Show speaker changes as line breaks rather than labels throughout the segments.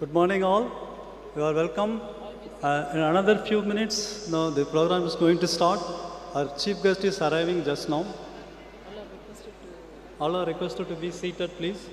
Good morning, all. You are welcome. In another few minutes, now the program is going to start. Our chief guest is arriving just now. All are requested to be seated, please.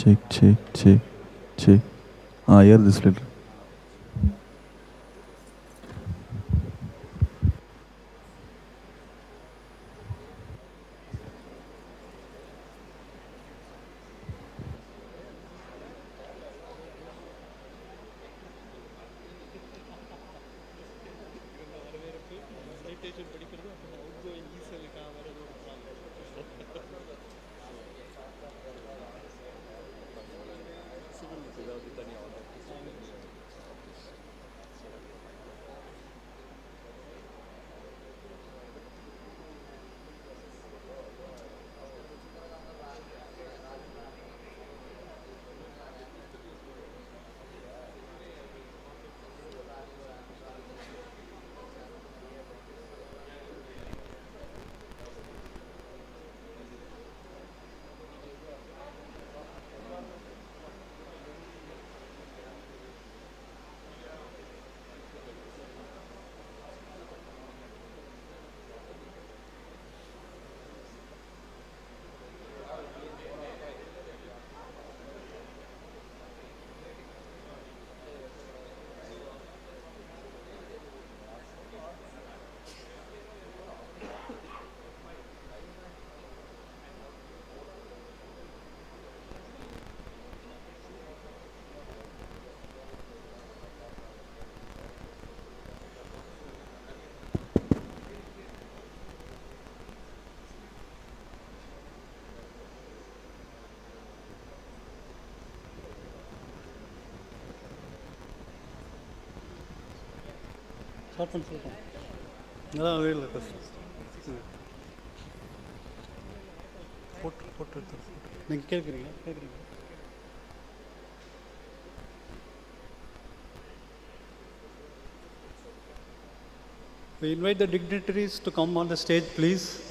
Check. Check. Hear this letter.
We invite the dignitaries to come on the stage, please.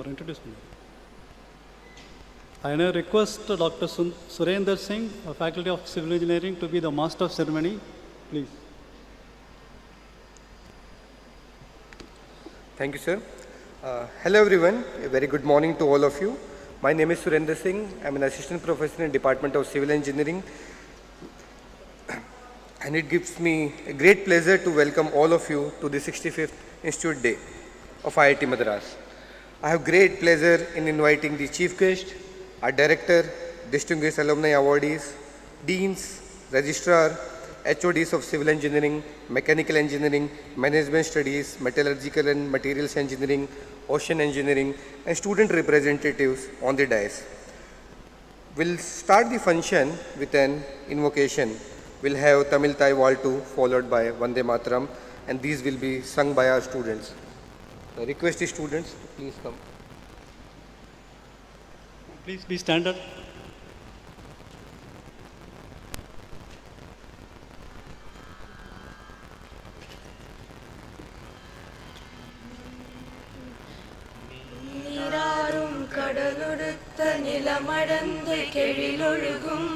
Introduce me. I now request Dr. Surendra Singh, a Faculty of Civil Engineering, to be the Master of Ceremony. Please.
Thank you, sir. Hello, everyone. A very good morning to all of you. My name is Surendra Singh. I'm an Assistant Professor in Department of Civil Engineering. And it gives me a great pleasure to welcome all of you to the 65th Institute Day of IIT Madras. I have great pleasure in inviting the Chief Guest, our Director, Distinguished Alumni Awardees, Deans, Registrar, HODs of Civil Engineering, Mechanical Engineering, Management Studies, Metallurgical and Materials Engineering, Ocean Engineering, and student representatives on the dais. We'll start the function with an invocation. We'll have Tamil Thai Valtu followed by Vande Mataram, and these will be sung by our students. I request the students to please come.
Please be standard.
நீராறும் கடலுடுத்த நிலமடந்து கெழிலொழுகும்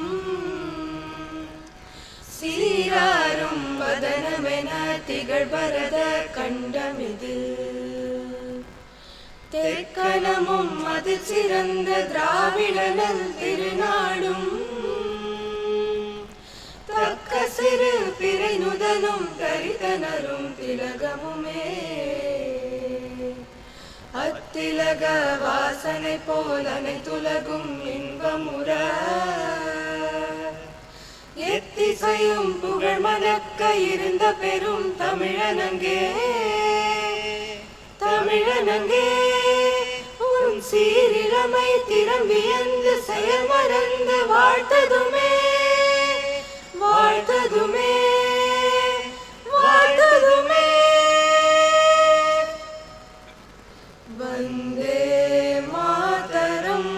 சீராரும் வதனமென திகழ்பரத கண்டமிது தெற்கலமும் அது சிறந்த திராவிடனல் திருநாடும் தக்க சிறு பிறை நுதலும் தரிதனரும் திலகமுமே அத்திலக வாசனை போல் அனைத்துலகும் இன்பமுற எத்திசையும் புகழ் மணக்க இருந்த பெரும் தமிழனங்கே தமிழனங்கே உன் சீரிழமை திறம் வியந்து செயல் மறந்து வாழ்த்ததுமே வாழ்த்ததுமே வாழ்த்ததுமே வந்தே மாதரம்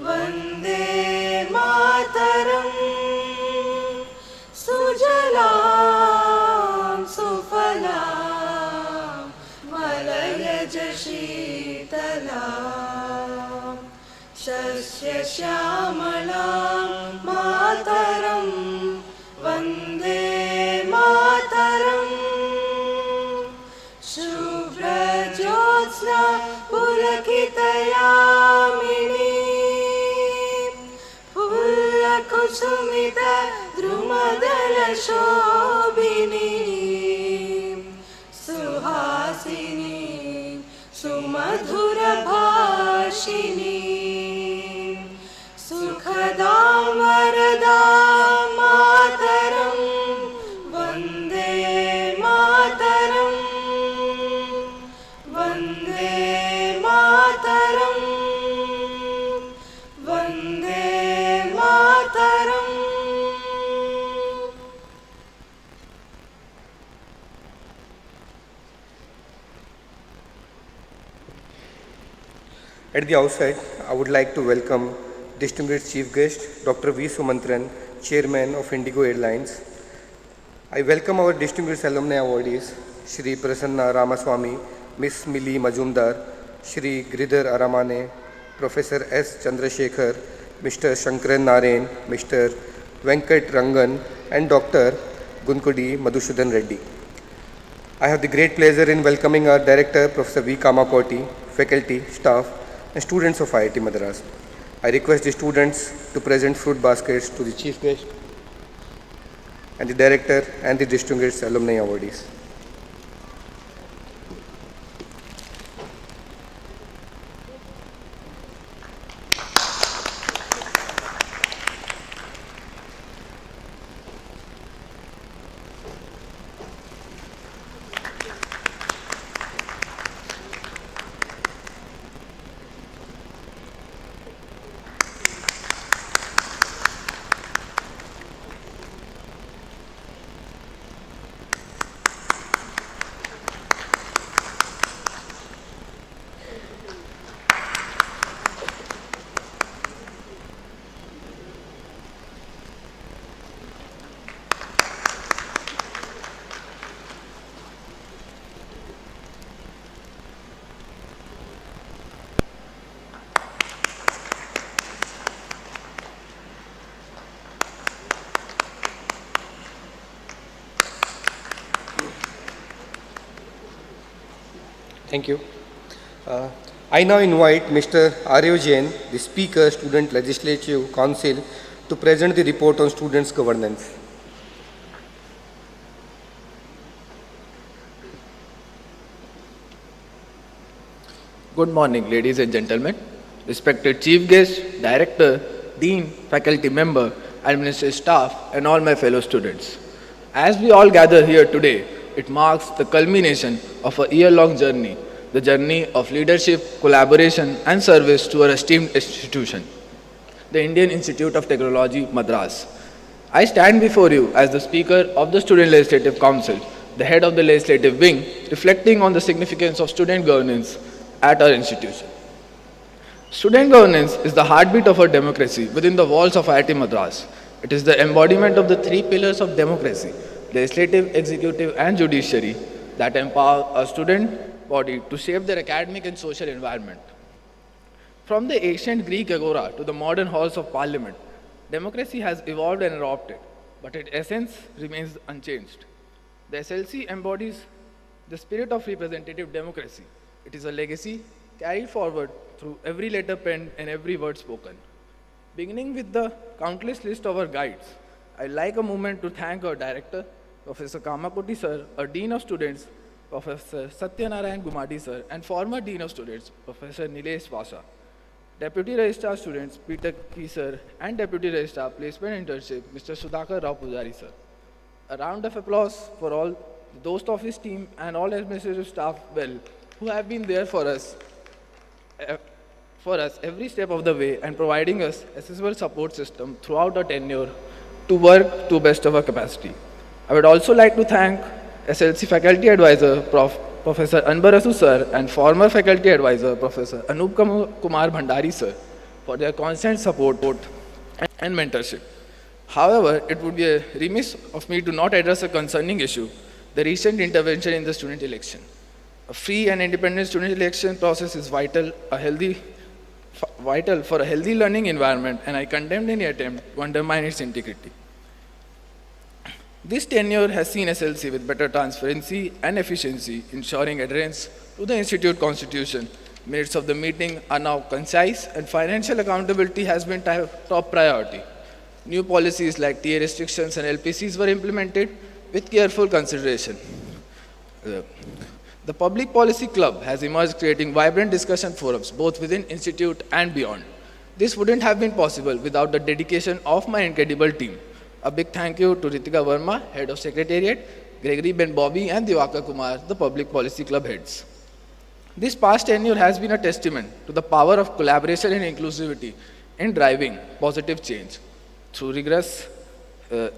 வந்தே மாதரம் சுஜலாம் சுஃபலாம் மலயஜ शीतलाम् शस्य श्यामलाम् मातरं वन्दे मातरम् शुभ्रज्योत्स्ना पुलकितयामिनी फुल्लकुसुमित द्रुमदलशोभिनी सुहासिनी सुमधुरभाषिनी सुखदां वरदां मातरं वन्दे मातरं वन्दे मातरं Vande Mataram.
At the outset, I would like to welcome distinguished Chief Guest, Dr. V. Sumantran, Chairman of Indigo Airlines. I welcome our distinguished alumni awardees, Shri Prasanna Ramaswamy, Miss Mili Majumdar, Shri Giridhar Aramane, Professor S. Chandrasekhar, Mr. Shankaran Narayan, Mr. Venkat Rangan, and Dr. Gunkudi Madhusudan Reddy. I have the great pleasure in welcoming our Director, Professor V. Kamakoti, faculty, staff, and students of IIT Madras. I request the students to present fruit baskets to the Chief Guest and the Director and the distinguished alumni awardees. Thank you. Uh, I now invite Mr. Aryo Jain, the Speaker, Student Legislative Council, to present the report on students' governance.
Good morning, ladies and gentlemen, respected chief guest, director, dean, faculty member, administrative staff, and all my fellow students. As we all gather here today, it marks the culmination of a year-long journey, the journey of leadership, collaboration, and service to our esteemed institution, the Indian Institute of Technology, Madras. I stand before you as the Speaker of the Student Legislative Council, the head of the legislative wing, reflecting on the significance of student governance at our institution. Student governance is the heartbeat of our democracy within the walls of IIT Madras. It is the embodiment of the three pillars of democracy, legislative, executive, and judiciary, that empower a student body to shape their academic and social environment. From the ancient Greek agora to the modern halls of parliament, democracy has evolved and adopted, but its essence remains unchanged. The SLC embodies the spirit of representative democracy. It is a legacy carried forward through every letter penned and every word spoken. Beginning with the countless list of our guides, I'd like a moment to thank our director, Professor Kamakoti sir, our dean of students, Professor Satyanarayan Gumadi sir, and former dean of students, Professor Nilesh Vasa, Deputy Registrar Students, Peter Key sir, and Deputy Registrar Placement Internship, Mr. Sudhakar Rao Pujari sir. A round of applause for all the Dost Office team and all administrative staff who have been there for us every step of the way and providing us accessible support system throughout our tenure to work to best of our capacity. I would also like to thank SLC faculty advisor Professor Anbarasu sir and former faculty advisor Professor Anup Kumar Bhandari sir for their constant support and mentorship. However, it would be a remiss of me to not address a concerning issue, the recent intervention in the student election. A free and independent student election process is vital for a healthy learning environment, and I condemn any attempt to undermine its integrity. This tenure has seen SLC with better transparency and efficiency, ensuring adherence to the institute constitution. Minutes of the meeting are now concise, and financial accountability has been top priority. New policies like TA restrictions and LPCs were implemented with careful consideration. The Public Policy Club has emerged, creating vibrant discussion forums both within institute and beyond. This wouldn't have been possible without the dedication of my incredible team. A big thank you to Ritika Verma, Head of Secretariat, Gregory Ben Bobby, and Diwakar Kumar, the Public Policy Club heads. This past tenure has been a testament to the power of collaboration and inclusivity in driving positive change. Through rigorous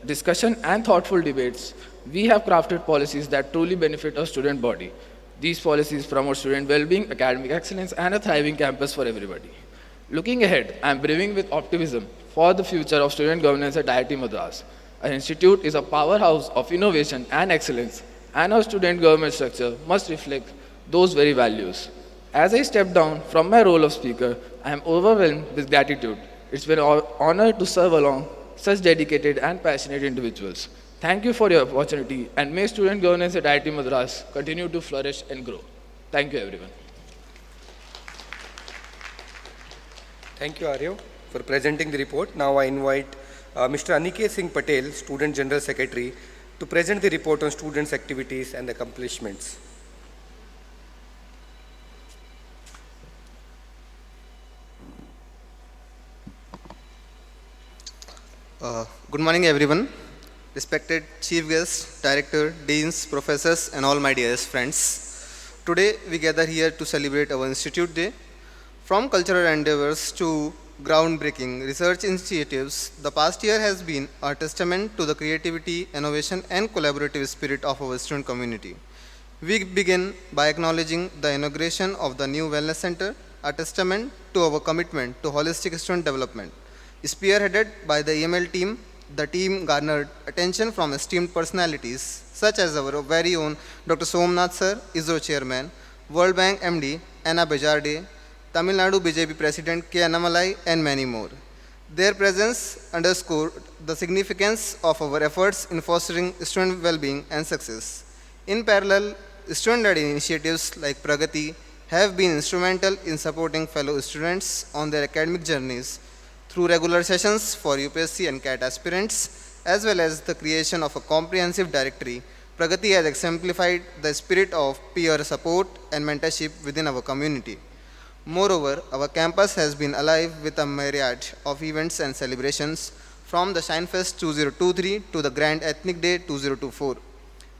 discussion and thoughtful debates, we have crafted policies that truly benefit our student body. These policies promote student well-being, academic excellence, and a thriving campus for everybody. Looking ahead, I am brimming with optimism for the future of student governance at IIT Madras. Our institute is a powerhouse of innovation and excellence, and our student government structure must reflect those very values. As I step down from my role of speaker, I am overwhelmed with gratitude. It's been an honor to serve along such dedicated and passionate individuals. Thank you for your opportunity, and may student governance at IIT Madras continue to flourish and grow. Thank you, everyone.
Thank you, Aryo, for presenting the report. Now I invite Mr. Aniket Singh Patel, Student General Secretary, to present the report on students' activities and accomplishments.
Good morning, everyone. Respected Chief Guest, Director, Deans, Professors, and all my dearest friends. Today, we gather here to celebrate our Institute Day. From cultural endeavors to groundbreaking research initiatives, the past year has been a testament to the creativity, innovation, and collaborative spirit of our student community. We begin by acknowledging the inauguration of the new Wellness Center, a testament to our commitment to holistic student development. Spearheaded by the EML team, the team garnered attention from esteemed personalities such as our very own Dr. Somnath Sir, ISRO Chairman, World Bank MD, Anna Bejarde, Tamil Nadu BJP President K. Annamalai, and many more. Their presence underscored the significance of our efforts in fostering student well-being and success. In parallel, student-led initiatives like Pragati have been instrumental in supporting fellow students on their academic journeys through regular sessions for UPSC and CAT aspirants, as well as the creation of a comprehensive directory. Pragati has exemplified the spirit of peer support and mentorship within our community. Moreover, our campus has been alive with a myriad of events and celebrations, from the Shinefest 2023 to the Grand Ethnic Day 2024.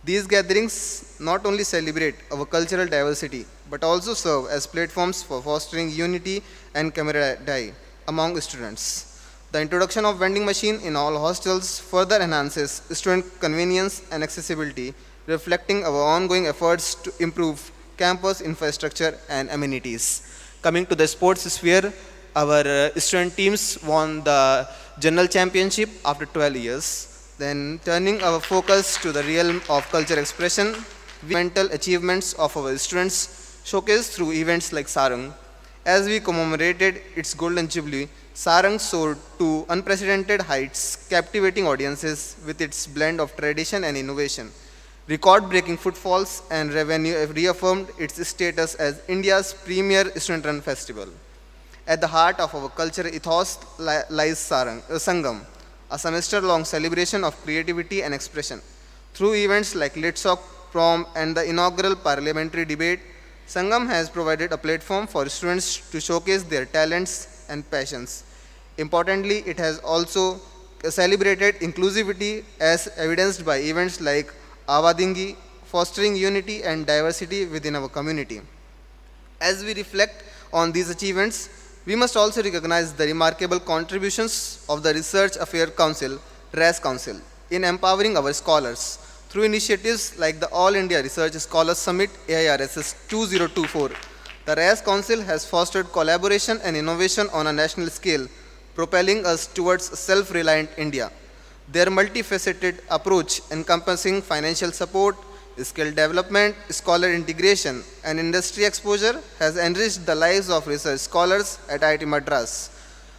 These gatherings not only celebrate our cultural diversity, but also serve as platforms for fostering unity and camaraderie among students. The introduction of vending machine in all hostels further enhances student convenience and accessibility, reflecting our ongoing efforts to improve campus infrastructure and amenities. Coming to the sports sphere, our student teams won the general championship after 12 years. Then turning our focus to the realm of culture expression, mental achievements of our students showcased through events like Sarang. As we commemorated its golden jubilee, Sarang soared to unprecedented heights, captivating audiences with its blend of tradition and innovation. Record-breaking footfalls and revenue reaffirmed its status as India's premier student-run festival. At the heart of our cultural ethos lies Sangam, a semester-long celebration of creativity and expression. Through events like Litsock, Prom, and the inaugural parliamentary debate, Sangam has provided a platform for students to showcase their talents and passions. Importantly, it has also celebrated inclusivity as evidenced by events like Avadingi, fostering unity and diversity within our community. As we reflect on these achievements, we must also recognize the remarkable contributions of the Research Affairs Council, RAS Council, in empowering our scholars. Through initiatives like the All India Research Scholars Summit AIRSS 2024, the RAS Council has fostered collaboration and innovation on a national scale, propelling us towards a self-reliant India. Their multifaceted approach encompassing financial support, skill development, scholar integration, and industry exposure has enriched the lives of research scholars at IIT Madras.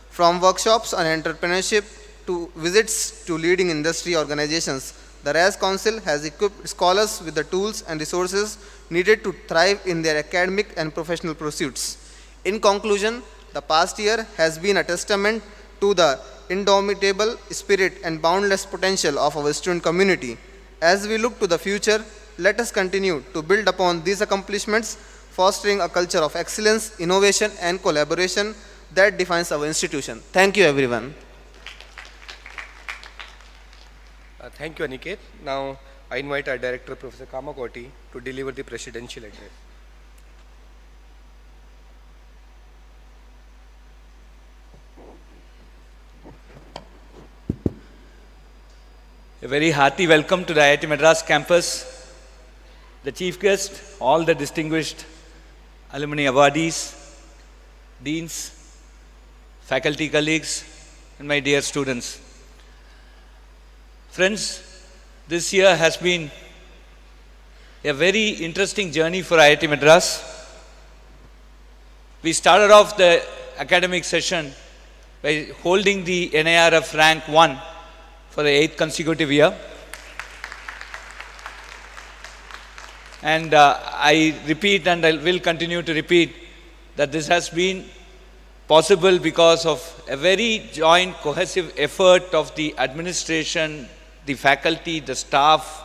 From workshops on entrepreneurship to visits to leading industry organizations, the RAS Council has equipped scholars with the tools and resources needed to thrive in their academic and professional pursuits. In conclusion, the past year has been a testament to the indomitable spirit and boundless potential of our student community. As we look to the future, let us continue to build upon these accomplishments, fostering a culture of excellence, innovation, and collaboration that defines our institution. Thank you, everyone.
Thank you, Aniket. Now, I invite our Director, Professor Kamakoti, to deliver the presidential address.
A very hearty welcome to the IIT Madras campus, the chief guest, all the distinguished alumni awardees, deans, faculty colleagues, and my dear students. Friends, this year has been a very interesting journey for IIT Madras. We started off the academic session by holding the NIRF rank 1 for the 8th consecutive year. And I repeat, and I will continue to repeat, that this has been possible because of a very joint, cohesive effort of the administration, the faculty, the staff,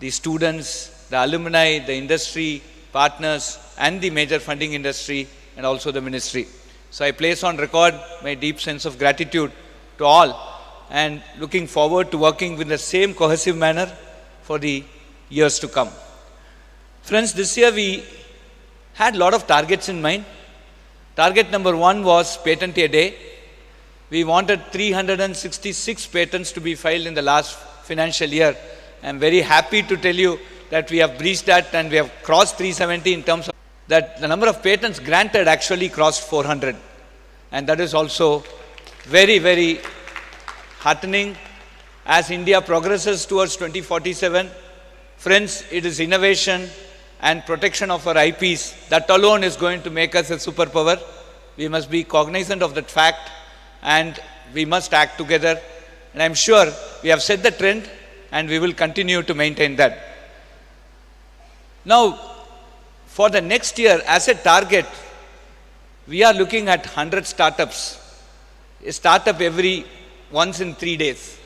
the students, the alumni, the industry partners, and the major funding industry, and also the ministry. So I place on record my deep sense of gratitude to all, and looking forward to working with the same cohesive manner for the years to come. Friends, this year we had a lot of targets in mind. Target number 1 was patent a day. We wanted 366 patents to be filed in the last financial year. I am very happy to tell you that we have breached that and we have crossed 370 in terms of that the number of patents granted actually crossed 400. And that is also very, very heartening as India progresses towards 2047. Friends, it is innovation and protection of our IPs that alone is going to make us a superpower. We must be cognizant of that fact and we must act together. And I'm sure we have set the trend and we will continue to maintain that. Now, for the next year, as a target, we are looking at 100 startups. A startup every once in 3 days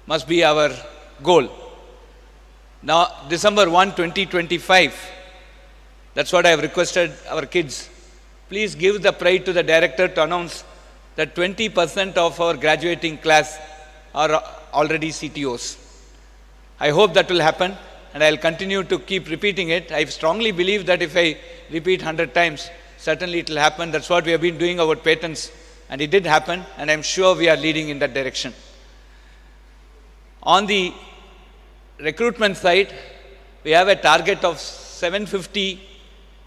must be our goal. Now, December 1, 2025, that's what I have requested our kids. Please give the pride to the director to announce that 20% of our graduating class are already CTOs. I hope that will happen, and I'll continue to keep repeating it. I strongly believe that if I repeat 100 times, certainly it will happen. That's what we have been doing about patents, and it did happen, and I'm sure we are leading in that direction. On the recruitment side, we have a target of 750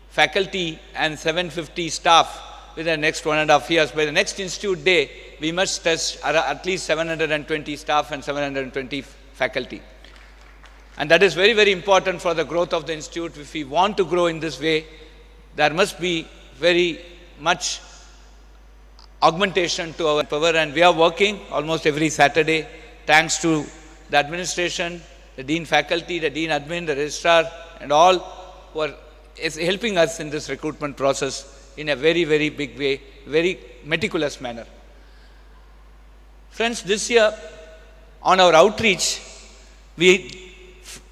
faculty and 750 staff within the next 1.5 years. By the next Institute Day, we must test at least 720 staff and 720 faculty. And that is very, very important for the growth of the Institute. If we want to grow in this way, there must be very much augmentation to our power, and we are working almost every Saturday, thanks to the administration, the Dean faculty, the Dean admin, the registrar, and all who are helping us in this recruitment process in a very, very big way, very meticulous manner. Friends, this year on our outreach,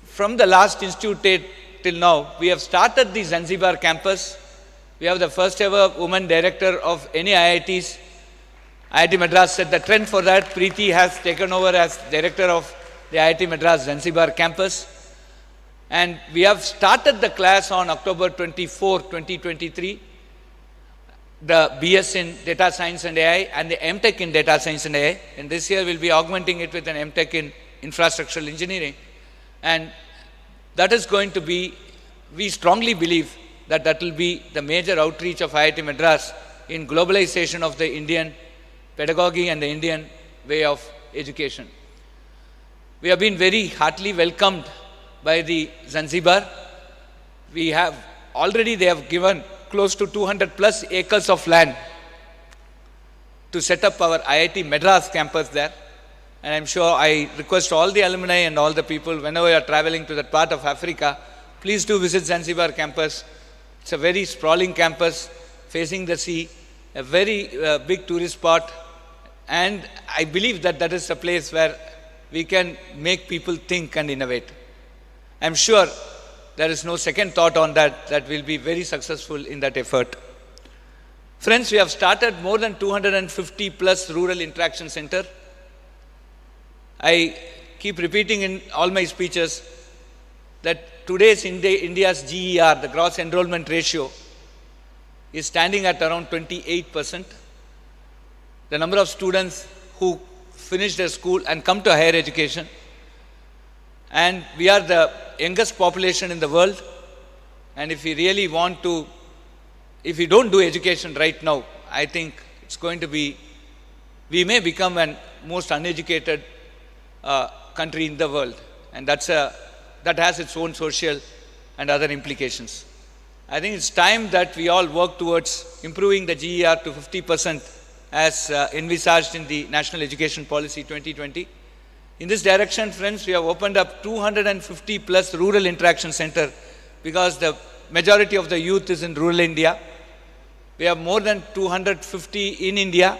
from the last Institute Day till now, we have started the Zanzibar campus. We have the first ever woman director of any IITs. IIT Madras set the trend for that. Preeti has taken over as director of the IIT Madras Zanzibar campus. And we have started the class on October 24, 2023, the BS in Data Science and AI and the MTech in Data Science and AI. And this year we'll be augmenting it with an MTech in Infrastructural Engineering. And that is going to be, we strongly believe that that will be the major outreach of IIT Madras in globalization of the Indian pedagogy and the Indian way of education. We have been very heartily welcomed by the Zanzibar. We have already, they have given close to 200 plus acres of land to set up our IIT Madras campus there. And I'm sure I request all the alumni and all the people, whenever you are traveling to that part of Africa, please do visit Zanzibar campus. It's a very sprawling campus facing the sea, a very big tourist spot. And I believe that that is a place where we can make people think and innovate. I'm sure there is no second thought on that, that will be very successful in that effort. Friends, we have started more than 250 plus rural interaction center. I keep repeating in all my speeches that today's India's GER, the gross enrollment ratio, is standing at around 28%. The number of students who finish their school and come to higher education. And we are the youngest population in the world. And if we really want to, if we don't do education right now, I think it's going to be, we may become an most uneducated country in the world. And that has its own social and other implications. I think it's time that we all work towards improving the GER to 50% as envisaged in the National Education Policy 2020. In this direction, friends, we have opened up 250 plus rural interaction center because the majority of the youth is in rural India. We have more than 250 in India,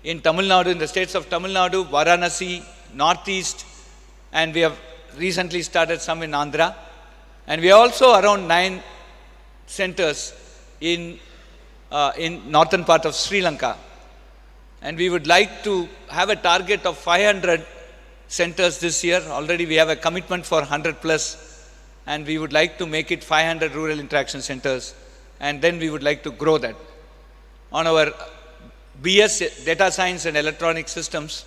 in Tamil Nadu, in the states of Tamil Nadu, Varanasi, Northeast, and we have recently started some in Andhra. And we are also around 9 centers in northern part of Sri Lanka. And we would like to have a target of 500 centers this year. Already we have a commitment for 100 plus, and we would like to make it 500 rural interaction centers, and then we would like to grow that. On our BS Data Science and Electronic Systems,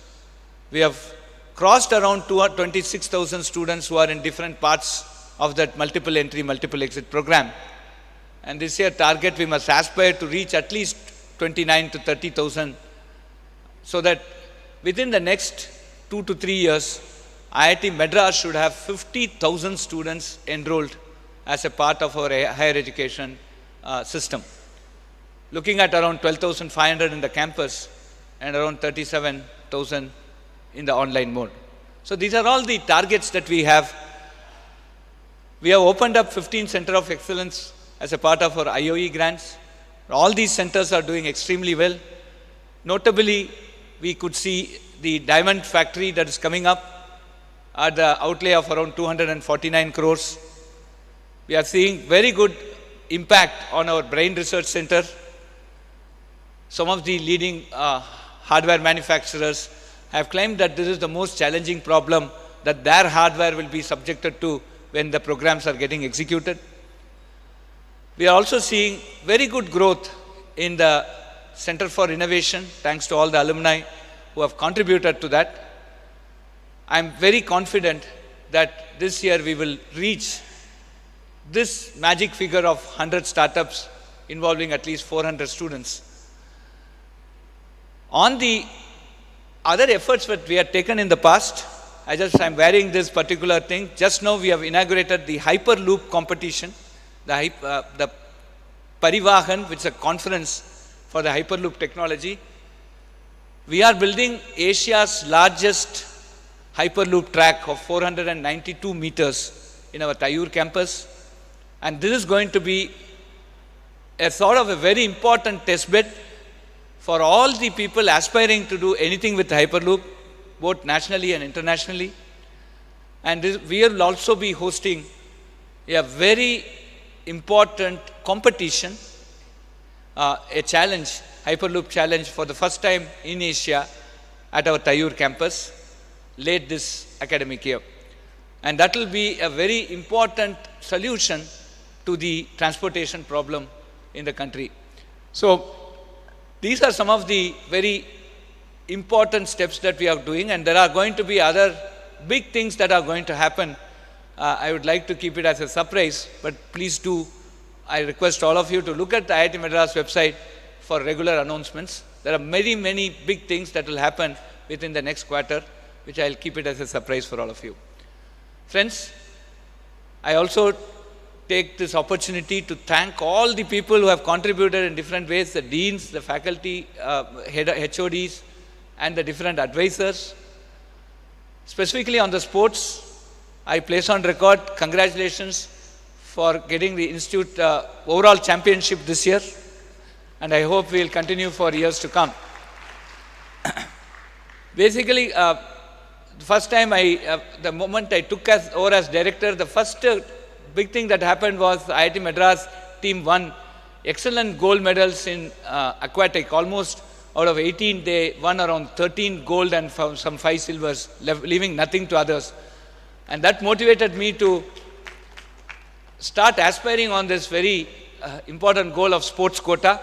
we have crossed around 26,000 students who are in different parts of that multiple entry, multiple exit program. And this year target, we must aspire to reach at least 29 to 30,000, so that within the next 2 to 3 years, IIT Madras should have 50,000 students enrolled as a part of our higher education system. Looking at around 12,500 in the campus and around 37,000 in the online mode. So these are all the targets that we have. We have opened up 15 Center of Excellence as a part of our IOE grants. All these centers are doing extremely well. Notably, we could see the diamond factory that is coming up at the outlay of around 249 crores. We are seeing very good impact on our brain research center. Some of the leading hardware manufacturers have claimed that this is the most challenging problem that their hardware will be subjected to when the programs are getting executed. We are also seeing very good growth in the Center for Innovation, thanks to all the alumni who have contributed to that. I am very confident that this year we will reach this magic figure of 100 startups involving at least 400 students. On the other efforts that we have taken in the past, I'm wearing this particular thing. Just now we have inaugurated the Hyperloop competition, the Parivahan, which is a conference for the Hyperloop technology. We are building Asia's largest Hyperloop track of 492 meters in our Tayur campus. And this is going to be a sort of a very important test bed for all the people aspiring to do anything with Hyperloop, both nationally and internationally. And we will also be hosting a very important competition, a challenge, Hyperloop challenge for the first time in Asia at our Tayur campus late this academic year. And that will be a very important solution to the transportation problem in the country. So these are some of the very important steps that we are doing, and there are going to be other big things that are going to happen. I would like to keep it as a surprise, but please do, I request all of you to look at the IIT Madras website for regular announcements. There are many, many big things that will happen within the next quarter, which I'll keep it as a surprise for all of you. Friends, I also take this opportunity to thank all the people who have contributed in different ways, the deans, the faculty, HODs, and the different advisors. Specifically on the sports, I place on record congratulations for getting the institute overall championship this year, and I hope we will continue for years to come. Basically, the first time the moment I took over as director, the first big thing that happened was IIT Madras team won excellent gold medals in aquatic. Almost out of 18, they won around 13 gold and some 5 silvers, leaving nothing to others. And that motivated me to start aspiring on this very important goal of sports quota.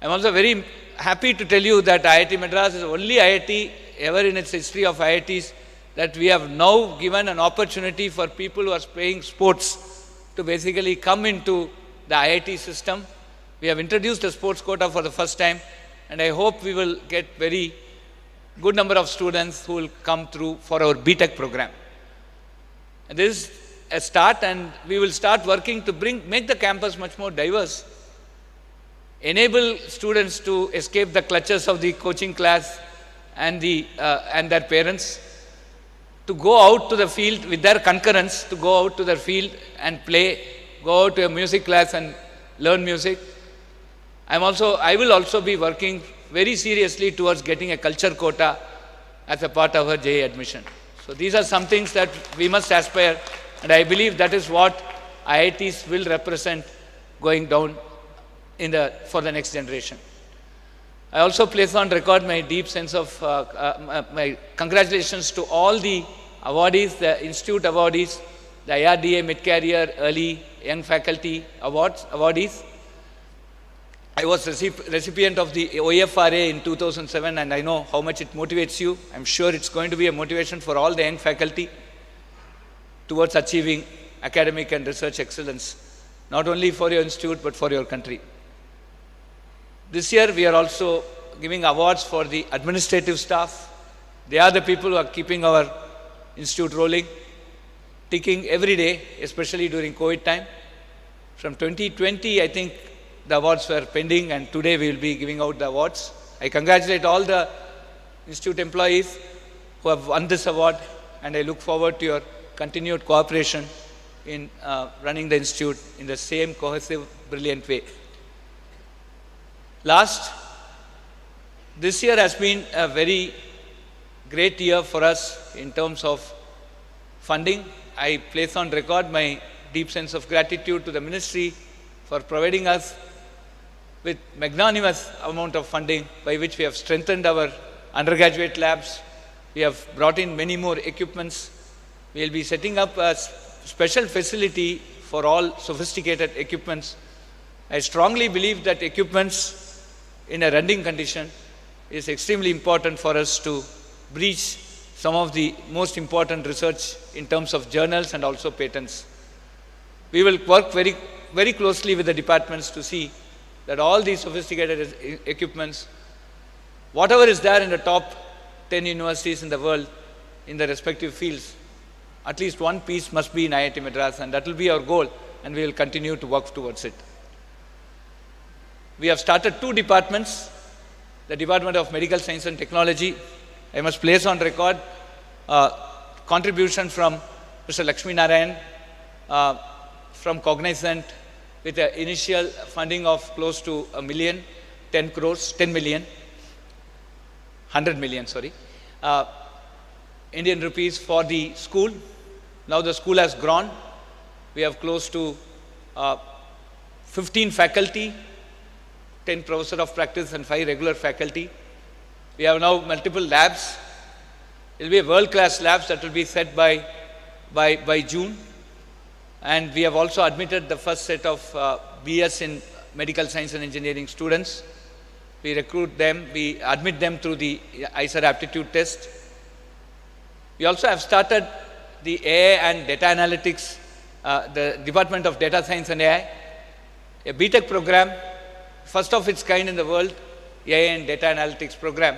I'm also very happy to tell you that IIT Madras is the only IIT ever in its history of IITs that we have now given an opportunity for people who are playing sports to basically come into the IIT system. We have introduced a sports quota for the first time, and I hope we will get very good number of students who will come through for our BTech program. And this is a start, and we will start working to make the campus much more diverse, enable students to escape the clutches of the coaching class and their parents, to go out to the field with their concurrence, to go out to the field and play, go out to a music class and learn music. I will also be working very seriously towards getting a culture quota as a part of our JE admission. So these are some things that we must aspire, and I believe that is what IITs will represent going down for the next generation. I also place on record my deep sense of my congratulations to all the awardees, the institute awardees, the IRDA Mid-Career Early Young Faculty awardees. I was recipient of the OFRA in 2007, and I know how much it motivates you. I'm sure it's going to be a motivation for all the young faculty towards achieving academic and research excellence, not only for your institute, but for your country. This year, we are also giving awards for the administrative staff. They are the people who are keeping our institute rolling, ticking every day, especially during COVID time. From 2020, I think the awards were pending, and today we will be giving out the awards. I congratulate all the institute employees who have won this award, and I look forward to your continued cooperation in running the institute in the same cohesive, brilliant way. This year has been a very great year for us in terms of funding. I place on record my deep sense of gratitude to the ministry for providing us with magnanimous amount of funding by which we have strengthened our undergraduate labs. We have brought in many more equipments. We will be setting up a special facility for all sophisticated equipments. I strongly believe that equipments in a running condition is extremely important for us to breach some of the most important research in terms of journals and also patents. We will work very, very closely with the departments to see that all these sophisticated equipments, whatever is there in the top 10 universities in the world in the respective fields, at least one piece must be in IIT Madras, and that will be our goal, and we will continue to work towards it. We have started 2 departments, the Department of Medical Science and Technology. I must place on record contribution from Mr. Lakshmi Narayan from Cognizant with an initial funding of close to 1 million, 10 crores, 10 million, 100 million, sorry, Indian rupees for the school. Now the school has grown. We have close to 15 faculty, 10 professors of practice and 5 regular faculty. We have now multiple labs. It will be a world-class labs that will be set by June. And we have also admitted the first set of BS in Medical Science and Engineering students. We recruit them, we admit them through the ISER aptitude test. We also have started the AI and Data Analytics, the Department of Data Science and AI, a BTech program, first of its kind in the world, AI and Data Analytics program.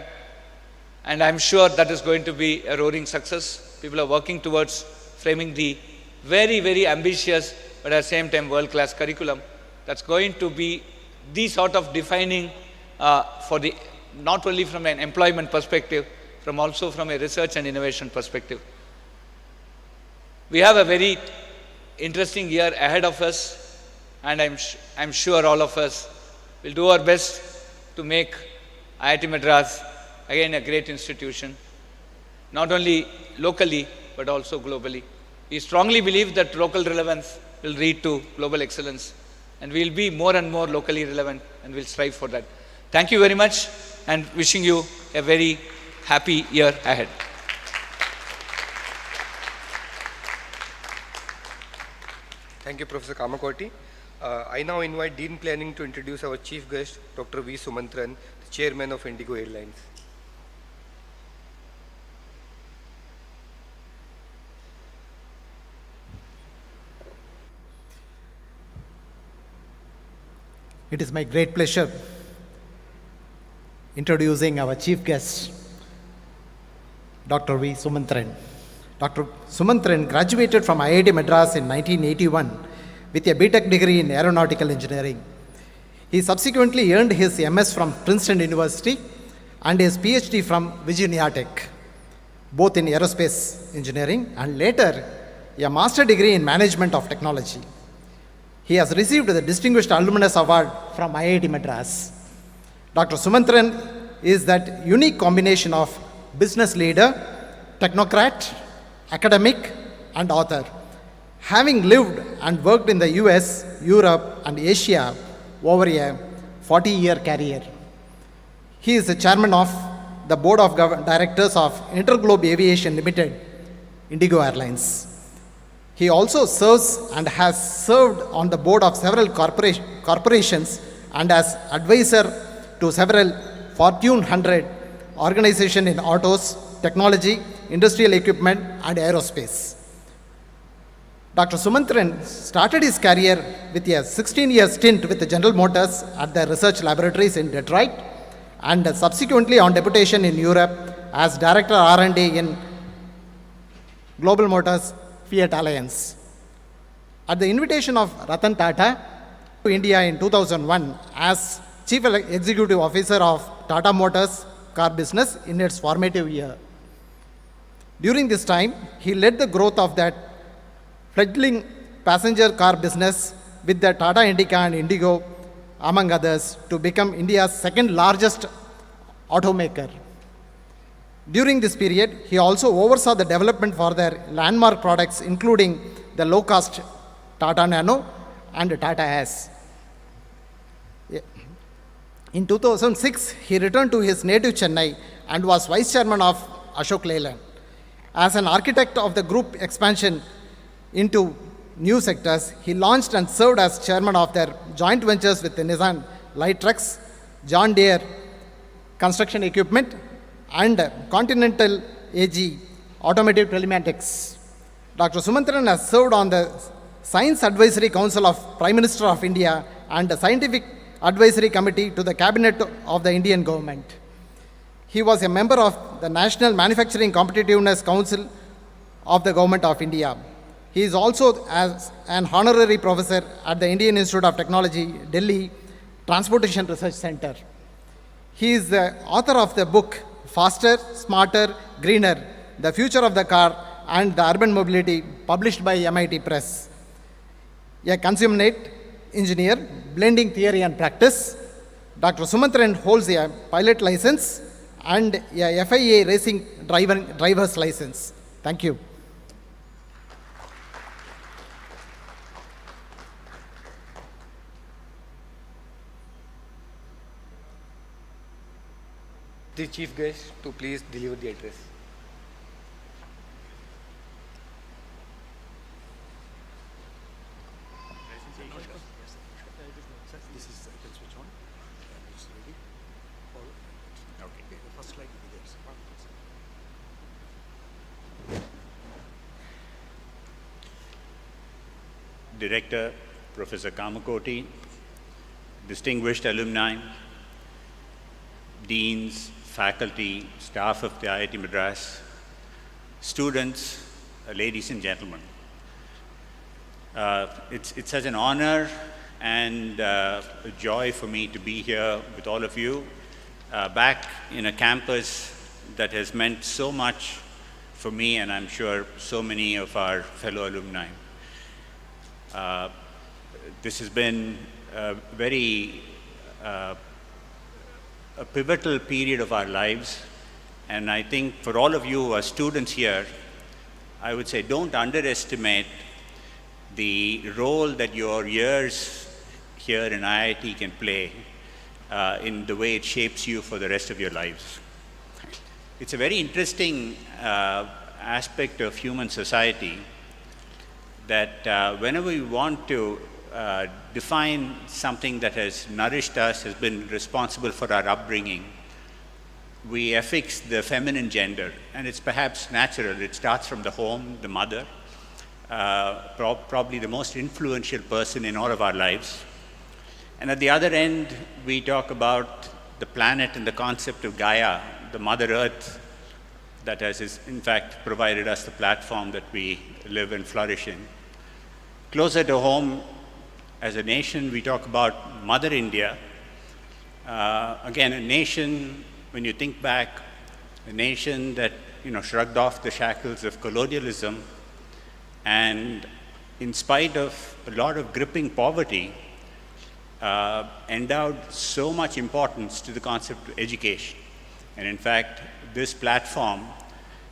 And I'm sure that is going to be a roaring success. People are working towards framing the very, very ambitious, but at the same time world-class curriculum that's going to be the sort of defining for the, not only from an employment perspective, from also from a research and innovation perspective. We have a very interesting year ahead of us, and I'm sure all of us will do our best to make IIT Madras again a great institution, not only locally, but also globally. We strongly believe that local relevance will lead to global excellence, and we will be more and more locally relevant, and we'll strive for that. Thank you very much, and wishing you a very happy year ahead.
Thank you, Professor Kamakoti. I now invite Dean Planning to introduce our chief guest, Dr. V. Sumantran, the Chairman of Indigo Airlines.
It is my great pleasure introducing our chief guest, Dr. V. Sumantran. Dr. Sumantran graduated from IIT Madras in 1981 with a BTech degree in aeronautical engineering. He subsequently earned his MS from Princeton University and his PhD from Virginia Tech, both in aerospace engineering, and later a master degree in management of technology. He has received the Distinguished Alumnus Award from IIT Madras. Dr. Sumantran is that unique combination of business leader, technocrat, academic, and author. Having lived and worked in the US, Europe, and Asia over a 40-year career. He is the chairman of the Board of Directors of Interglobe Aviation Limited, Indigo Airlines. He also serves and has served on the board of several corporations and as advisor to several Fortune 100 organizations in autos, technology, industrial equipment, and aerospace. Dr. Sumantran started his career with a 16-year stint with General Motors at their research laboratories in Detroit, and subsequently on deputation in Europe as Director R&D in Global Motors Fiat Alliance. At the invitation of Ratan Tata to India in 2001 as Chief Executive Officer of Tata Motors car business in its formative year. During this time, he led the growth of that fledgling passenger car business with the Tata Indica and Indigo, among others, to become India's second largest automaker. During this period, he also oversaw the development for their landmark products, including the low-cost Tata Nano and Tata S. In 2006, he returned to his native Chennai and was vice chairman of Ashok Leyland. As an architect of the group expansion into new sectors, he launched and served as chairman of their joint ventures with the Nissan Light Trucks, John Deere Construction Equipment, and Continental AG Automotive Telematics. Dr. Sumantran has served on the Science Advisory Council of Prime Minister of India and the Scientific Advisory Committee to the Cabinet of the Indian Government. He was a member of the National Manufacturing Competitiveness Council of the Government of India. He is also as an honorary professor at the Indian Institute of Technology, Delhi Transportation Research Center. He is the author of the book Faster, Smarter, Greener, The Future of the Car and the Urban Mobility, published by MIT Press. A consummate engineer, blending theory and practice, Dr. Sumantran holds a pilot license and a FIA racing driver's license. Thank you.
The chief guest to please deliver the address.
Director, Professor Kamakoti, distinguished alumni, deans, faculty, staff of the IIT Madras, students, ladies and gentlemen. It's such an honor and a joy for me to be here with all of you, back in a campus that has meant so much for me and I'm sure so many of our fellow alumni. This has been a very a pivotal period of our lives, and I think for all of you who are students here, I would say don't underestimate the role that your years here in IIT can play in the way it shapes you for the rest of your lives. It's a very interesting aspect of human society that whenever we want to define something that has nourished us, has been responsible for our upbringing, we affix the feminine gender, and it's perhaps natural. It starts from the home, the mother, probably the most influential person in all of our lives. And at the other end, we talk about the planet and the concept of Gaia, the Mother Earth, that has, in fact, provided us the platform that we live and flourish in. Closer to home, as a nation, we talk about Mother India. Again, a nation, when you think back, a nation that shrugged off the shackles of colonialism, and in spite of a lot of gripping poverty, endowed so much importance to the concept of education. And in fact, this platform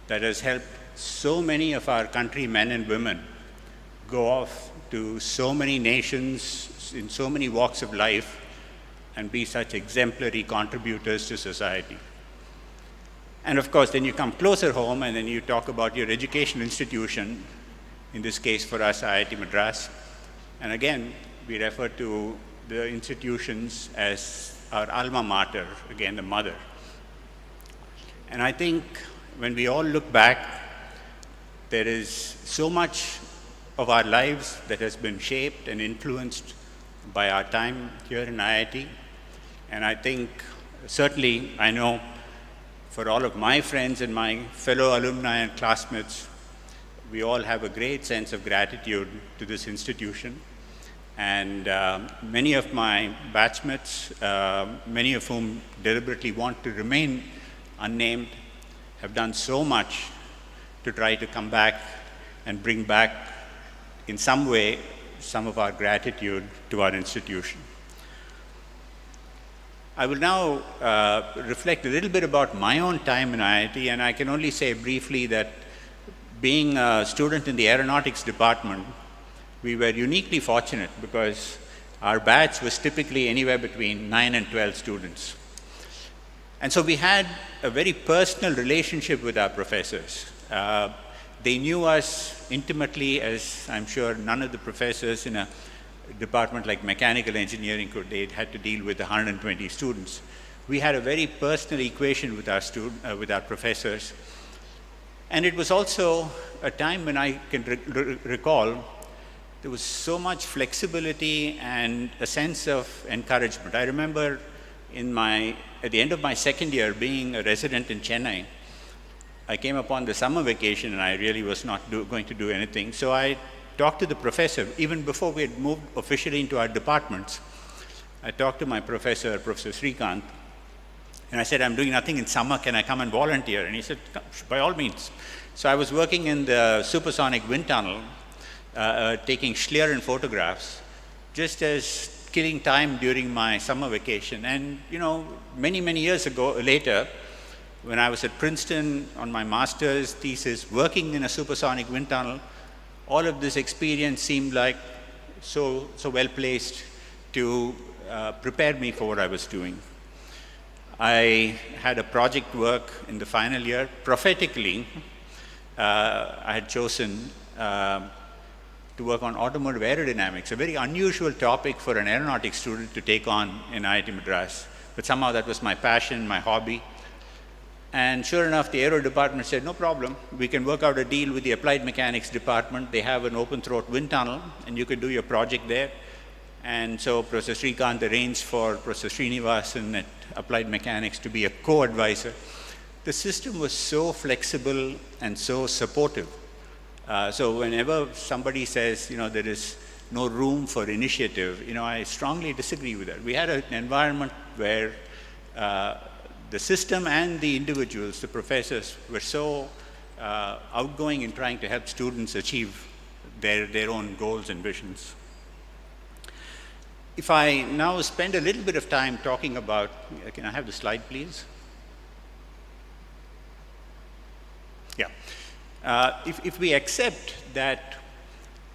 that has helped so many of our countrymen and women go off to so many nations in so many walks of life and be such exemplary contributors to society. And of course, then you come closer home and then you talk about your education institution, in this case for us, IIT Madras. And again, we refer to the institutions as our alma mater, again, the mother. And I think when we all look back, there is so much of our lives that has been shaped and influenced by our time here in IIT. And I think, certainly, I know for all of my friends and my fellow alumni and classmates, we all have a great sense of gratitude to this institution. And many of my batchmates, many of whom deliberately want to remain unnamed, have done so much to try to come back and bring back in some way, some of our gratitude to our institution. I will now reflect a little bit about my own time in IIT, and I can only say briefly that being a student in the aeronautics department, we were uniquely fortunate because our batch was typically anywhere between 9 and 12 students. And so we had a very personal relationship with our professors. They knew us intimately, as I'm sure none of the professors in a department like mechanical engineering could. They had to deal with 120 students. We had a very personal equation with our professors. And it was also a time when I can recall there was so much flexibility and a sense of encouragement. I remember at the end of my second year, being a resident in Chennai, I came upon the summer vacation and I really was not going to do anything. So I talked to the professor, even before we had moved officially into our departments. I talked to my professor, Professor Srikanth, and I said, I'm doing nothing in summer, can I come and volunteer? And he said, by all means. So I was working in the supersonic wind tunnel, taking Schlieren photographs, just as killing time during my summer vacation. And many, many years later, when I was at Princeton on my master's thesis, working in a supersonic wind tunnel, all of this experience seemed like so well placed to prepare me for what I was doing. I had a project work in the final year. Prophetically, I had chosen to work on automotive aerodynamics, a very unusual topic for an aeronautics student to take on in IIT Madras. But somehow that was my passion, my hobby. And sure enough, the aero department said, no problem, we can work out a deal with the applied mechanics department. They have an open throat wind tunnel, and you can do your project there. And so Professor Srikanth arranged for Professor Srinivasan at Applied Mechanics to be a co-advisor. The system was so flexible and so supportive. So whenever somebody says, there is no room for initiative, I strongly disagree with that. We had an environment where the system and the individuals, the professors, were so outgoing in trying to help students achieve their own goals and visions. If I now spend a little bit of time talking about, can I have the slide, please? Yeah. If we accept that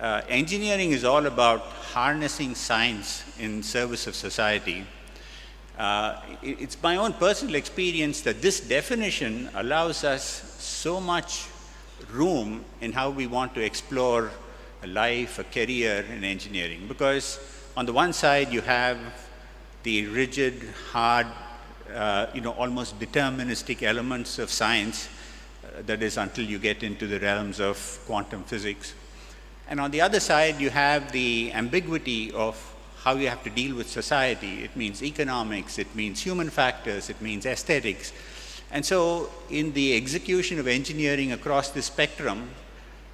engineering is all about harnessing science in service of society, it's my own personal experience that this definition allows us so much room in how we want to explore a life, a career in engineering. Because on the one side, you have the rigid, hard, almost deterministic elements of science, that is until you get into the realms of quantum physics. And on the other side, you have the ambiguity of how you have to deal with society. It means economics, it means human factors, it means aesthetics. And so in the execution of engineering across the spectrum,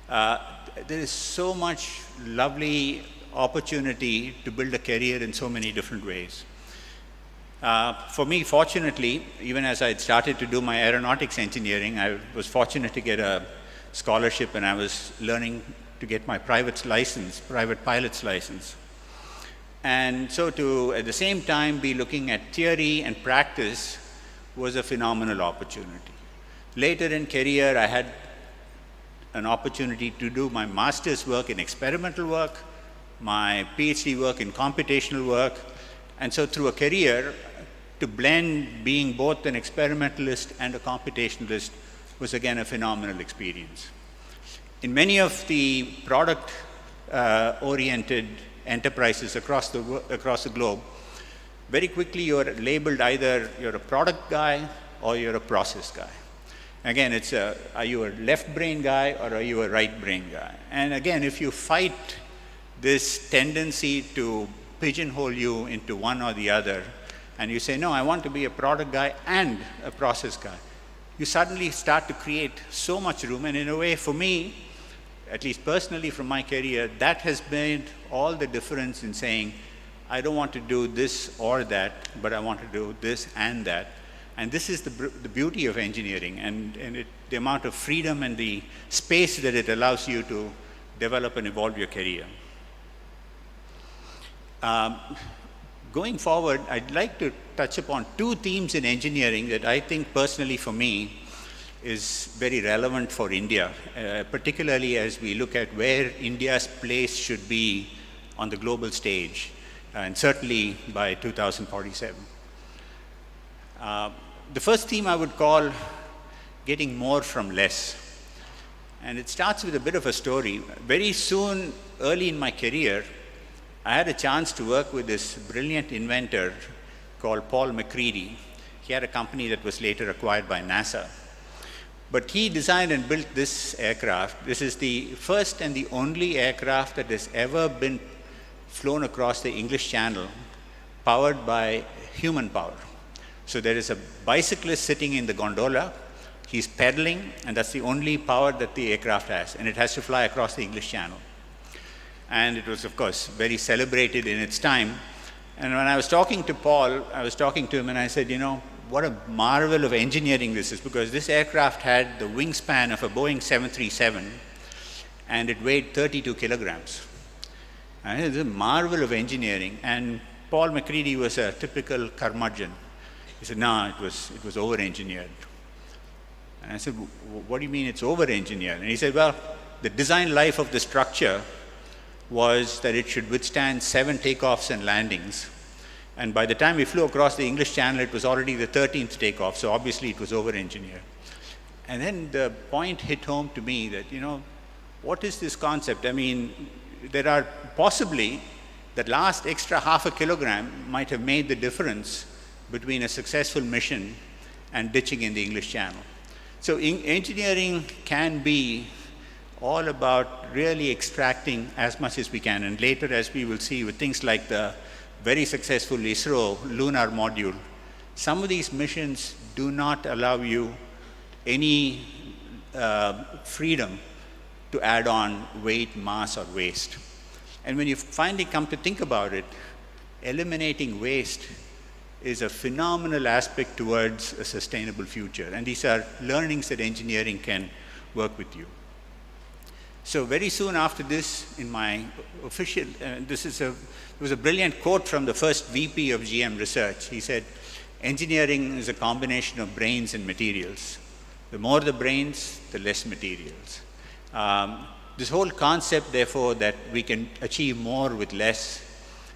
there is so much lovely opportunity to build a career in so many different ways. For me, fortunately, even as I had started to do my aeronautics engineering, I was fortunate to get a scholarship, and I was learning to get my private pilot's license. And so to, at the same time, be looking at theory and practice was a phenomenal opportunity. Later in career, I had an opportunity to do my master's work in experimental work, my PhD work in computational work, and so through a career, to blend being both an experimentalist and a computationalist was again a phenomenal experience. In many of the product-oriented enterprises across the globe, very quickly you're labeled either you're a product guy or you're a process guy. Again, it's are you a left brain guy or are you a right brain guy? And again, if you fight this tendency to pigeonhole you into one or the other, and you say, no, I want to be a product guy and a process guy, you suddenly start to create so much room. And in a way, for me, at least personally from my career, that has made all the difference in saying, I don't want to do this or that, but I want to do this and that. And this is the beauty of engineering, and the amount of freedom and the space that it allows you to develop and evolve your career. Going forward, I'd like to touch upon two themes in engineering that I think personally for me is very relevant for India, particularly as we look at where India's place should be on the global stage, and certainly by 2047. The first theme I would call getting more from less. And it starts with a bit of a story. Very soon, early in my career, I had a chance to work with this brilliant inventor called Paul McCready. He had a company that was later acquired by NASA. But he designed and built this aircraft. This is the first and the only aircraft that has ever been flown across the English Channel, powered by human power. So there is a bicyclist sitting in the gondola, he's pedaling, and that's the only power that the aircraft has, and it has to fly across the English Channel. And it was, of course, very celebrated in its time. And when I was talking to Paul, I was talking to him and I said, you know, what a marvel of engineering this is, because this aircraft had the wingspan of a Boeing 737 and it weighed 32 kilograms. And it's a marvel of engineering. And Paul McCready was a typical curmudgeon. He said, no, it was over-engineered. And I said, what do you mean it's over-engineered? And he said, well, the design life of the structure was that it should withstand 7 takeoffs and landings. And by the time we flew across the English Channel, it was already the 13th takeoff, so obviously it was over-engineered. And then the point hit home to me that, you know, what is this concept? I mean, there are possibly that last extra half a kilogram might have made the difference between a successful mission and ditching in the English Channel. So engineering can be all about really extracting as much as we can. And later, as we will see with things like the very successful ISRO lunar module, some of these missions do not allow you any freedom to add on weight, mass, or waste. And when you finally come to think about it, eliminating waste is a phenomenal aspect towards a sustainable future. And these are learnings that engineering can work with you. So very soon after this, in my official, there was a brilliant quote from the first VP of GM Research. He said, engineering is a combination of brains and materials. The more the brains, the less materials. This whole concept, therefore, that we can achieve more with less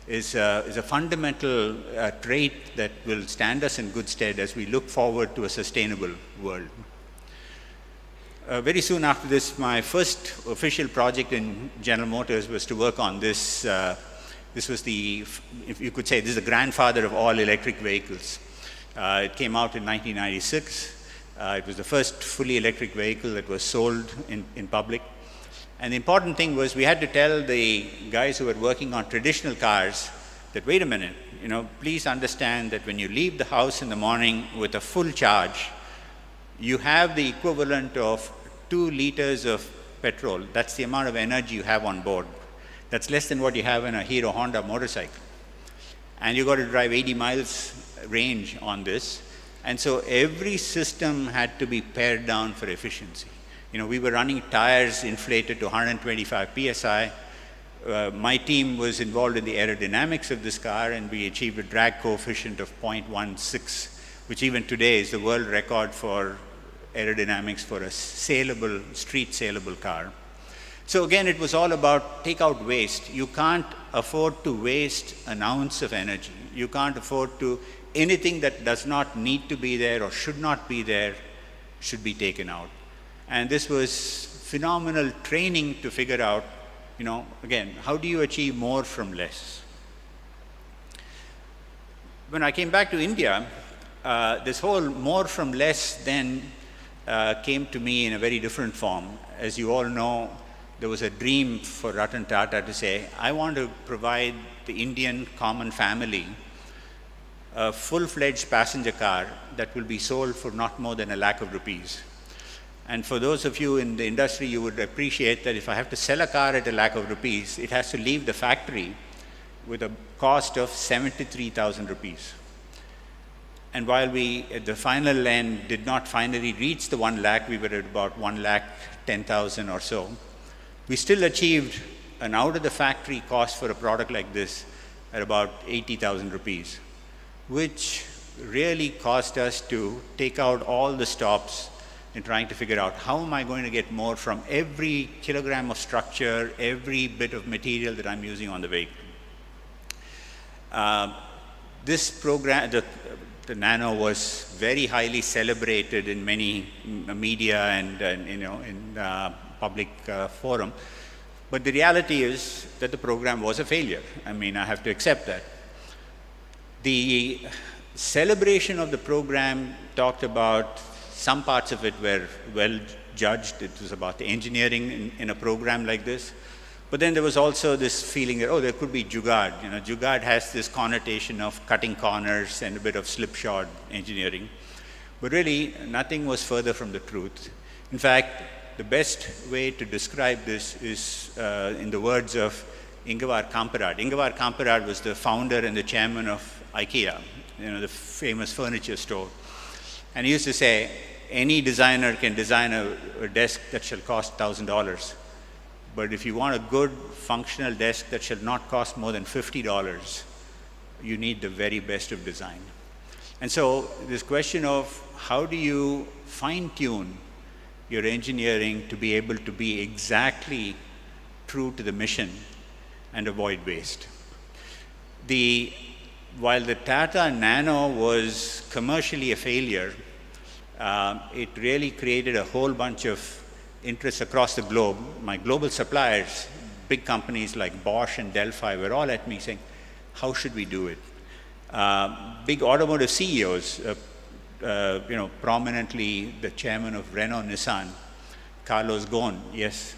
is a fundamental trait that will stand us in good stead as we look forward to a sustainable world. Very soon after this, my first official project in General Motors was to work on this. This was the, if you could say, this is the grandfather of all electric vehicles. It came out in 1996. It was the first fully electric vehicle that was sold in public. And the important thing was we had to tell the guys who were working on traditional cars that, wait a minute, you know, please understand that when you leave the house in the morning with a full charge, you have the equivalent of 2 liters of petrol. That's the amount of energy you have on board. That's less than what you have in a Hero Honda motorcycle. And you've got to drive 80 miles range on this. And so every system had to be pared down for efficiency. You know, we were running tires inflated to 125 psi. My team was involved in the aerodynamics of this car, and we achieved a drag coefficient of 0.16, which even today is the world record for aerodynamics for a saleable, street saleable car. So again, it was all about take out waste. You can't afford to waste an ounce of energy. You can't afford to, anything that does not need to be there or should not be there should be taken out. And this was phenomenal training to figure out, you know, again, how do you achieve more from less? When I came back to India, this whole more from less then came to me in a very different form. As you all know, there was a dream for Ratan Tata to say, I want to provide the Indian common family a full-fledged passenger car that will be sold for not more than ₹1,00,000. And for those of you in the industry, you would appreciate that if I have to sell a car at ₹1,00,000, it has to leave the factory with a cost of 73,000 rupees. And while we, at the final end, did not finally reach the 1 lakh, we were at about 1,10,000 or so. we still achieved an out-of-the-factory cost for a product like this at about 80,000 rupees, which really caused us to take out all the stops in trying to figure out how am I going to get more from every kilogram of structure, every bit of material that I'm using on the vehicle. This program, the Nano, was very highly celebrated in many media and in public forum. But the reality is that the program was a failure. I mean, I have to accept that. The celebration of the program talked about some parts of it were well judged. It was about the engineering in a program like this. But then there was also this feeling that, oh, there could be jugaad. Jugaad has this connotation of cutting corners and a bit of slipshod engineering. But really, nothing was further from the truth. In fact, the best way to describe this is in the words of Ingvar Kamprad. Ingvar Kamprad was the founder and the chairman of IKEA, the famous furniture store. And he used to say, any designer can design a desk that shall cost $1,000. But if you want a good functional desk that shall not cost more than $50, you need the very best of design. And so this question of how do you fine-tune your engineering to be able to be exactly true to the mission and avoid waste. While the Tata Nano was commercially a failure, it really created a whole bunch of interests across the globe. My global suppliers, big companies like Bosch and Delphi, were all at me saying, how should we do it? Big automotive CEOs, prominently the chairman of Renault Nissan, Carlos Ghosn, yes,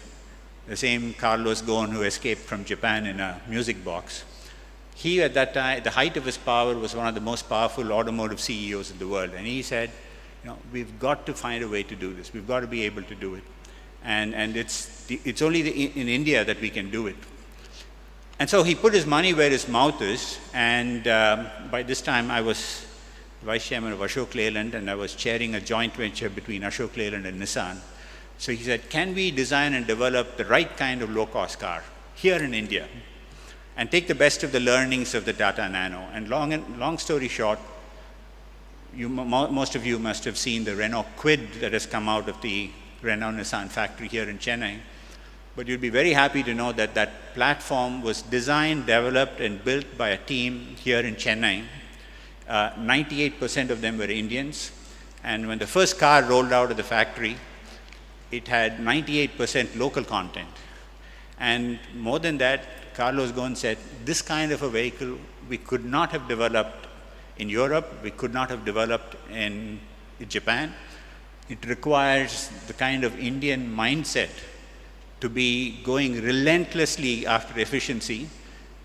the same Carlos Ghosn who escaped from Japan in a music box. He, at that time, the height of his power, was one of the most powerful automotive CEOs in the world. And he said, we've got to find a way to do this. We've got to be able to do it. And it's only in India that we can do it. And so he put his money where his mouth is. And by this time, I was vice chairman of Ashok Leyland, and I was chairing a joint venture between Ashok Leyland and Nissan. So he said, can we design and develop the right kind of low-cost car here in India and take the best of the learnings of the Tata Nano? And long story short, most of you must have seen the Renault Kwid that has come out of the Renault Nissan factory here in Chennai. But you'll be very happy to know that that platform was designed, developed, and built by a team here in Chennai. 98% of them were Indians. And when the first car rolled out of the factory, it had 98% local content. And more than that, Carlos Ghosn said, this kind of a vehicle we could not have developed in Europe, we could not have developed in Japan. It requires the kind of Indian mindset to be going relentlessly after efficiency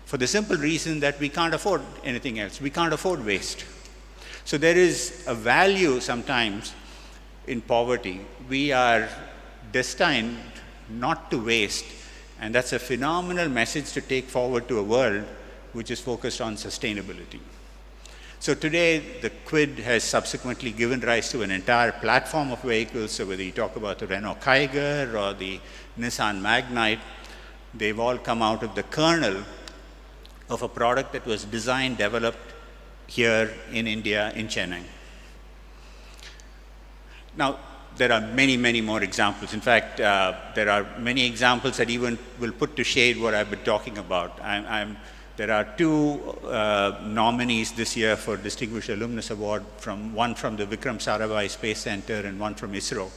for the simple reason that we can't afford anything else. We can't afford waste. So there is a value sometimes in poverty. We are destined not to waste, and that's a phenomenal message to take forward to a world which is focused on sustainability. So today, the Kwid has subsequently given rise to an entire platform of vehicles. So whether you talk about the Renault Kiger or the Nissan Magnite, they've all come out of the kernel of a product that was designed, developed here in India, in Chennai. Now, there are many, many more examples. In fact, there are many examples that even will put to shade what I've been talking about. There are two nominees this year for Distinguished Alumnus Award, one from the Vikram Sarabhai Space Center and one from ISRO.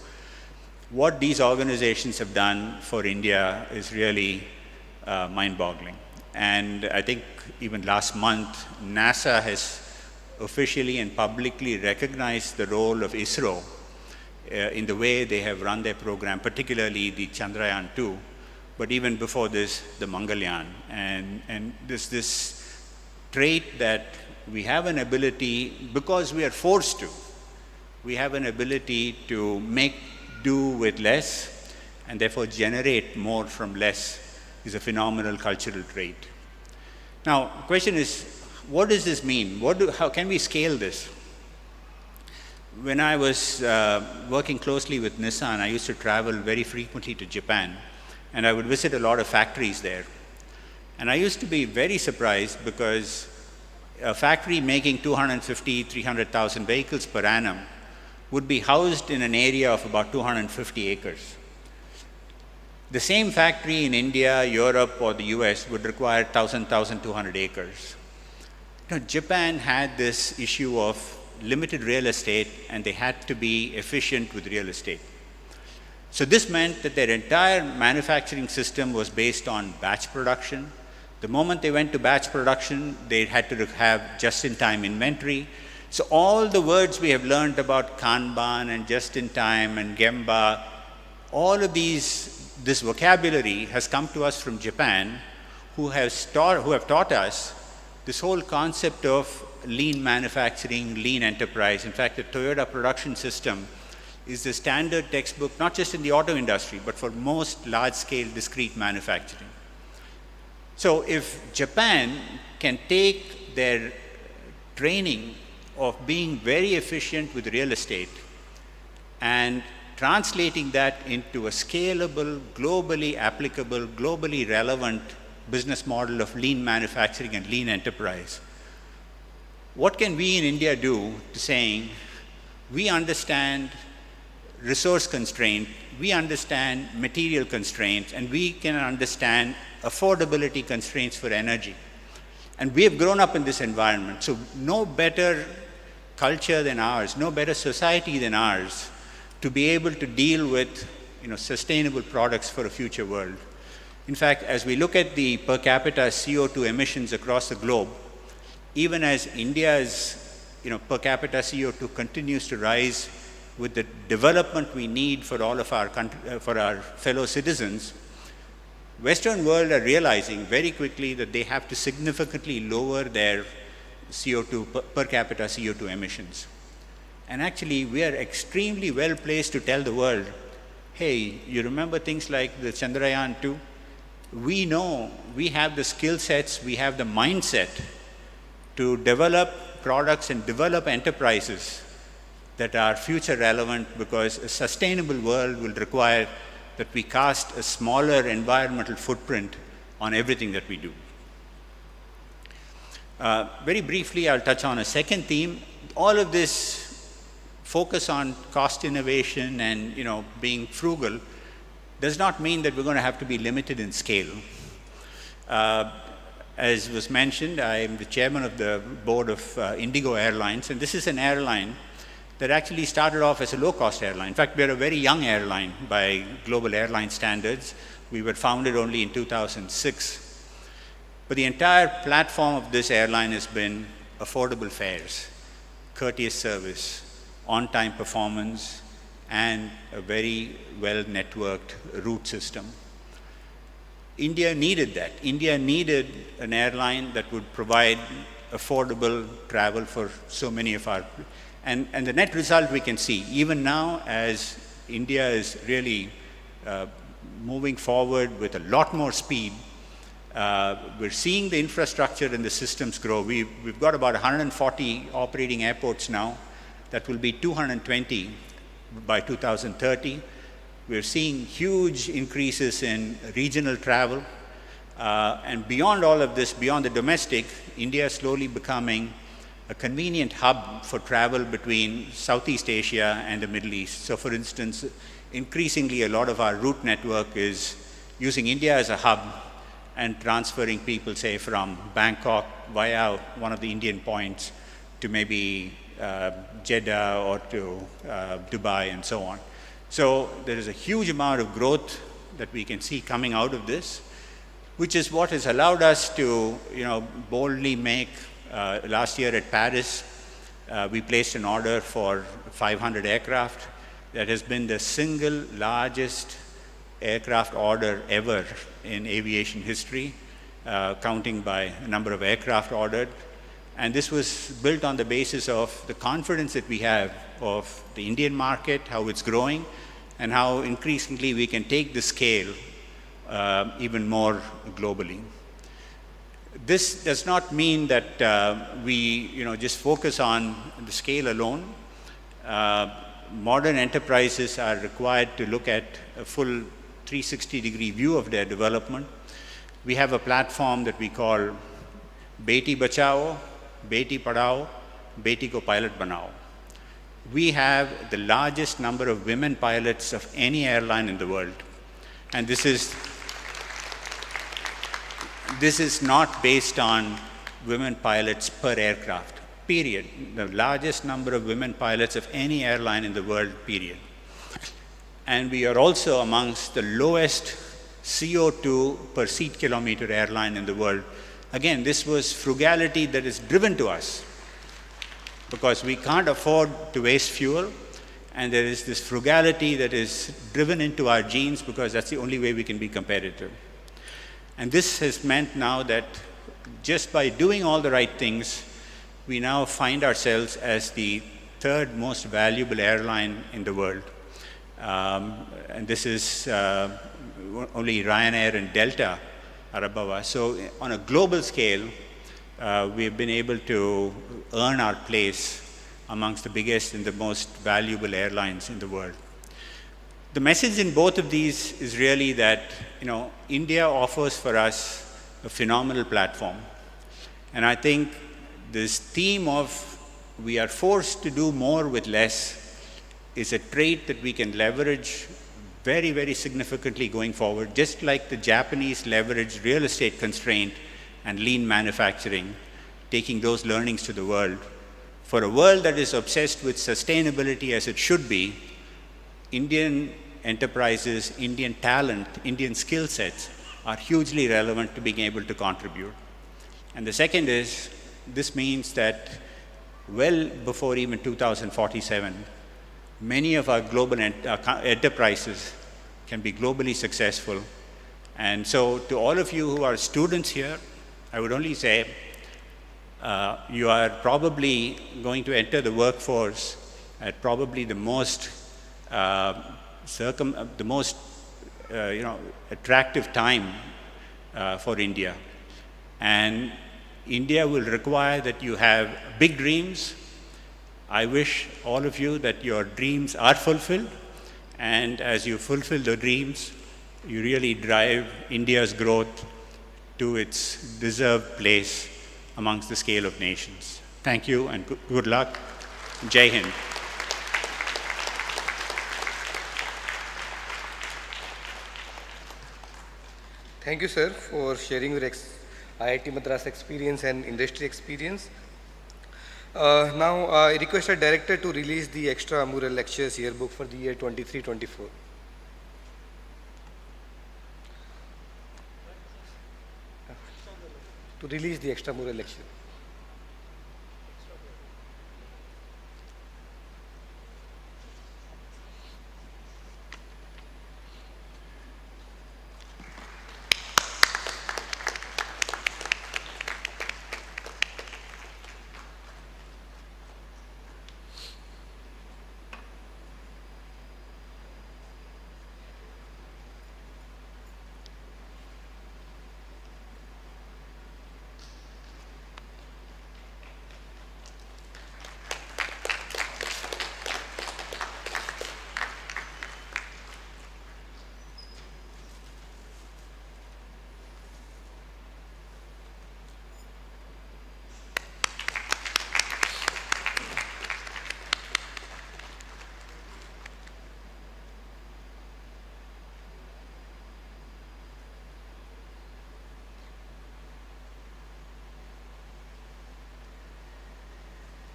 What these organizations have done for India is really mind-boggling. And I think even last month, NASA has officially and publicly recognized the role of ISRO in the way they have run their program, particularly the Chandrayaan-2. But even before this, the Mangalyaan. And this trait that we have an ability, because we are forced to, we have an ability to make do with less and therefore generate more from less is a phenomenal cultural trait. Now, the question is, what does this mean? How can we scale this? When I was working closely with Nissan, I used to travel very frequently to Japan. and I would visit a lot of factories there. And I used to be very surprised because a factory making 250, 300,000 vehicles per annum would be housed in an area of about 250 acres. The same factory in India, Europe, or the US would require 1,000, 1,200 acres. Japan had this issue of limited real estate, and they had to be efficient with real estate. So this meant that their entire manufacturing system was based on batch production. The moment they went to batch production, they had to have just-in-time inventory. So all the words we have learned about Kanban and just-in-time and Gemba, all of this vocabulary has come to us from Japan, who have taught us this whole concept of lean manufacturing, lean enterprise. In fact, the Toyota production system is the standard textbook, not just in the auto industry, but for most large-scale discrete manufacturing. So if Japan can take their training of being very efficient with real estate and translating that into a scalable, globally applicable, globally relevant business model of lean manufacturing and lean enterprise, what can we in India do to saying, we understand resource constraint, we understand material constraints, and we can understand affordability constraints for energy. And we have grown up in this environment, so no better culture than ours, no better society than ours to be able to deal with sustainable products for a future world. In fact, as we look at the per capita CO2 emissions across the globe, even as India's per capita CO2 continues to rise with the development we need for all of our for our fellow citizens, Western world are realizing very quickly that they have to significantly lower their CO2 per capita CO2 emissions. And actually, we are extremely well placed to tell the world, hey, you remember things like the Chandrayaan-2? We know we have the skill sets, we have the mindset to develop products and develop enterprises that are future relevant, because a sustainable world will require that we cast a smaller environmental footprint on everything that we do. Very briefly, I'll touch on a second theme. All of this focus on cost innovation and being frugal does not mean that we're going to have to be limited in scale. As was mentioned, I am the chairman of the board of Indigo Airlines, and this is an airline that actually started off as a low-cost airline. In fact, we're a very young airline by global airline standards. We were founded only in 2006. But the entire platform of this airline has been affordable fares, courteous service, on-time performance, and a very well-networked route system. India needed that. India needed an airline that would provide affordable travel for so many of our... And the net result we can see, even now as India is really moving forward with a lot more speed, we're seeing the infrastructure and the systems grow. We've got about 140 operating airports now. That will be 220 by 2030. We're seeing huge increases in regional travel. And beyond all of this, beyond the domestic, India is slowly becoming a convenient hub for travel between Southeast Asia and the Middle East. So for instance, increasingly a lot of our route network is using India as a hub and transferring people, say, from Bangkok via one of the Indian points to maybe Jeddah or to Dubai and so on. So there is a huge amount of growth that we can see coming out of this, which is what has allowed us to boldly make, last year at Paris, we placed an order for 500 aircraft. That has been the single largest aircraft order ever in aviation history, counting by a number of aircraft ordered. And this was built on the basis of the confidence that we have of the Indian market, how it's growing, and how increasingly we can take the scale even more globally. This does not mean that we just focus on the scale alone. Modern enterprises are required to look at a full 360-degree view of their development. We have a platform that we call Beti Bachao, Beti Padhao, Beti Ko Pilot Banao. We have the largest number of women pilots of any airline in the world. And this is not based on women pilots per aircraft, period. The largest number of women pilots of any airline in the world, period. And we are also amongst the lowest CO2 per seat kilometer airline in the world. Again, this was frugality that is driven to us because we can't afford to waste fuel, and there is this frugality that is driven into our genes because that's the only way we can be competitive. And this has meant now that just by doing all the right things, we now find ourselves as the third most valuable airline in the world. And this is only Ryanair and Delta are above us. So on a global scale, we've been able to earn our place amongst the biggest and the most valuable airlines in the world. The message in both of these is really that, India offers for us a phenomenal platform. And I think this theme of we are forced to do more with less is a trait that we can leverage very, very significantly going forward, just like the Japanese leveraged real estate constraint and lean manufacturing, taking those learnings to the world. For a world that is obsessed with sustainability as it should be, Indian enterprises, Indian talent, Indian skill sets are hugely relevant to being able to contribute. And the second is, this means that well before even 2047, many of our global enterprises can be globally successful. And so to all of you who are students here, I would only say you are probably going to enter the workforce at probably the most attractive time for India. And India will require that you have big dreams. I wish all of you that your dreams are fulfilled, and as you fulfill the dreams, you really drive India's growth to its deserved place amongst the scale of nations. Thank you and good luck. Jai Hind.
Thank you, sir, for sharing your IIT Madras experience and industry experience. Now, I request our director to release the extramural lectures yearbook for the year 23-24. To release the extramural lecture.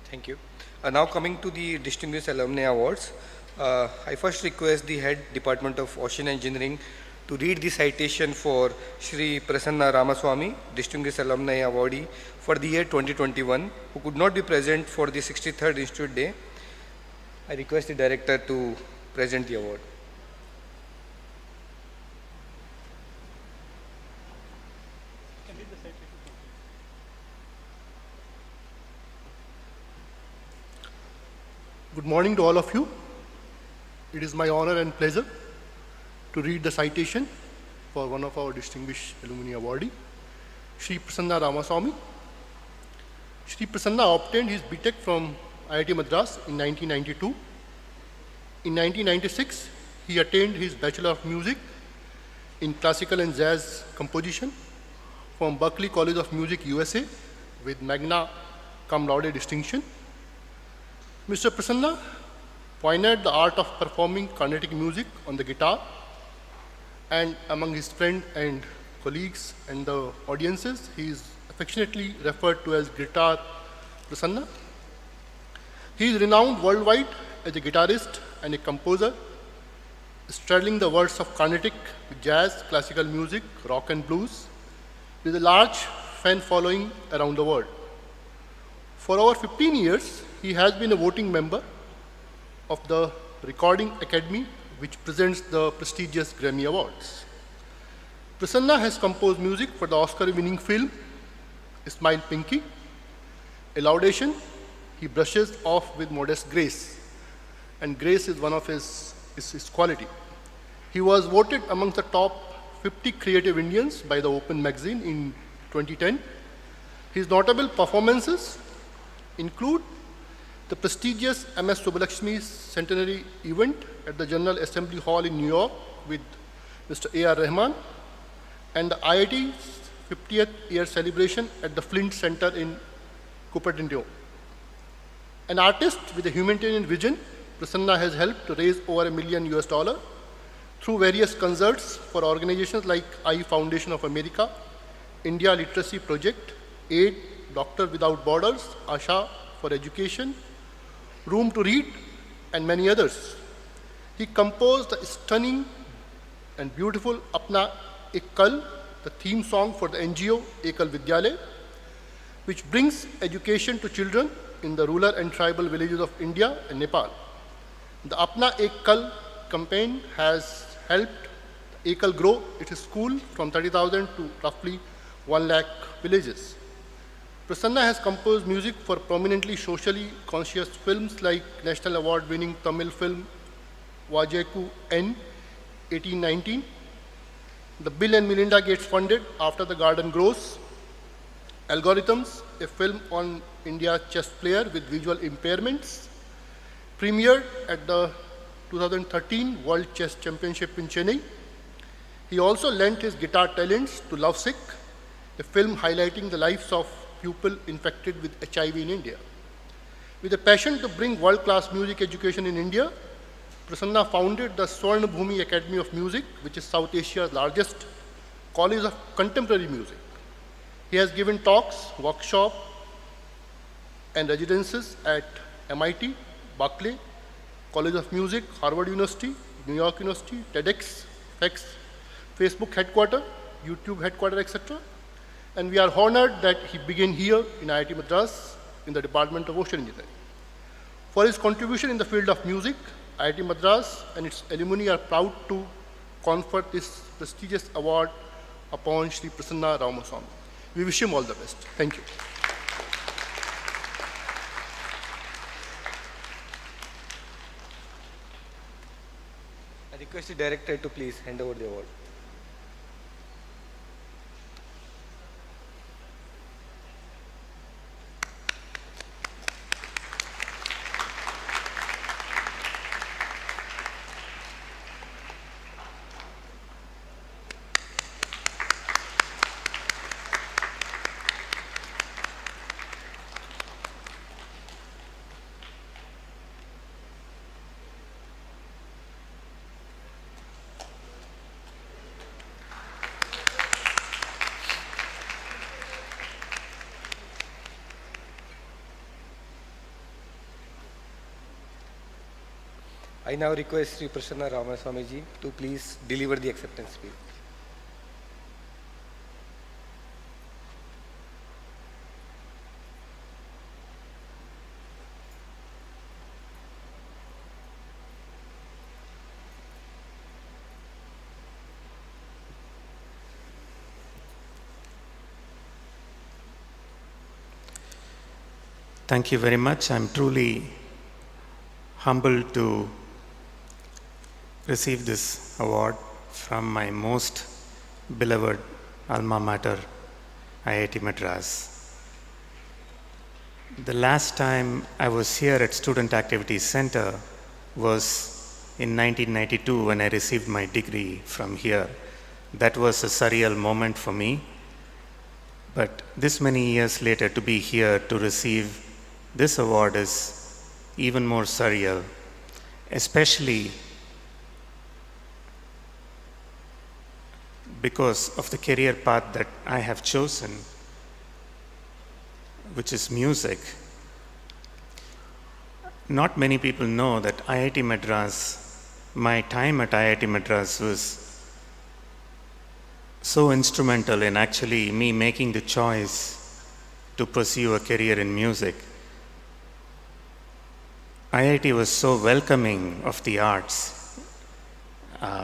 Thank you. Now coming to the Distinguished Alumni Awards, I first request the Head Department of Ocean Engineering to read the citation for Shri Prasanna Ramaswamy, Distinguished Alumni Awardee for the year 2021, who could not be present for the 63rd Institute Day. I request the Director to present the award.
Good morning to all of you. It is my honor and pleasure to read the citation for one of our distinguished alumni awardee, Shri Prasanna Ramaswamy. Shri Prasanna obtained his BTech from IIT Madras in 1992. In 1996, he attained his Bachelor of Music in classical and jazz composition from Berklee College of Music, USA, with magna cum laude distinction. Mr. Prasanna pioneered the art of performing Carnatic music on the guitar, and among his friends and colleagues and the audiences, he is affectionately referred to as Guitar Prasanna. He is renowned worldwide as a guitarist and a composer, straddling the worlds of Carnatic with jazz, classical music, rock and blues, with a large fan following around the world. For over 15 years, he has been a voting member of the Recording Academy, which presents the prestigious Grammy Awards. Prasanna has composed music for the Oscar-winning film Smile Pinky, a laudation he brushes off with modest grace, and grace is one of his quality. He was voted amongst the top 50 creative Indians by the Open magazine in 2010. His notable performances include the prestigious MS Subbulakshmi's centenary event at the General Assembly Hall in New York with Mr. A.R. Rahman, and the IIT's 50th year celebration at the Flint Center in Cupertino. An artist with a humanitarian vision, Prasanna has helped to raise over $1 million through various concerts for organizations like I Foundation of America, India Literacy Project, AID, Doctor Without Borders, ASHA for Education, Room to Read, and many others. He composed the stunning and beautiful Apna Ek Kal, the theme song for the NGO Ekal Vidyalaya, which brings education to children in the rural and tribal villages of India and Nepal. The Apna Ek Kal campaign has helped Ekal grow its school from 30,000 to roughly 1 lakh villages. Prasanna has composed music for prominently socially conscious films like National Award-winning Tamil film Vajaku N 1819, the Bill and Melinda Gates funded After the Garden Grows, Algorithms, a film on India's chess player with visual impairments, premiered at the 2013 World Chess Championship in Chennai. He also lent his guitar talents to Lovesick, a film highlighting the lives of people infected with HIV in India. With a passion to bring world-class music education in India, Prasanna founded the Swarna Bhumi Academy of Music, which is South Asia's largest college of contemporary music. He has given talks, workshops, and residences at MIT, Berkeley, College of Music, Harvard University, New York University, TEDx, FEX, Facebook headquarters, YouTube headquarters, etc. And we are honored that he began here in IIT Madras in the Department of Ocean Engineering. For his contribution in the field of music, IIT Madras and its alumni are proud to confer this prestigious award upon Shri Prasanna Ramaswamy. We wish him all the best. Thank you.
I request the director to please hand over the award. I now request Sri Prasanna Ramaswamy ji to please deliver the acceptance speech.
Thank you very much. I'm truly humbled to receive this award from my most beloved alma mater, IIT Madras. The last time I was here at Student Activities Center was in 1992 when I received my degree from here. that was a surreal moment for me. But this many years later, to be here to receive this award is even more surreal, especially because of the career path that I have chosen, which is music. Not many people know that IIT Madras, my time at IIT Madras was so instrumental in actually me making the choice to pursue a career in music. IIT was so welcoming of the arts,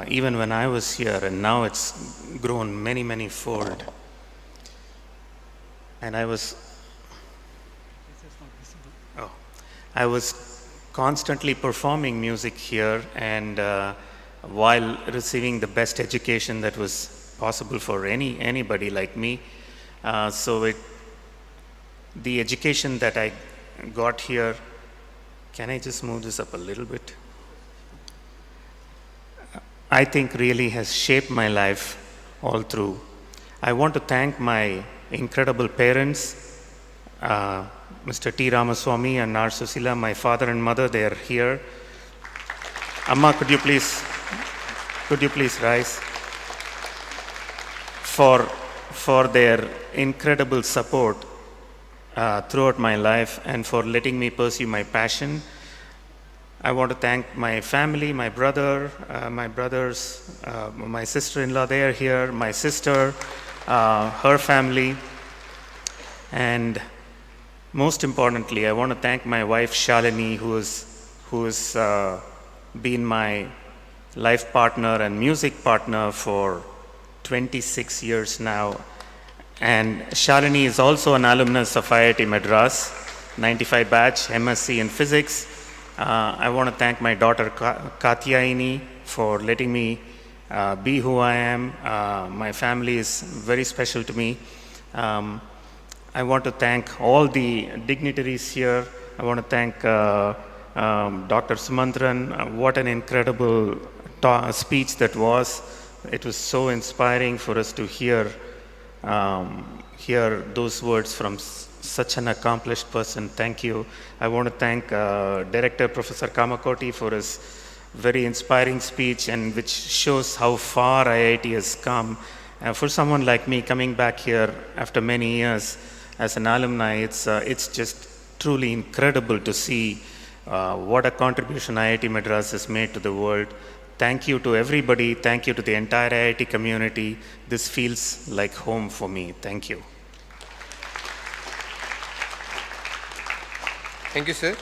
even when I was here, and now it's grown many, many fold. And I was constantly performing music here, and while receiving the best education that was possible for anybody like me. The education that I got here, can I just move this up a little bit? I think really has shaped my life all through. I want to thank my incredible parents, Mr. T. Ramaswamy and Nar Susila, my father and mother. They are here. Amma, could you please rise? For their incredible support throughout my life and for letting me pursue my passion. I want to thank my family, my brother, my brothers, my sister-in-law, they are here, my sister, her family, and most importantly, I want to thank my wife Shalini, who has been my life partner and music partner for 26 years now. And Shalini is also an alumnus of IIT Madras, 95 batch, MSc in physics. I want to thank my daughter Katyayini for letting me be who I am. My family is very special to me. I want to thank all the dignitaries here. I want to thank Dr. Sumantran. What an incredible speech that was. It was so inspiring for us to hear those words from such an accomplished person. Thank you. I want to thank Director Professor Kamakoti for his very inspiring speech, and which shows how far IIT has come. For someone like me coming back here after many years as an alumni, it's just truly incredible to see what a contribution IIT Madras has made to the world. Thank you to everybody. Thank you to the entire IIT community. This feels like home for me. Thank you.
Thank you, sir.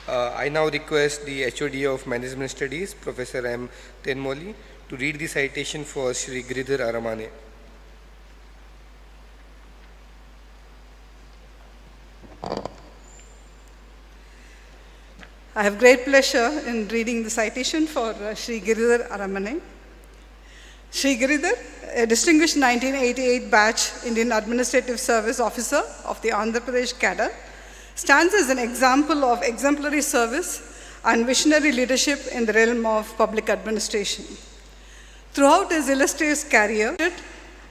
I now request the HOD of Management Studies, Professor M. Tenmoli, to read the citation for Shri Giridhar Aramane.
I have great pleasure in reading the citation for Shri Giridhar Aramane. Shri Giridhar, a distinguished 1988 batch Indian Administrative Service Officer of the Andhra Pradesh cadre, stands as an example of exemplary service and visionary leadership in the realm of public administration. Throughout his illustrious career,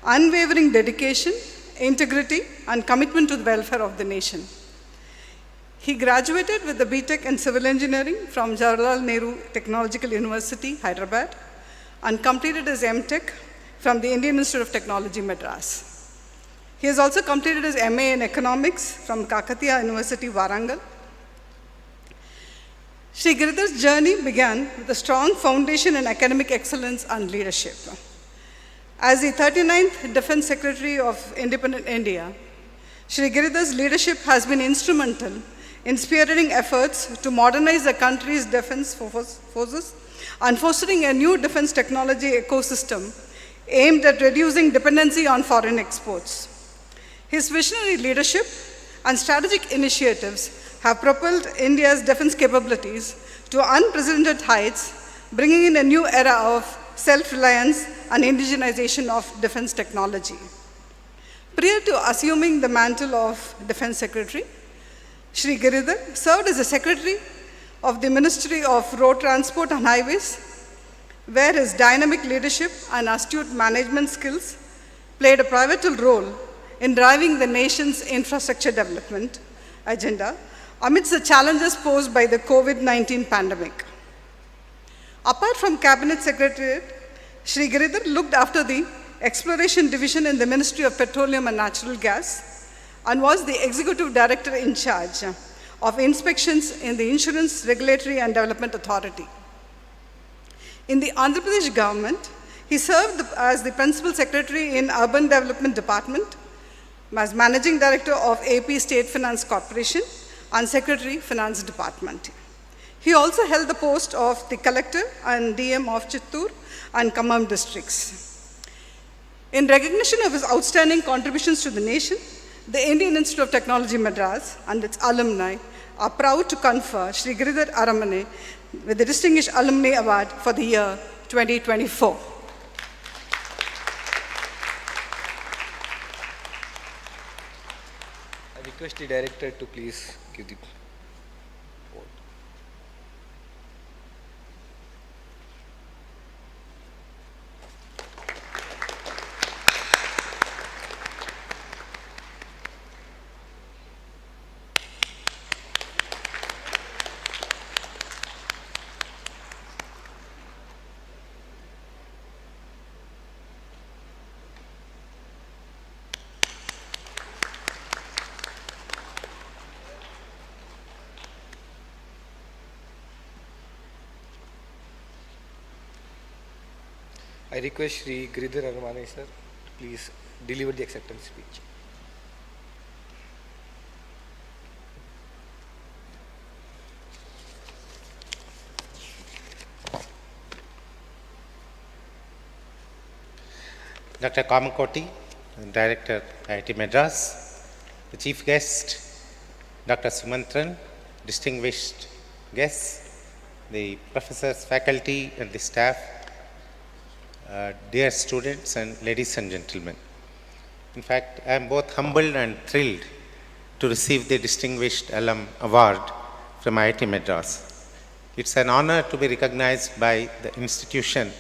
unwavering dedication, integrity, and commitment to the welfare of the nation. He graduated with the BTech in Civil Engineering from Jawaharlal Nehru Technological University, Hyderabad, and completed his MTech from the Indian Institute of Technology, Madras. He has also completed his MA in Economics from Kakatiya University, Warangal. Shri Giridhar's journey began with a strong foundation in academic excellence and leadership. As the 39th Defense Secretary of Independent India, Shri Giridhar's leadership has been instrumental in spearheading efforts to modernize the country's defense forces and fostering a new defense technology ecosystem aimed at reducing dependency on foreign exports. His visionary leadership and strategic initiatives have propelled India's defense capabilities to unprecedented heights, bringing in a new era of self-reliance and indigenization of defense technology. Prior to assuming the mantle of Defense Secretary, Shri Giridhar served as the Secretary of the Ministry of Road Transport and Highways, where his dynamic leadership and astute management skills played a pivotal role in driving the nation's infrastructure development agenda amidst the challenges posed by the COVID-19 pandemic. Apart from Cabinet Secretariat, Shri Giridhar looked after the Exploration Division in the Ministry of Petroleum and Natural Gas and was the Executive Director in charge of inspections in the Insurance Regulatory and Development Authority. In the Andhra Pradesh government, he served as the Principal Secretary in Urban Development Department, as Managing Director of AP State Finance Corporation, and Secretary Finance Department. He also held the post of the Collector and DM of Chittoor and Khammam districts. In recognition of his outstanding contributions to the nation, the Indian Institute of Technology Madras and its alumni are proud to confer Shri Giridhar Aramane with the Distinguished Alumni Award for the year 2024.
I request the director to please give the board. I request Shri Giridhar Aramane sir to please deliver the acceptance speech.
Dr. Kamakoti, Director, IIT Madras, the Chief Guest, Dr. Sumantran, distinguished guests, the professors, faculty, and the staff, dear students and ladies and gentlemen. In fact, I am both humbled and thrilled to receive the Distinguished Alum Award from IIT Madras. It's an honor to be recognized by the institution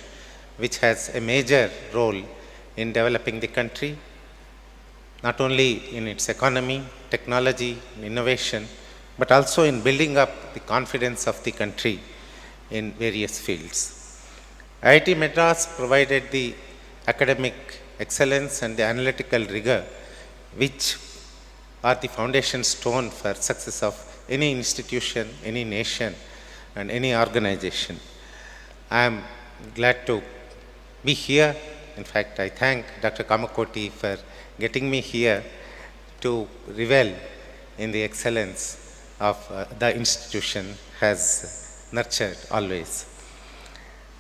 which has a major role in developing the country, not only in its economy, technology, and innovation, but also in building up the confidence of the country in various fields. IIT Madras provided the academic excellence and the analytical rigor which are the foundation stone for success of any institution, any nation, and any organization. I am glad to be here. In fact, I thank Dr. Kamakoti for getting me here to revel in the excellence of the institution has nurtured always.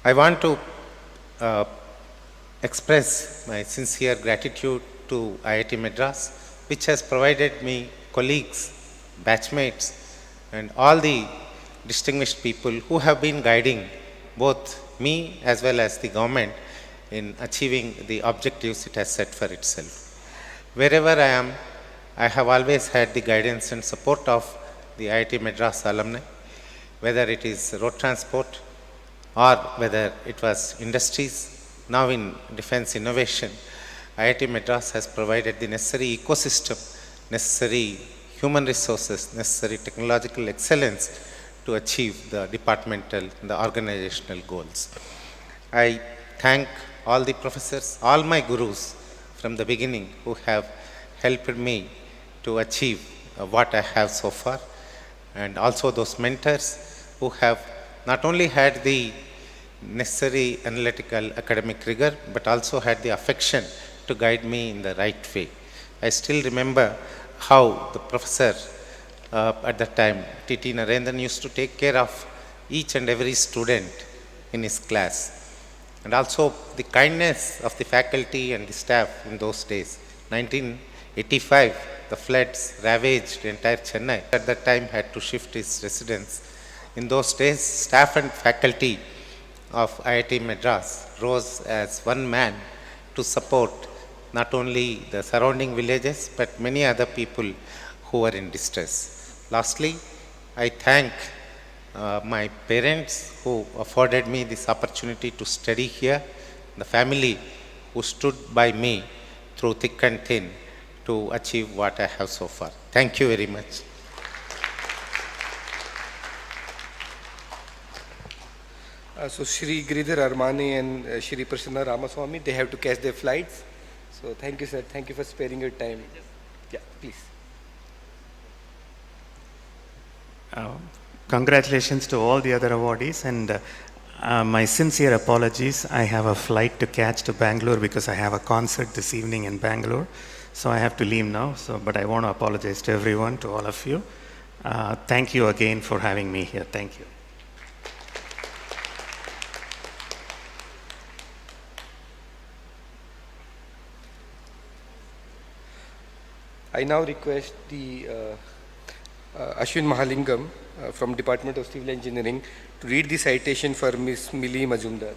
I want to express my sincere gratitude to IIT Madras, which has provided me colleagues, batchmates, and all the distinguished people who have been guiding both me as well as the government in achieving the objectives it has set for itself. Wherever I am, I have always had the guidance and support of the IIT Madras alumni, whether it is road transport or whether it was industries. Now in defense innovation, IIT Madras has provided the necessary ecosystem, necessary human resources, necessary technological excellence to achieve the departmental and the organizational goals. I thank all the professors, all my gurus from the beginning who have helped me to achieve what I have so far, and also those mentors who have not only had the necessary analytical academic rigor, but also had the affection to guide me in the right way. I still remember how the professor at that time, T.T. Narendran, used to take care of each and every student in his class. And also the kindness of the faculty and the staff in those days. 1985, the floods ravaged entire Chennai. At that time had to shift his residence. In those days, staff and faculty of IIT Madras rose as one man to support not only the surrounding villages, but many other people who were in distress. Lastly, I thank my parents who afforded me this opportunity to study here, the family who stood by me through thick and thin to achieve what I have so far. Thank you very much.
So Shri Giridhar Armani and Shri Prasanna Ramaswamy, they have to catch their flights. So thank you, sir. Thank you for sparing your time. Yeah, please.
Congratulations to all the other awardees, and my sincere apologies. I have a flight to catch to Bangalore because I have a concert this evening in Bangalore. So I have to leave now. But I want to apologize to everyone, to all of you. Thank you again for having me here. Thank you.
I now request the Ashwin Mahalingam from Department of Civil Engineering to read the citation for Ms. Millie Majumdar.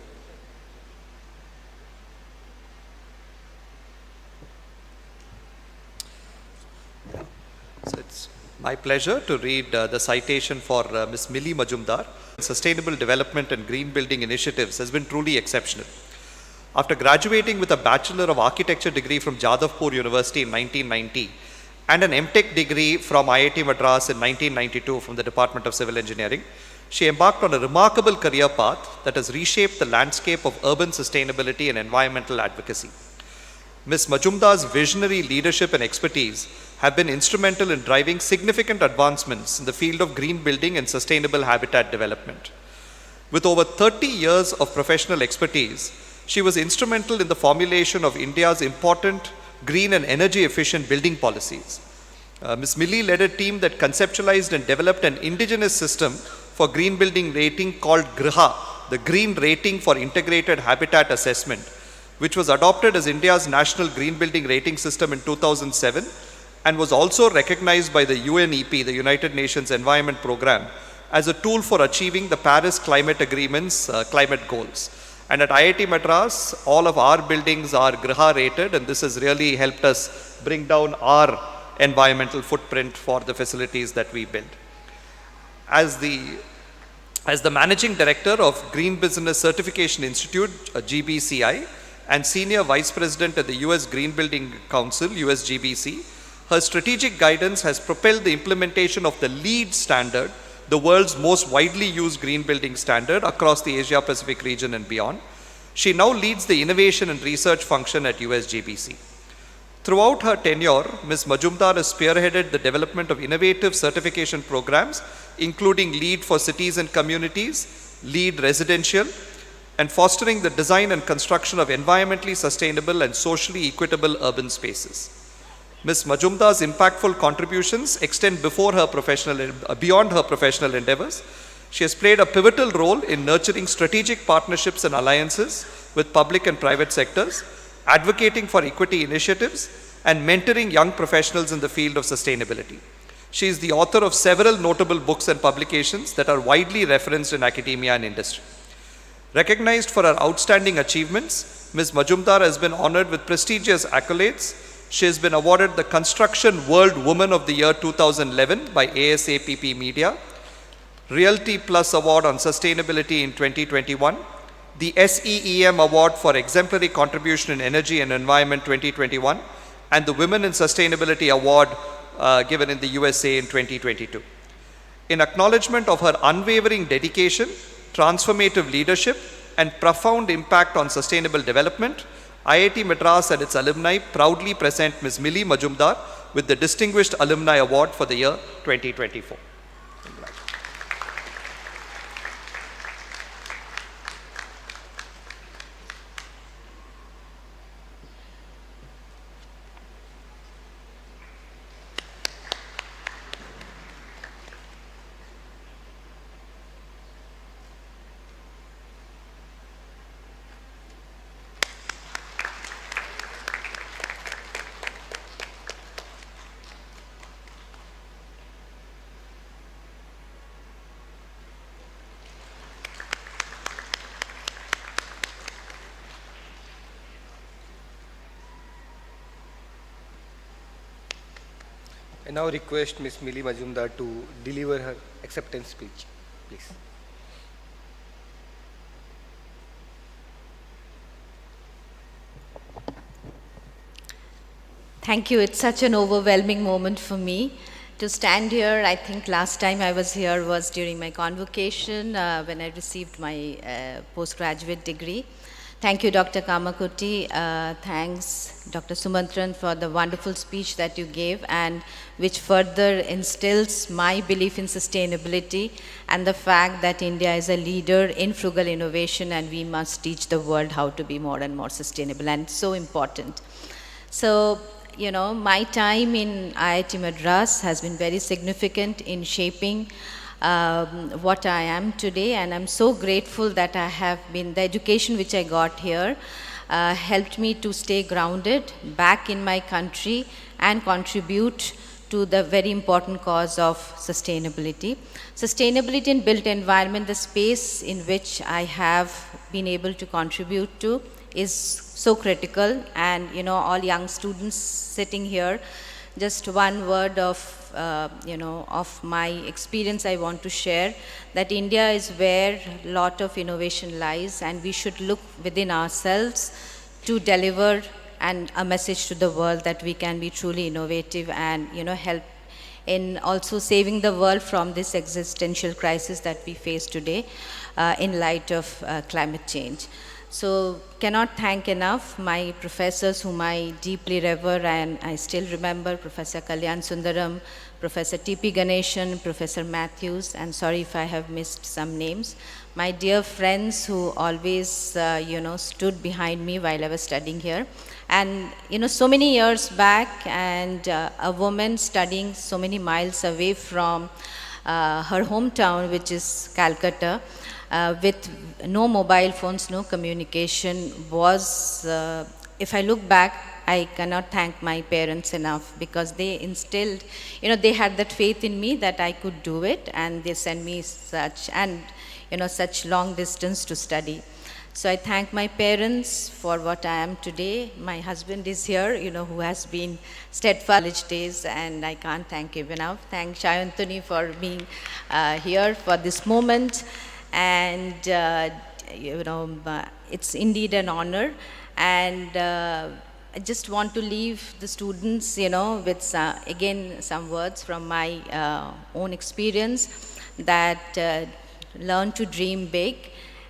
So it's my pleasure to read the citation for Ms. Millie Majumdar. Sustainable Development and Green Building Initiatives has been truly exceptional. After graduating with a Bachelor of Architecture degree from Jadavpur University in 1990 and an MTech degree from IIT Madras in 1992 from the Department of Civil Engineering, she embarked on a remarkable career path that has reshaped the landscape of urban sustainability and environmental advocacy. Ms. Majumdar's visionary leadership and expertise have been instrumental in driving significant advancements in the field of green building and sustainable habitat development. With over 30 years of professional expertise, she was instrumental in the formulation of India's important green and energy efficient building policies. Ms. Millie led a team that conceptualized and developed an indigenous system for green building rating called GRIHA, the Green Rating for Integrated Habitat Assessment, which was adopted as India's national green building rating system in 2007 and was also recognized by the UNEP, the United Nations Environment Programme, as a tool for achieving the Paris Climate Agreement's climate goals. And at IIT Madras, all of our buildings are GRIHA rated, and this has really helped us bring down our environmental footprint for the facilities that we build. As the Managing Director of Green Business Certification Institute, GBCI, and Senior Vice President at the US Green Building Council, USGBC, her strategic guidance has propelled the implementation of the LEED standard, the world's most widely used green building standard across the Asia Pacific region and beyond. She now leads the innovation and research function at USGBC. Throughout her tenure, Ms. Majumdar has spearheaded the development of innovative certification programs, including LEED for cities and communities, LEED residential, and fostering the design and construction of environmentally sustainable and socially equitable urban spaces. Ms. Majumdar's impactful contributions extend beyond her professional endeavors. She has played a pivotal role in nurturing strategic partnerships and alliances with public and private sectors, advocating for equity initiatives, and mentoring young professionals in the field of sustainability. She is the author of several notable books and publications that are widely referenced in academia and industry. Recognized for her outstanding achievements, Ms. Majumdar has been honored with prestigious accolades. She has been awarded the Construction World Woman of the Year 2011 by ASAPP Media, Realty Plus Award on Sustainability in 2021, the SEEM Award for Exemplary Contribution in Energy and Environment 2021, and the Women in Sustainability Award given in the USA in 2022. In acknowledgement of her unwavering dedication, transformative leadership, and profound impact on sustainable development, IIT Madras and its alumni proudly present Ms. Millie Majumdar with the Distinguished Alumni Award for the year 2024. I now request Ms. Millie Majumdar to deliver her acceptance speech.
please.
Thank you. It's such an overwhelming moment for me to stand here. I think last time I was here was during my convocation when I received my postgraduate degree. Thank you, Dr. Kamakoti. Thanks, Dr. Sumantran, for the wonderful speech that you gave and which further instills my belief in sustainability and the fact that India is a leader in frugal innovation and we must teach the world how to be more and more sustainable, and so important. So, you know, my time in IIT Madras has been very significant in shaping what I am today, and I'm so grateful that I have been, the education which I got here helped me to stay grounded back in my country and contribute to the very important cause of sustainability. Sustainability in built environment, the space in which I have been able to contribute to, is so critical. And you know, all young students sitting here, just one word of of my experience I want to share, that India is where a lot of innovation lies, and we should look within ourselves to deliver and a message to the world that we can be truly innovative and help in also saving the world from this existential crisis that we face today in light of climate change. So cannot thank enough my professors whom I deeply revere and I still remember, Professor Kalyan Sundaram, Professor T.P. Ganeshan, Professor Matthews, and sorry if I have missed some names. My dear friends who always, stood behind me while I was studying here. And, so many years back, and a woman studying so many miles away from her hometown, which is Calcutta, with no mobile phones, no communication, was, if I look back, I cannot thank my parents enough because they instilled, they had that faith in me that I could do it, and they sent me such long distance to study. So I thank my parents for what I am today. My husband is here, who has been steadfast college days, and I can't thank him enough. Thank Shayantuni for being here for this moment. And, it's indeed an honor. And I just want to leave the students, with, again, some words from my own experience, that learn to dream big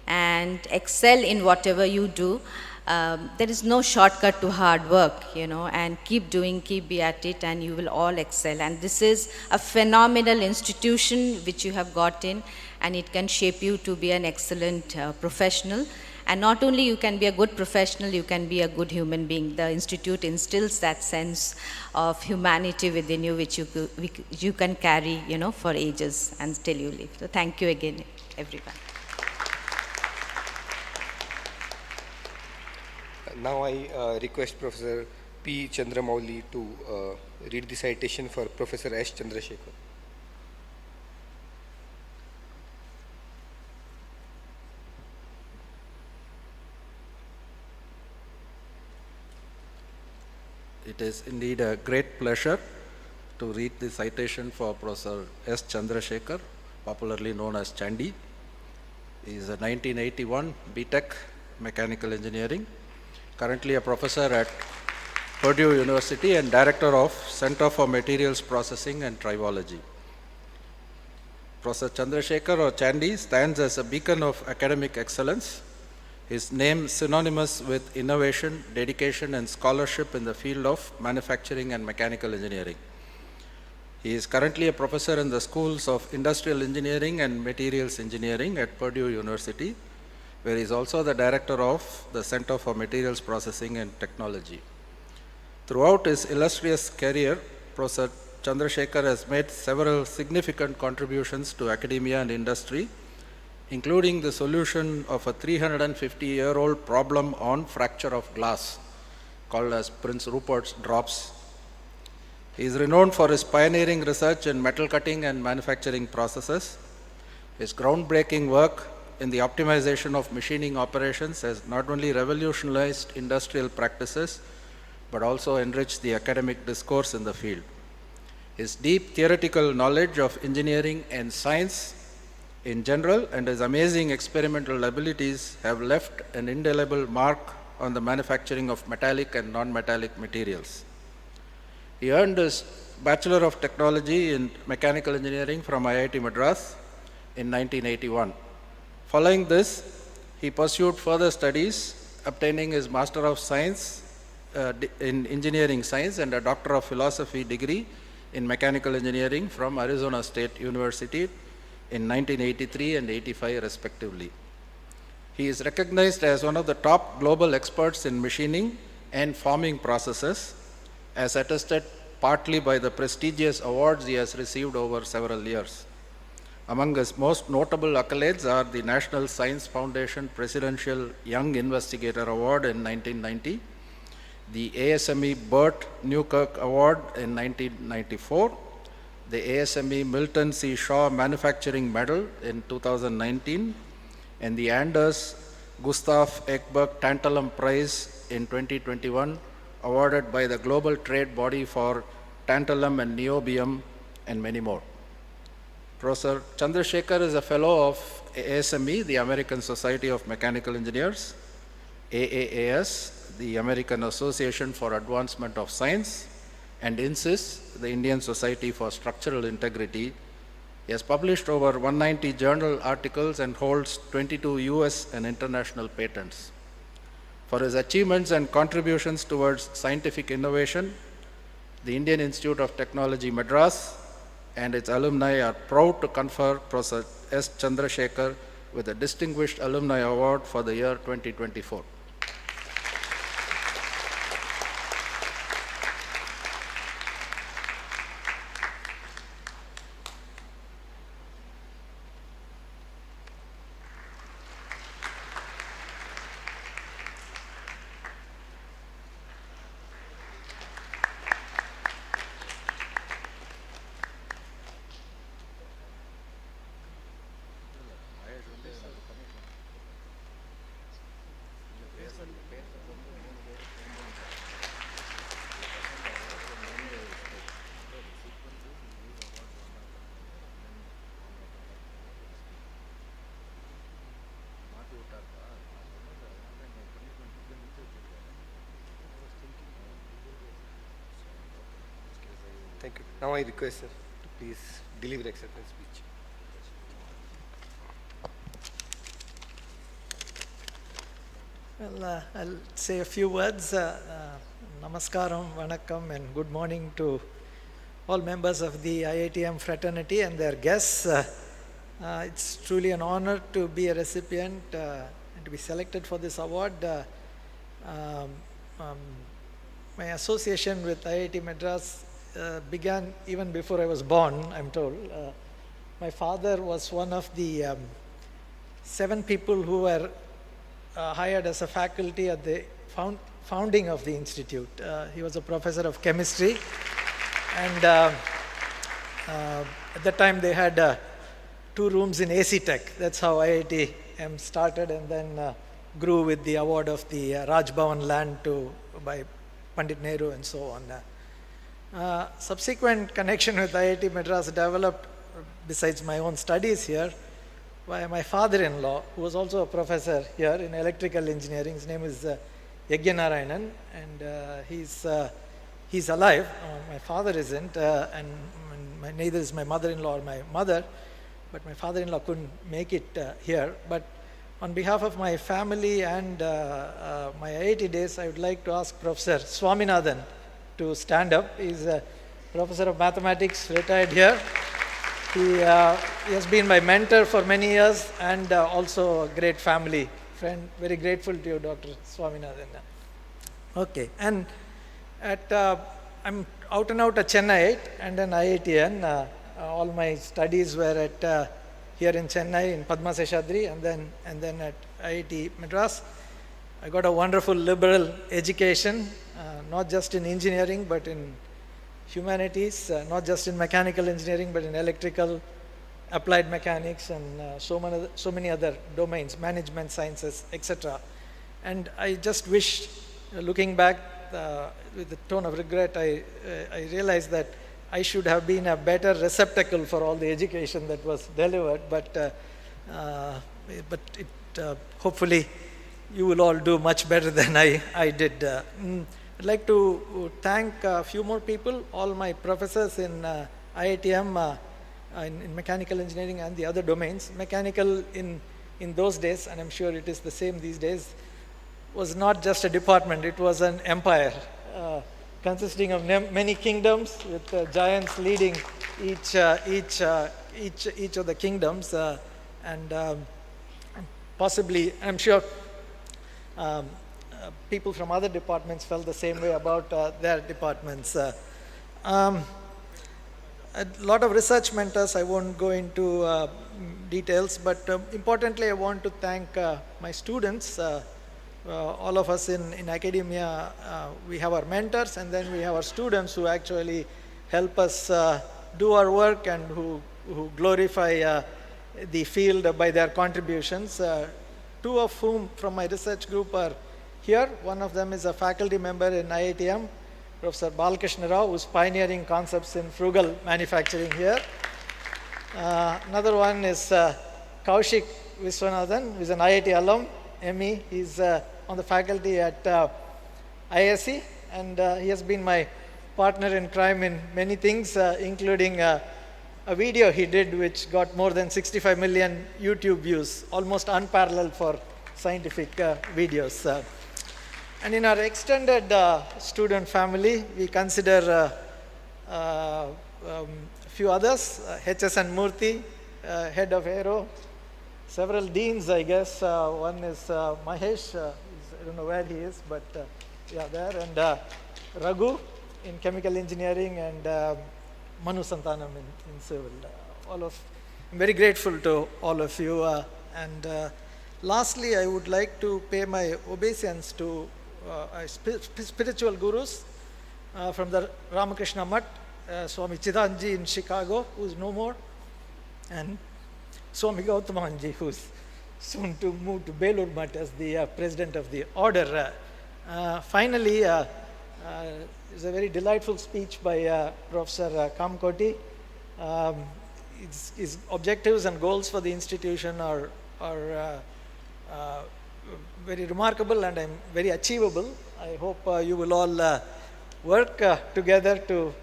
and excel in whatever you do. There is no shortcut to hard work, and keep doing, keep be at it, and you will all excel. And this is a phenomenal institution which you have got in, and it can shape you to be an excellent professional. And not only you can be a good professional, you can be a good human being. The institute instills that sense of humanity within you, which you can carry, for ages and till you live. So thank you again, everyone.
Now I request Professor P. Chandramouli to read the citation for Professor S. Chandrasekhar.
It is indeed a great pleasure to read the citation for Professor S. Chandrasekhar, popularly known as Chandy. He is a 1981 B.Tech Mechanical Engineering, currently a professor at Purdue University and director of Center for Materials Processing and Tribology. Professor Chandrasekhar, or Chandy, stands as a beacon of academic excellence. His name synonymous with innovation, dedication, and scholarship in the field of manufacturing and mechanical engineering. He is currently a professor in the schools of Industrial Engineering and Materials Engineering at Purdue University, where he is also the director of the Center for Materials Processing and Technology. Throughout his illustrious career, Professor Chandrasekhar has made several significant contributions to academia and industry, including the solution of a 350-year-old problem on fracture of glass, called as Prince Rupert's drops. He is renowned for his pioneering research in metal cutting and manufacturing processes. His groundbreaking work in the optimization of machining operations has not only revolutionized industrial practices, but also enriched the academic discourse in the field. His deep theoretical knowledge of engineering and science in general, and his amazing experimental abilities have left an indelible mark on the manufacturing of metallic and non-metallic materials. He earned his Bachelor of Technology in Mechanical Engineering from IIT Madras in 1981. Following this, he pursued further studies, obtaining his Master of Science in Engineering Science and a Doctor of Philosophy degree in Mechanical Engineering from Arizona State University in 1983 and 85 respectively. He is recognized as one of the top global experts in machining and forming processes, as attested partly by the prestigious awards he has received over several years. Among his most notable accolades are the National Science Foundation Presidential Young Investigator Award in 1990, the ASME Burt Newkirk Award in 1994, the ASME Milton C. Shaw Manufacturing Medal in 2019, and the Anders Gustav Ekberg Tantalum Prize in 2021, awarded by the Global Trade Body for Tantalum and Niobium, and many more. Professor Chandrasekhar is a fellow of ASME, the American Society of Mechanical Engineers, AAAS, the American Association for Advancement of Science, and INSYS, the Indian Society for Structural Integrity. He has published over 190 journal articles and holds 22 US and international patents. For his achievements and contributions towards scientific innovation, the Indian Institute of Technology Madras and its alumni are proud to confer Professor S. Chandrasekhar with a Distinguished Alumni Award for the year 2024.
Thank you. Now I request sir to please deliver acceptance speech.
Well, I'll say a few words. Namaskaram, Vanakkam, and good morning to all members of the IITM fraternity and their guests. It's truly an honor to be a recipient and to be selected for this award. My association with IIT Madras began even before I was born, I'm told. My father was one of the 7 people who were hired as a faculty at the founding of the institute. He was a professor of chemistry, and at that time they had 2 rooms in AC Tech. That's how IITM started, and then grew with the award of the Raj Bhavan land by Pandit Nehru and so on. Subsequent connection with IIT Madras developed, besides my own studies here, by my father-in-law, who was also a professor here in electrical engineering. His name is Yagyanarayanan, and he's alive. My father isn't, and neither is my mother-in-law or my mother, but my father-in-law couldn't make it here. But on behalf of my family and my IIT days, I would like to ask Professor Swaminathan to stand up. He's a professor of mathematics, retired here. He has been my mentor for many years and also a great family friend. Very grateful to you, Dr. Swaminathan. Okay, and I'm out and out a Chennaiite and an IITian. All my studies were at here in Chennai in Padma Seshadri, and then at IIT Madras. I got a wonderful liberal education, not just in engineering but in humanities, not just in mechanical engineering but in electrical, applied mechanics, and so many other domains, management sciences, etc. And I just wish, looking back with a tone of regret, I realized that I should have been a better receptacle for all the education that was delivered, but hopefully you will all do much better than I did. I'd like to thank a few more people, all my professors in IITM, in mechanical engineering and the other domains. Mechanical in those days, and I'm sure it is the same these days, was not just a department, it was an empire consisting of many kingdoms with giants leading each of the kingdoms, and possibly, I'm sure people from other departments felt the same way about their departments. A lot of research mentors, I won't go into details, but importantly, I want to thank my students. All of us in academia, we have our mentors, and then we have our students who actually help us do our work and who glorify the field by their contributions. Two of whom from my research group are here. One of them is a faculty member in IITM, Professor Balkrishna Rao, who is pioneering concepts in frugal manufacturing here. Another one is Kaushik Viswanathan, who is an IIT alum, ME. He's on the faculty at ISC, and he has been my partner in crime in many things, including a video he did which got more than 65 million YouTube views, almost unparalleled for scientific videos. And in our extended student family, we consider a few others, HSN Murthy, head of Aero, several deans, I guess. One is Mahesh, I don't know where he is, but yeah, there, and Raghu in chemical engineering, and Manu Santanam in civil. I'm very grateful to all of you. And lastly, I would like to pay my obeisance to spiritual gurus from the Ramakrishna Mutt, Swami Chidanji in Chicago, who is no more, and Swami Gautamahanji, who is soon to move to Belur Mutt as the president of the order. Finally, it's a very delightful speech by Professor Kamakoti. His objectives and goals for the institution are very remarkable, and very achievable. I hope you will all work together to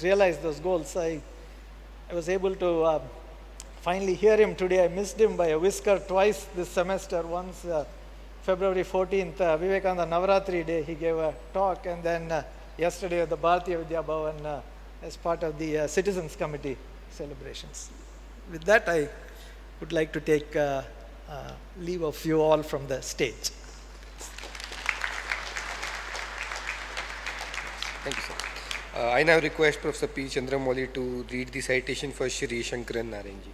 realize those goals. I was able to finally hear him today. I missed him by a whisker twice this semester. Once February 14th, Vivekananda Navaratri Day, he gave a talk, and then yesterday at the Bharatiya Vidya Bhavan as part of the Citizens Committee celebrations. With that, I would like to take leave of you all from the stage.
Thank you, sir. I now request Professor P. Chandramouli to read the citation for Shri Shankaran Narayanji.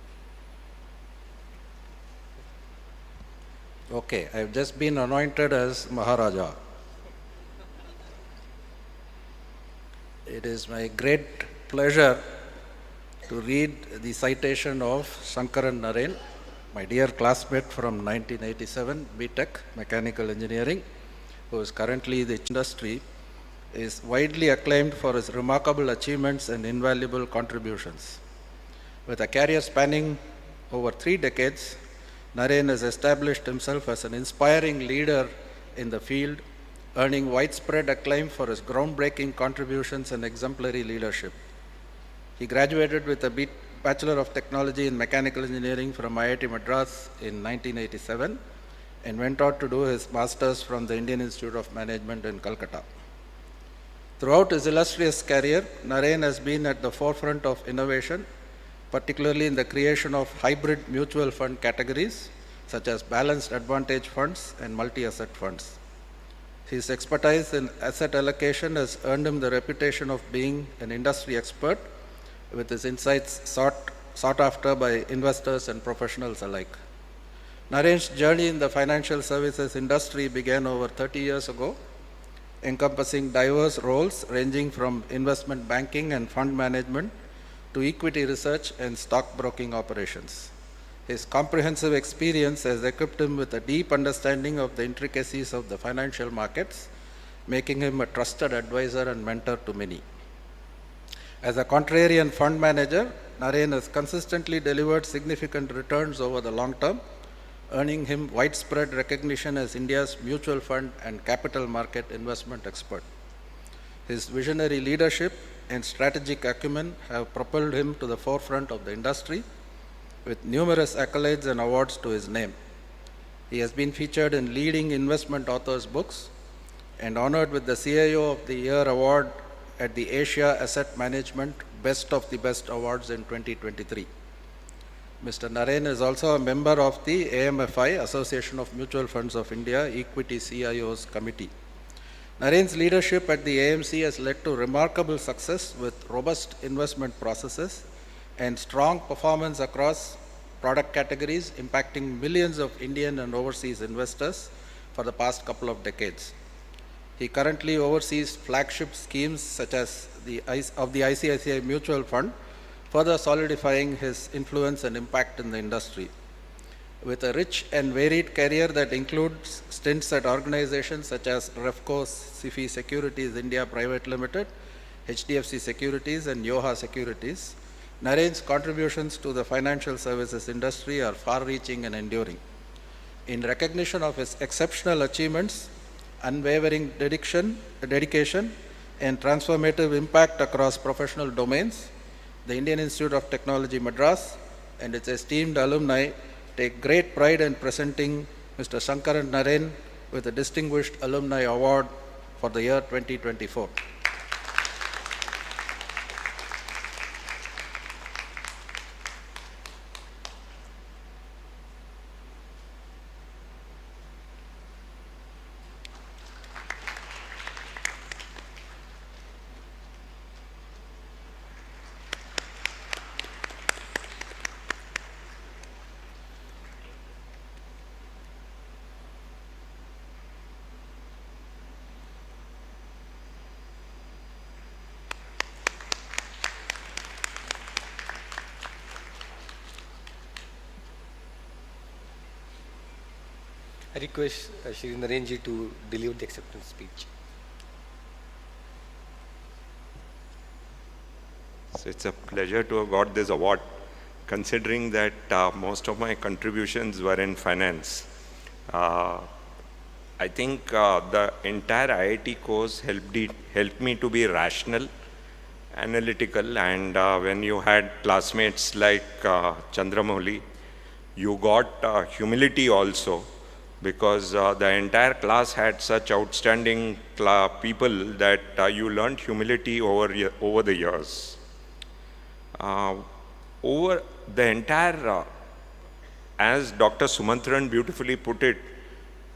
Okay, I've just been anointed as Maharaja. It is my great pleasure to read the citation of Shankaran Narayan, my dear classmate from 1987, BTech, Mechanical Engineering, who is currently in the industry, is widely acclaimed for his remarkable achievements and invaluable contributions. With a career spanning over 3 decades, Narayan has established himself as an inspiring leader in the field, earning widespread acclaim for his groundbreaking contributions and exemplary leadership. He graduated with a Bachelor of Technology in Mechanical Engineering from IIT Madras in 1987 and went on to do his Masters from the Indian Institute of Management in Calcutta. Throughout his illustrious career, Narayan has been at the forefront of innovation, particularly in the creation of hybrid mutual fund categories such as balanced advantage funds and multi-asset funds. His expertise in asset allocation has earned him the reputation of being an industry expert, with his insights sought after by investors and professionals alike. Narayan's journey in the financial services industry began over 30 years ago, encompassing diverse roles ranging from investment banking and fund management to equity research and stockbroking operations. His comprehensive experience has equipped him with a deep understanding of the intricacies of the financial markets, making him a trusted advisor and mentor to many. As a contrarian fund manager, Naren has consistently delivered significant returns over the long term, earning him widespread recognition as India's mutual fund and capital market investment expert. His visionary leadership and strategic acumen have propelled him to the forefront of the industry, with numerous accolades and awards to his name. He has been featured in leading investment authors' books and honored with the CIO of the Year Award at the Asia Asset Management Best of the Best Awards in 2023. Mr. Naren is also a member of the AMFI, Association of Mutual Funds of India, Equity CIOs Committee. Naren's leadership at the AMC has led to remarkable success with robust investment processes and strong performance across product categories impacting millions of Indian and overseas investors for the past couple of decades. He currently oversees flagship schemes such as the ICICI Mutual Fund, further solidifying his influence and impact in the industry. With a rich and varied career that includes stints at organizations such as REFCO, SIFI Securities India Private Limited, HDFC Securities, and Yoha Securities, Naren's contributions to the financial services industry are far-reaching and enduring. In recognition of his exceptional achievements, unwavering dedication, and transformative impact across professional domains, the Indian Institute of Technology Madras and its esteemed alumni take great pride in presenting Mr. Shankaran Naren with a Distinguished Alumni Award for the year 2024.
I request Shri Naren ji to deliver the acceptance speech.
So it's a pleasure to have got this award, considering that most of my contributions were in finance. I think the entire IIT course helped me to be rational, analytical, and when you had classmates like Chandramouli, you got humility also, because the entire class had such outstanding people that you learned humility over the years. Over the entire, as Dr. Sumantran beautifully put it,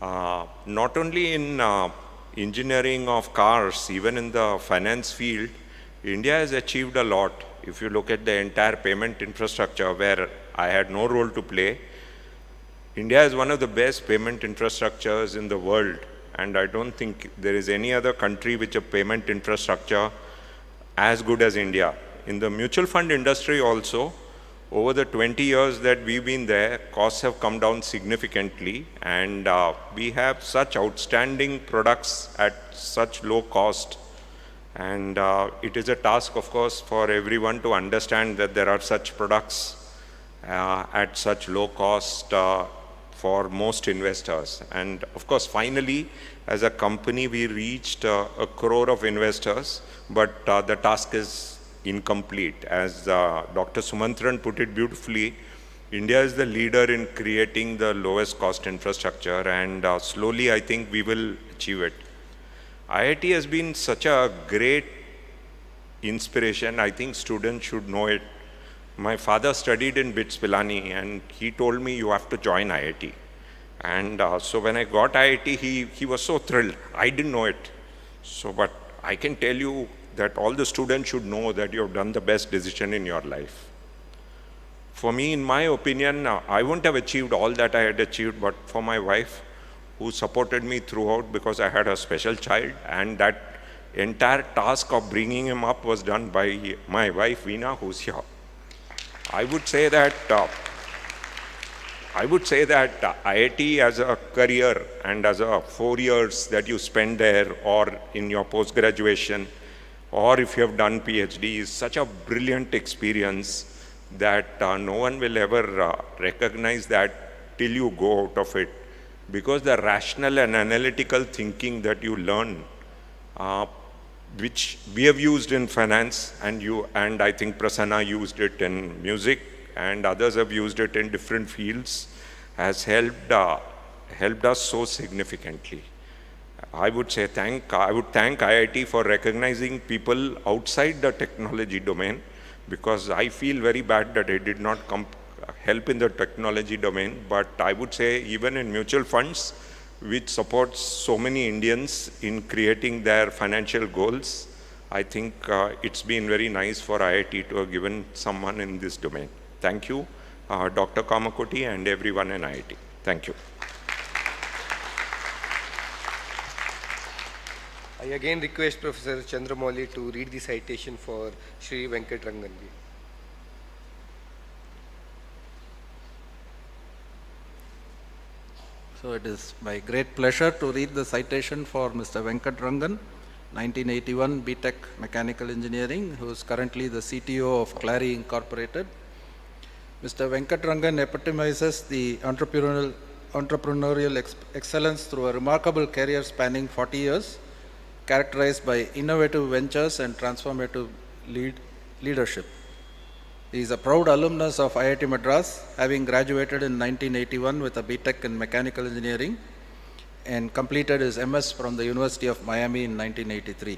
not only in engineering of cars, even in the finance field, India has achieved a lot. If you look at the entire payment infrastructure, where I had no role to play, India is one of the best payment infrastructures in the world, and I don't think there is any other country with a payment infrastructure as good as India. In the mutual fund industry also, over the 20 years that we've been there, costs have come down significantly, and we have such outstanding products at such low cost. And it is a task, of course, for everyone to understand that there are such products at such low cost for most investors. And of course, finally, as a company, we reached 1 crore of investors, but the task is incomplete. As Dr. Sumantran put it beautifully, India is the leader in creating the lowest cost infrastructure, and slowly I think we will achieve it. IIT has been such a great inspiration. I think students should know it. My father studied in BITS Pilani, and he told me, you have to join IIT. And so when I got IIT, he was so thrilled. I didn't know it. So, but I can tell you that all the students should know that you have done the best decision in your life. For me, in my opinion, I wouldn't have achieved all that I had achieved, but for my wife, who supported me throughout because I had a special child, and that entire task of bringing him up was done by my wife, Veena, who's here. I would say that IIT as a career and as a 4 years that you spend there or in your post-graduation, or if you have done PhD, is such a brilliant experience that no one will ever recognize that till you go out of it. Because the rational and analytical thinking that you learn, which we have used in finance, and I think Prasanna used it in music, and others have used it in different fields, has helped us so significantly. I would thank IIT for recognizing people outside the technology domain, because I feel very bad that it did not help in the technology domain. But I would say even in mutual funds, which supports so many Indians in creating their financial goals, I think it's been very nice for IIT to have given someone in this domain. Thank you, Dr. Kamakoti and everyone in IIT. Thank you.
I again request Professor Chandramouli to read the citation for Shri Venkat Rangan.
So it is my great pleasure to read the citation for Mr. Venkat Rangan, 1981 BTech Mechanical Engineering, who is currently the CTO of Clary Incorporated. Mr. Venkat Rangan epitomizes the entrepreneurial excellence through a remarkable career spanning 40 years, characterized by innovative ventures and transformative leadership. He is a proud alumnus of IIT Madras, having graduated in 1981 with a BTech in Mechanical Engineering and completed his MS from the University of Miami in 1983.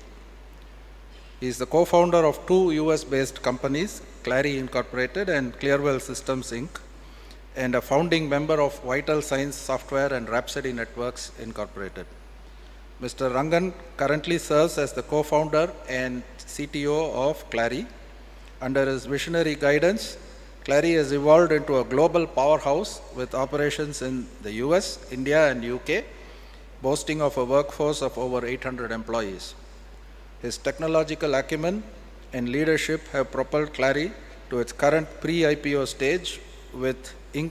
He is the co-founder of two US-based companies, Clary Incorporated and Clearwell Systems Inc., and a founding member of Vital Signs Software and Rhapsody Networks Incorporated. Mr. Rangan currently serves as the co-founder and CTO of Clary. Under his visionary guidance, Clary has evolved into a global powerhouse with operations in the US, India, and UK, boasting of a workforce of over 800 employees. His technological acumen and leadership have propelled Clary to its current pre-IPO stage, with Inc.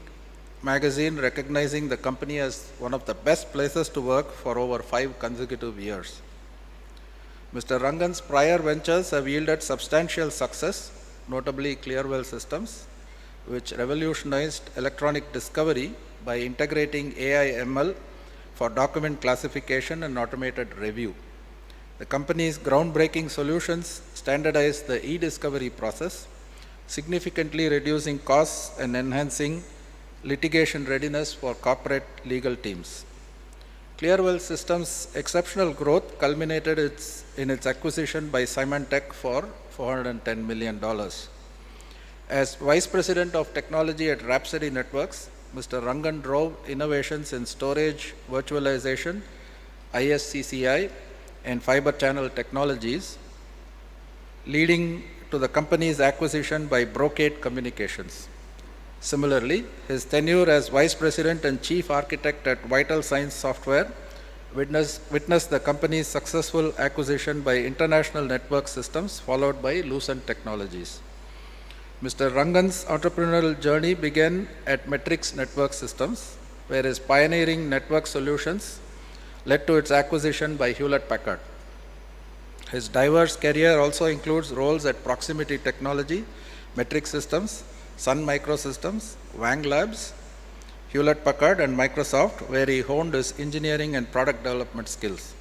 magazine recognizing the company as one of the best places to work for over 5 consecutive years. Mr. Rangan's prior ventures have yielded substantial success, notably Clearwell Systems, which revolutionized electronic discovery by integrating AI/ML for document classification and automated review. The company's groundbreaking solutions standardized the e-discovery process, significantly reducing costs and enhancing litigation readiness for corporate legal teams. Clearwell Systems' exceptional growth culminated in its acquisition by Symantec for $410 million. As Vice President of Technology at Rhapsody Networks, Mr. Rangan drove innovations in storage, virtualization, ISCCI, and fiber channel technologies, leading to the company's acquisition by Brocade Communications. Similarly, his tenure as Vice President and Chief Architect at Vital Signs Software witnessed the company's successful acquisition by International Network Systems, followed by Lucent Technologies. Mr. Rangan's entrepreneurial journey began at Matrix Network Systems, where his pioneering network solutions led to its acquisition by Hewlett-Packard. His diverse career also includes roles at Proximity Technology, Matrix Systems, Sun Microsystems, Wang Labs, Hewlett-Packard, and Microsoft, where he honed his engineering and product development skills.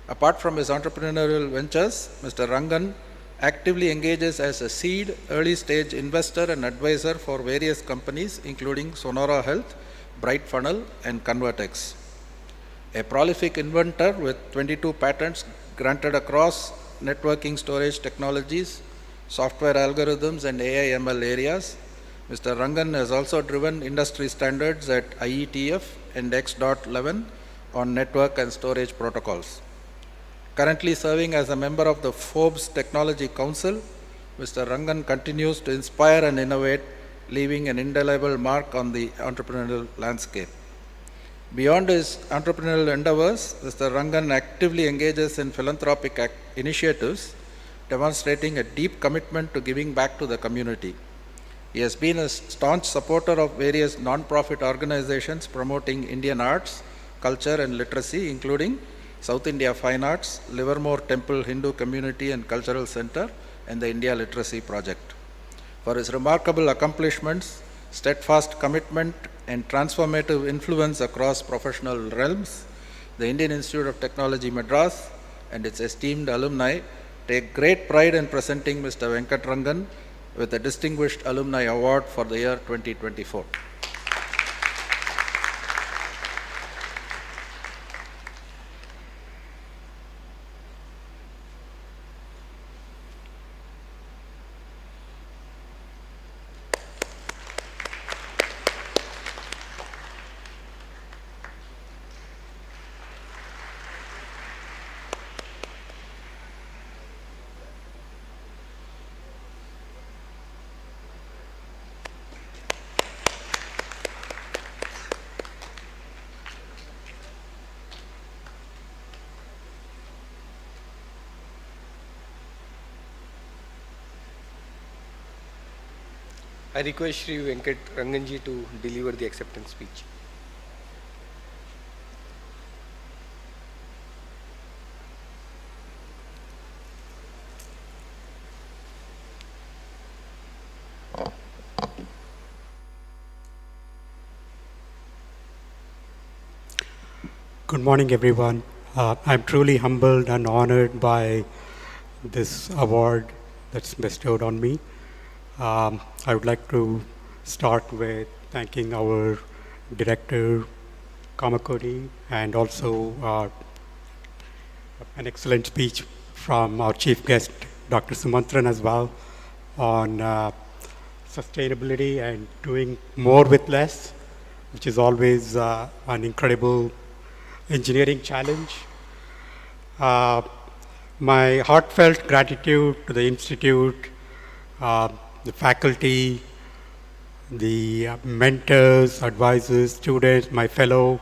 Apart from his entrepreneurial ventures, Mr. Rangan actively engages as a seed, early-stage investor and advisor for various companies, including Sonora Health, Bright Funnel, and Convertex. A prolific inventor with 22 patents granted across networking storage technologies, software algorithms, and AI/ML areas, Mr. Rangan has also driven industry standards at IETF and X.11 on network and storage protocols. Currently serving as a member of the Forbes Technology Council, Mr. Rangan continues to inspire and innovate, leaving an indelible mark on the entrepreneurial landscape. Beyond his entrepreneurial endeavors, Mr. Rangan actively engages in philanthropic initiatives, demonstrating a deep commitment to giving back to the community. He has been a staunch supporter of various non-profit organizations promoting Indian arts, culture, and literacy, including South India Fine Arts, Livermore Temple Hindu Community and Cultural Center, and the India Literacy Project. For his remarkable accomplishments, steadfast commitment, and transformative influence across professional realms, the Indian Institute of Technology Madras and its esteemed alumni take great pride in presenting Mr. Venkatrangan with the Distinguished Alumni Award for the year 2024.
I request Shri Venkat Ranganji to deliver the acceptance speech.
Good morning, everyone. I'm truly humbled and honored by this award that's bestowed on me. I would like to start with thanking our director, Kamakoti, and also an excellent speech from our chief guest, Dr. Sumantran, as well, on sustainability and doing more with less, which is always an incredible engineering challenge. My heartfelt gratitude to the Institute, the faculty, the mentors, advisors, students, my fellow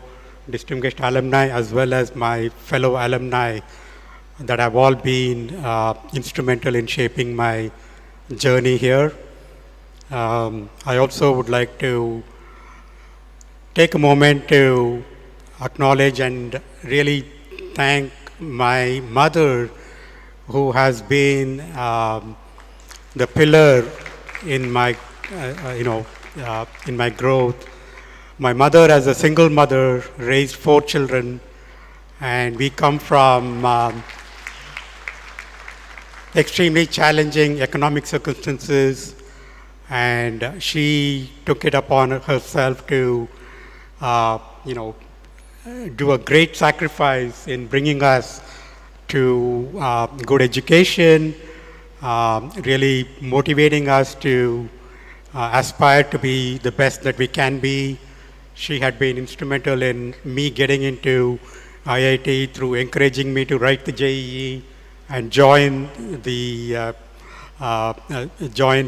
distinguished alumni, as well as my fellow alumni that have all been instrumental in shaping my journey here. I also would like to take a moment to acknowledge and really thank my mother, who has been the pillar in my, in my growth. My mother, as a single mother, raised 4 children, and we come from extremely challenging economic circumstances, and she took it upon herself to, do a great sacrifice in bringing us to good education, really motivating us to aspire to be the best that we can be. She had been instrumental in me getting into IIT through encouraging me to write the JEE and join the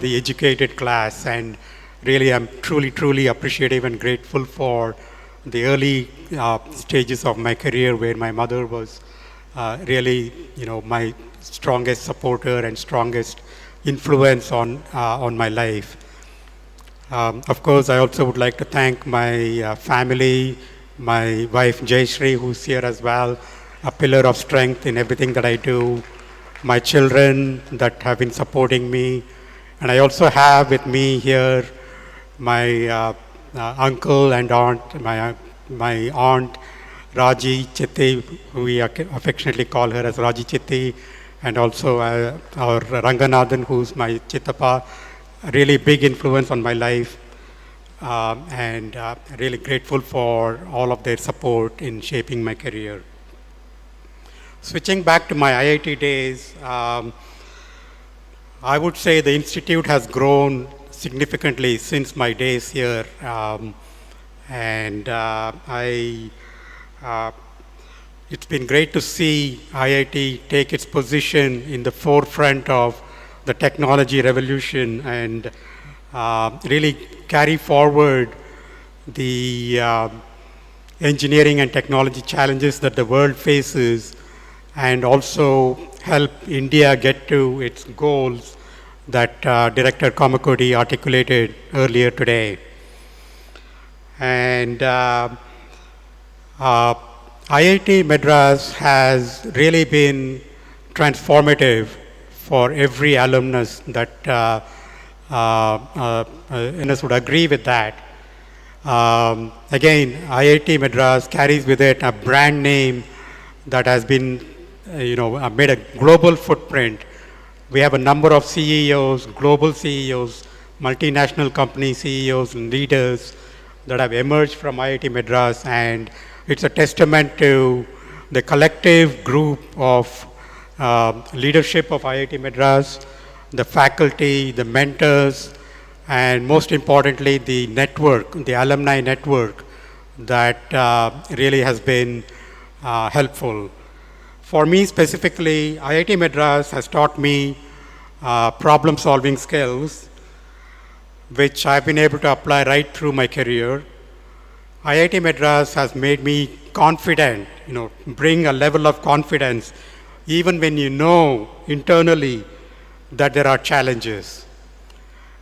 educated class. And really, I'm truly appreciative and grateful for the early stages of my career, where my mother was really, my strongest supporter and strongest influence on my life. Of course, I also would like to thank my family, my wife Jayashree, who's here as well, a pillar of strength in everything that I do, my children that have been supporting me, and I also have with me here my uncle and aunt, my aunt Raji Chitti, who we affectionately call her as Raji Chitti, and also our Ranganathan, who's my Chittappa, a really big influence on my life, and really grateful for all of their support in shaping my career. Switching back to my IIT days, I would say the Institute has grown significantly since my days here, and it's been great to see IIT take its position in the forefront of the technology revolution and really carry forward the engineering and technology challenges that the world faces, and also help India get to its goals that Director Kamakoti articulated earlier today. And IIT Madras has really been transformative for every alumnus that would agree with that. Again, IIT Madras carries with it a brand name that has been, made a global footprint. We have a number of CEOs, global CEOs, multinational company CEOs and leaders that have emerged from IIT Madras, and it's a testament to the collective group of leadership of IIT Madras, the faculty, the mentors, and most importantly, the network, the alumni network that really has been helpful. For me specifically, IIT Madras has taught me problem-solving skills, which I've been able to apply right through my career. IIT Madras has made me confident, bring a level of confidence, even when you know internally that there are challenges.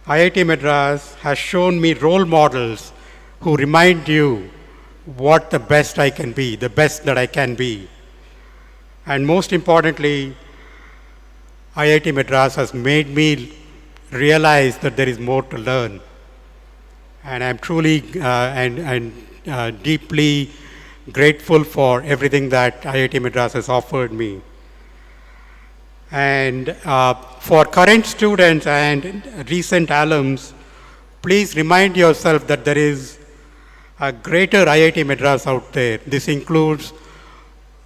IIT Madras has shown me role models who remind you what the best I can be, the best that I can be. And most importantly, IIT Madras has made me realize that there is more to learn. And I'm truly deeply grateful for everything that IIT Madras has offered me. And for current students and recent alums, please remind yourself that there is a greater IIT Madras out there. This includes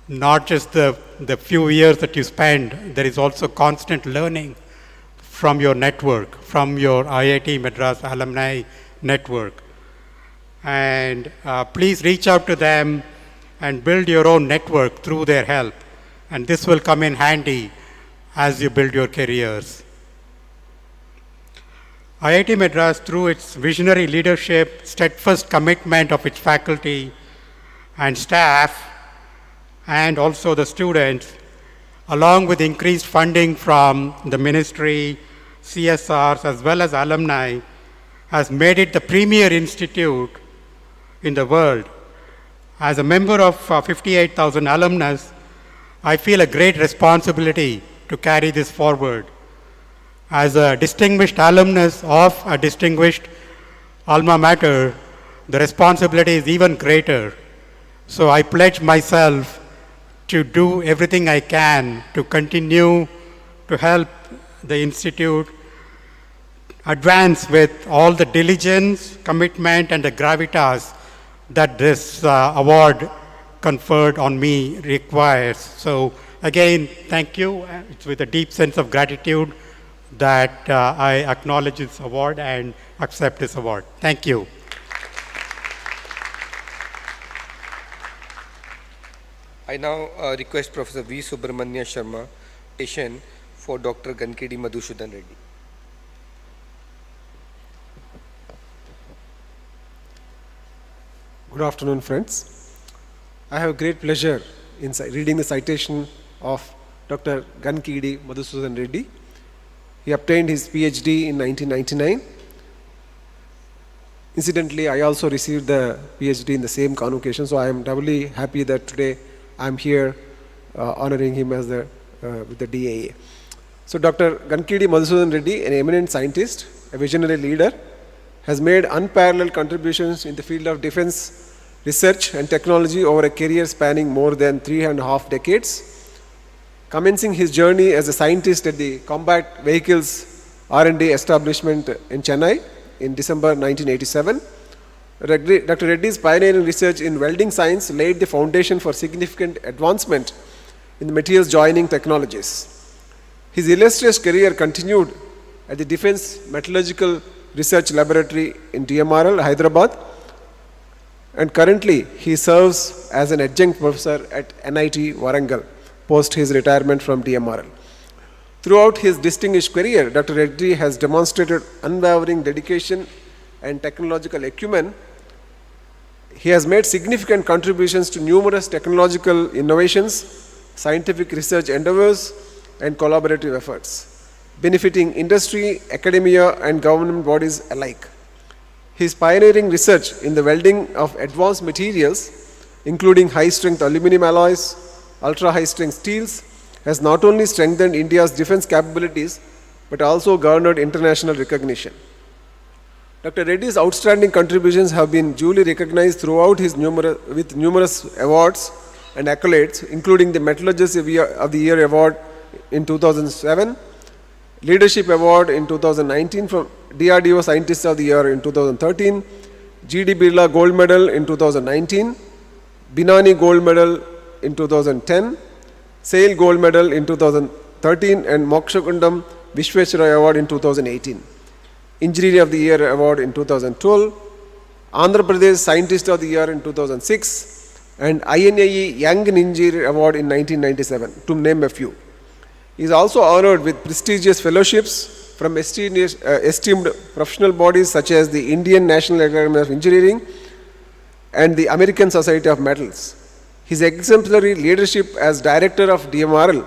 not just the few years that you spend, there is also constant learning from your network, from your IIT Madras alumni network. And please reach out to them and build your own network through their help. And this will come in handy as you build your careers. IIT Madras, through its visionary leadership, steadfast commitment of its faculty and staff, and also the students, along with increased funding from the ministry, CSRs, as well as alumni, has made it the premier institute in the world. As a member of 58,000 alumnus, I feel a great responsibility to carry this forward. As a distinguished alumnus of a distinguished alma mater, the responsibility is even greater. So I pledge myself to do everything I can to continue to help the institute advance with all the diligence, commitment, and the gravitas that this award conferred on me requires. So again, thank you. It's with a deep sense of gratitude that I acknowledge this award and accept this award. Thank you.
I now request Professor V. Subramanya Sharma, presentation for Dr. Kamakoti Madhusudan Reddy.
Good afternoon, friends. I have great pleasure in reading the citation of Dr. Kamakoti Madhusudan Reddy. He obtained his PhD in 1999. Incidentally, I also received the PhD in the same convocation, so I am doubly happy that today I am here honoring him as with the DAA. So Dr. Kamakoti Madhusudan Reddy, an eminent scientist, a visionary leader, has made unparalleled contributions in the field of defense research and technology over a career spanning more than 3.5 decades. Commencing his journey as a scientist at the Combat Vehicles R&D establishment in Chennai in December 1987, Dr. Reddy's pioneering research in welding science laid the foundation for significant advancement in the materials joining technologies. His illustrious career continued at the Defense Metallurgical Research Laboratory in DMRL, Hyderabad, and currently he serves as an adjunct professor at NIT Warangal post his retirement from DMRL. Throughout his distinguished career, Dr. Reddy has demonstrated unwavering dedication and technological acumen. He has made significant contributions to numerous technological innovations, scientific research endeavors, and collaborative efforts, benefiting industry, academia, and government bodies alike. His pioneering research in the welding of advanced materials including high-strength aluminum alloys, ultra-high-strength steels, has not only strengthened India's defense capabilities, but also garnered international recognition. Dr. Reddy's outstanding contributions have been duly recognized throughout his numerous awards and accolades, including the Metallurgist of the Year Award in 2007, Leadership Award in 2019 from DRDO Scientist of the Year in 2013, GD Birla Gold Medal in 2019, Binani Gold Medal in 2010, SAIL Gold Medal in 2013, and Mokshakundam Vishweshwaraya Award in 2018. Engineer of the Year Award in 2012, Andhra Pradesh Scientist of the Year in 2006, and INAE Young Engineer Award in 1997, to name a few. He is also honored with prestigious fellowships from esteemed professional bodies such as the Indian National Academy of Engineering and the American Society of Metals. His exemplary leadership as director of DMRL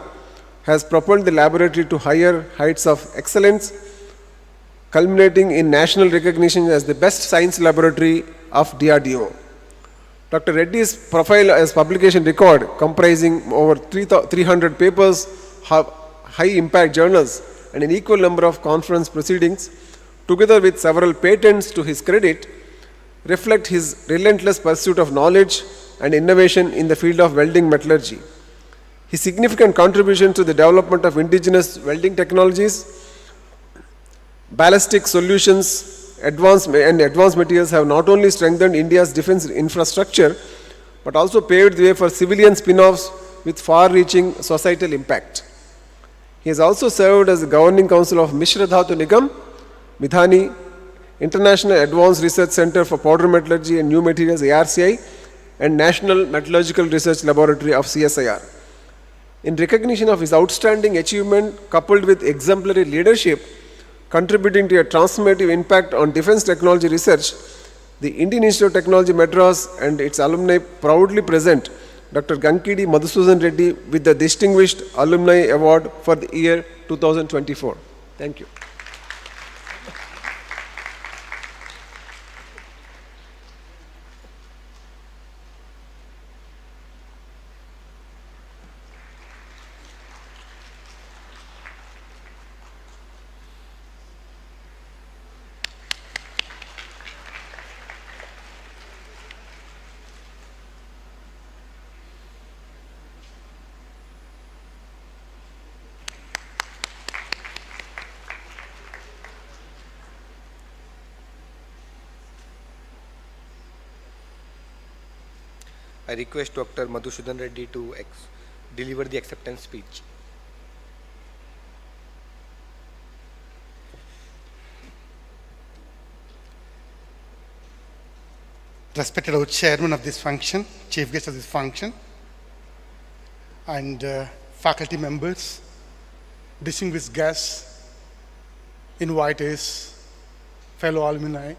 has propelled the laboratory to higher heights of excellence, culminating in national recognition as the best science laboratory of DRDO. Dr. Reddy's profile as publication record, comprising over 300 papers, high-impact journals, and an equal number of conference proceedings, together with several patents to his credit, reflect his relentless pursuit of knowledge and innovation in the field of welding metallurgy. His significant contribution to the development of indigenous welding technologies, ballistic solutions, advanced materials have not only strengthened India's defense infrastructure, but also paved the way for civilian spin-offs with far-reaching societal impact. He has also served as the Governing Council of Mishra Dhatu Nigam, Midhani, International Advanced Research Center for Powder Metallurgy and New Materials ARCI, and National Metallurgical Research Laboratory of CSIR. In recognition of his outstanding achievement coupled with exemplary leadership, contributing to a transformative impact on defense technology research, the Indian Institute of Technology Madras and its alumni proudly present Dr. Gankidi Madhusudan Reddy with the Distinguished Alumni Award for the year 2024. Thank you.
I request Dr. Madhusudan Reddy to deliver the acceptance speech.
Respected our chairman of this function, chief guest of this function, and faculty members, distinguished guests, invitees, fellow alumni,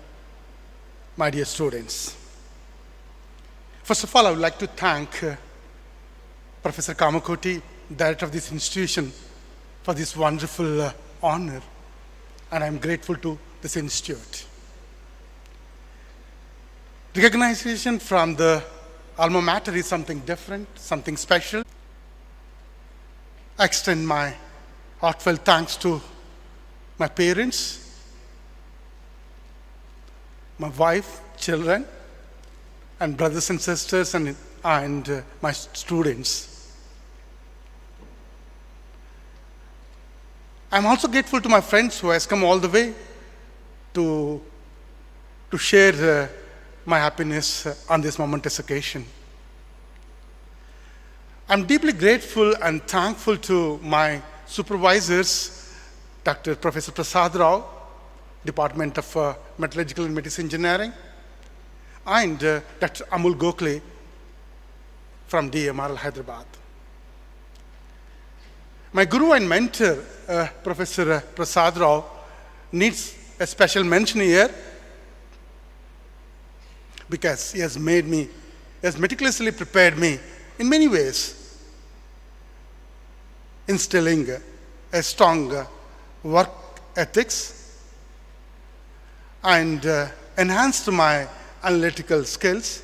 my dear students. First of all, I would like to thank Professor Kamakoti, director of this institution, for this wonderful honor, and I'm grateful to this institute. Recognition from the alma mater is something different, something special. I extend my heartfelt thanks to my parents, my wife, children, and brothers and sisters, and my students. I'm also grateful to my friends who has come all the way to share my happiness on this momentous occasion. I'm deeply grateful and thankful to my supervisors, Dr. Professor Prasad Rao, Department of Metallurgical and Materials Engineering, and Dr. Amul Gokhale from DMRL Hyderabad. My guru and mentor, Professor Prasad Rao, needs a special mention here because he has meticulously prepared me in many ways, instilling a strong work ethics and enhanced my analytical skills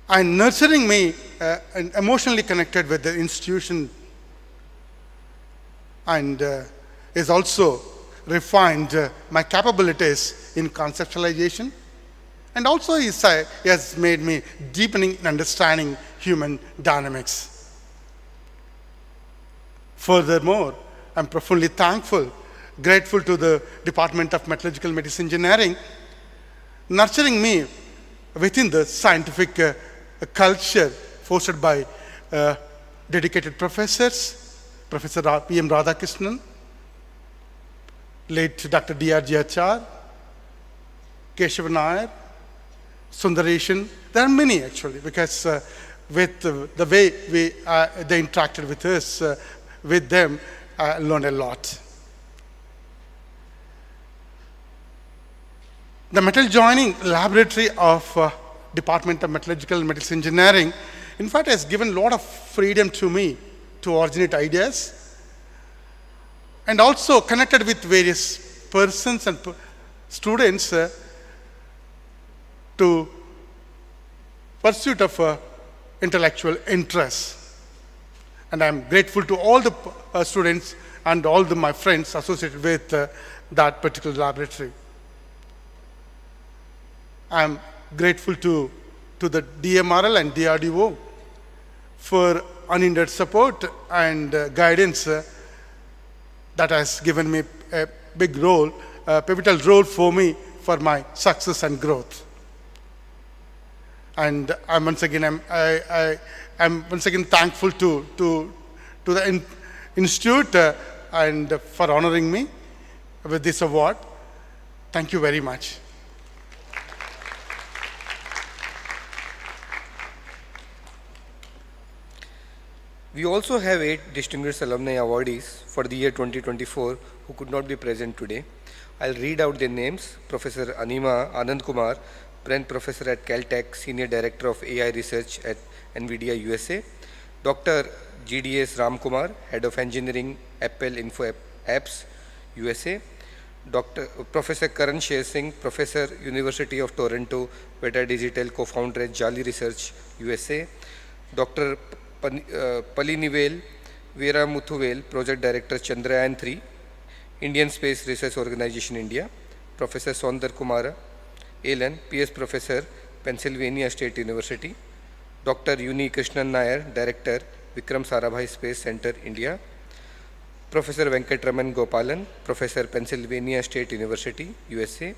and nurturing me and emotionally connected with the institution, and is also refined my capabilities in conceptualization, and also he has made me deepening in understanding human dynamics. Furthermore, I'm profoundly thankful, grateful to the Department of Metallurgical Medicine Engineering, nurturing me within the scientific culture fostered by dedicated professors, Professor P.M. Radhakrishnan, late Dr. D.R.G. Achar, Keshav Nair, Sundareshan. There are many actually, because with the way they interacted with us, with them, I learned a lot. The metal joining laboratory of Department of Metallurgical Medicine Engineering, in fact, has given a lot of freedom to me to originate ideas, and also connected with various persons and students to pursuit of intellectual interests. And I'm grateful to all the students and all my friends associated with that particular laboratory. I'm grateful to the DMRL and DRDO for unhindered support and guidance that has given me a big role, a pivotal role for me for my success and growth. And I'm once again thankful to the institute and for honoring me with this award. Thank you very much.
We also have 8 distinguished alumni awardees for the year 2024 who could not be present today. I'll read out their names. Professor Anima Anand Kumar, Brent Professor at Caltech, Senior Director of AI Research at NVIDIA USA. Dr. GDS Ram Kumar, Head of Engineering, Apple Info Apps, USA. Professor Karan Sher Singh, Professor, University of Toronto, Beta Digital, Co-founder at Jali Research, USA. Dr. Palinivel Veera Muthuvel, Project Director, Chandrayaan-3, Indian Space Research Organization, India. Professor Sondar Kumara, Alan, PS Professor, Pennsylvania State University. Dr. Uni Krishnan Nair, Director, Vikram Sarabhai Space Center, India. Professor Venkatraman Gopalan, Professor, Pennsylvania State University, USA.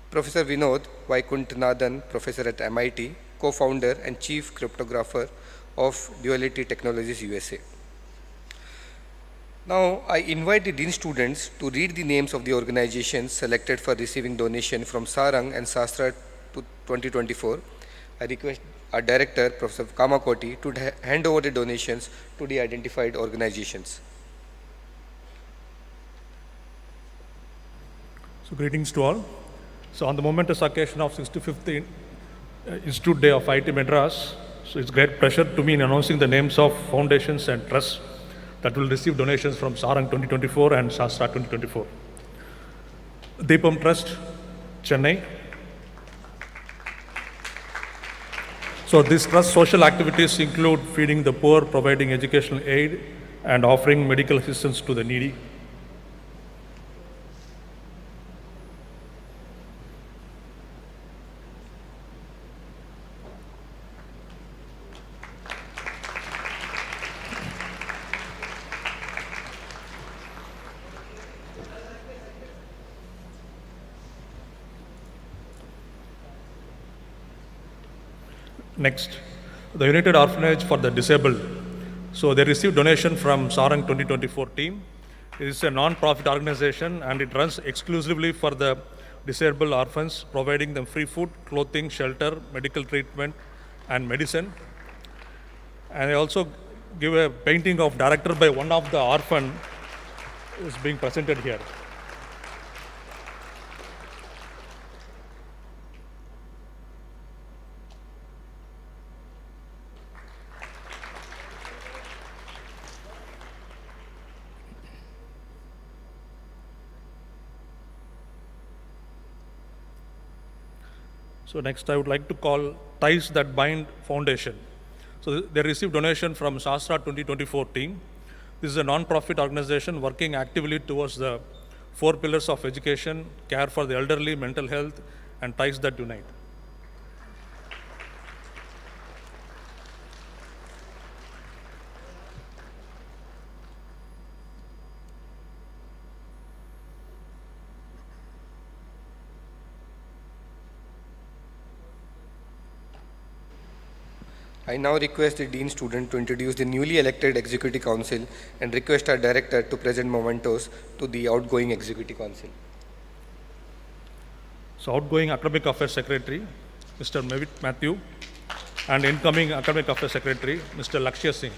Professor Vinod Vaikunthanathan, Professor at MIT, Co-founder and Chief Cryptographer of Duality Technologies, USA. Now, I invite the Dean students to read the names of the organizations selected for receiving donation from Sarang and Sastra 2024. I request our director, Professor Kamakoti, to hand over the donations to the identified organizations.
So, greetings to all. So, on the momentous occasion of 65th Institute Day of IIT Madras, so it's great pleasure to me in announcing the names of foundations and trusts that will receive donations from Sarang 2024 and Shastra 2024. Deepam Trust, Chennai. So this trust social activities include feeding the poor, providing educational aid, and offering medical assistance to the needy. Next, the United Orphanage for the Disabled. So they received donation from Sarang 2024 team. It is a non-profit organization and it runs exclusively for the disabled orphans, providing them free food, clothing, shelter, medical treatment, and medicine. And they also give a painting of director by one of the orphan is being presented here. So next I would like to call Ties That Bind Foundation. So they received donation from Shastra 2024 team. This is a non-profit organization working actively towards the 4 pillars of education, care for the elderly, mental health, and ties that unite.
I now request the Dean student to introduce the newly elected Executive Council and request our Director to present mementos to the outgoing Executive Council.
So outgoing Academic Affairs Secretary, Mr. Mevit Matthew, and incoming Academic Affairs Secretary, Mr. Lakshya Singh.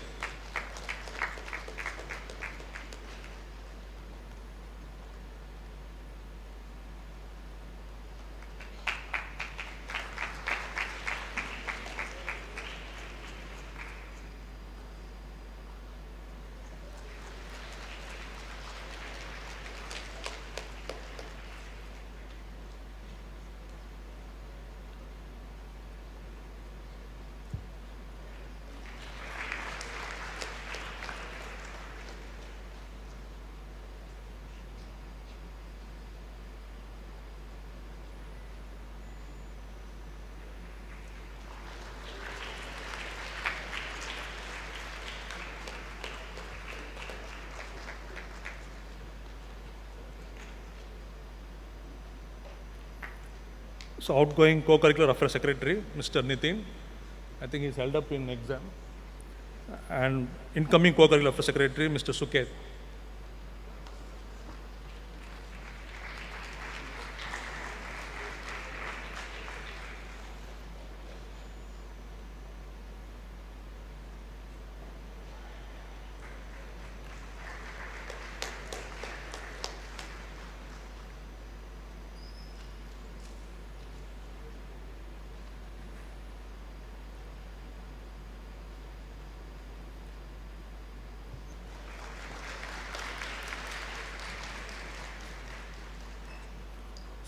So outgoing Co-Curricular Affairs Secretary, Mr. Nitin, I think he's held up in exam. And incoming Co-Curricular Affairs Secretary, Mr. Suket.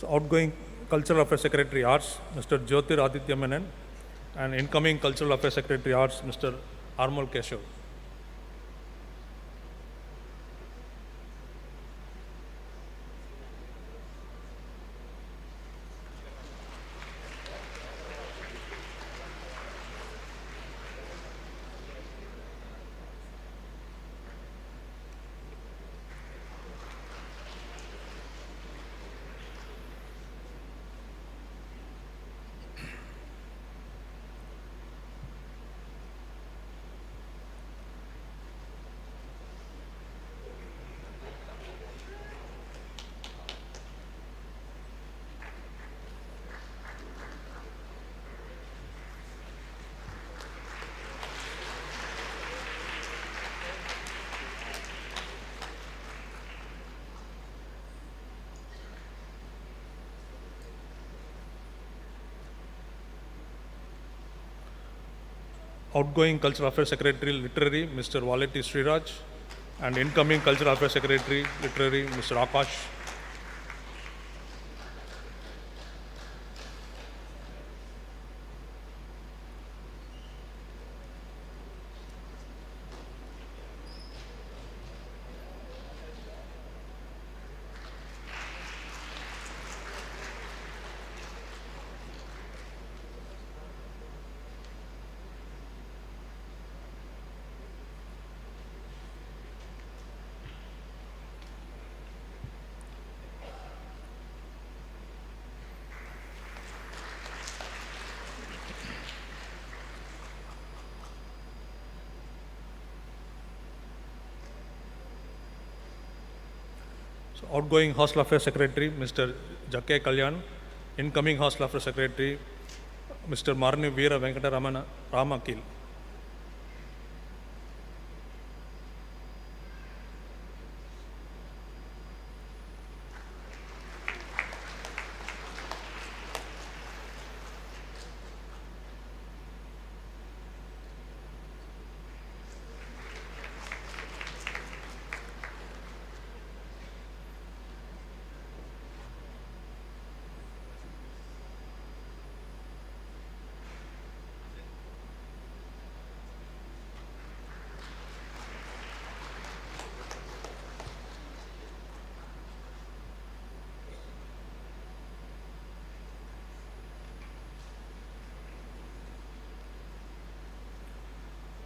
So outgoing Cultural Affairs Secretary Arts, Mr. Jyotir Aditya Menon, and incoming Cultural Affairs Secretary Arts, Mr. Armal Keshav. Outgoing Cultural Affairs Secretary Literary, Mr. Valeti Sriraj, and incoming Cultural Affairs Secretary Literary, Mr. Akash. Outgoing Hostel Affairs Secretary, Mr. Jakke Kalyan, incoming Hostel Affairs Secretary, Mr. Marni Veera Venkataramana Ramakil.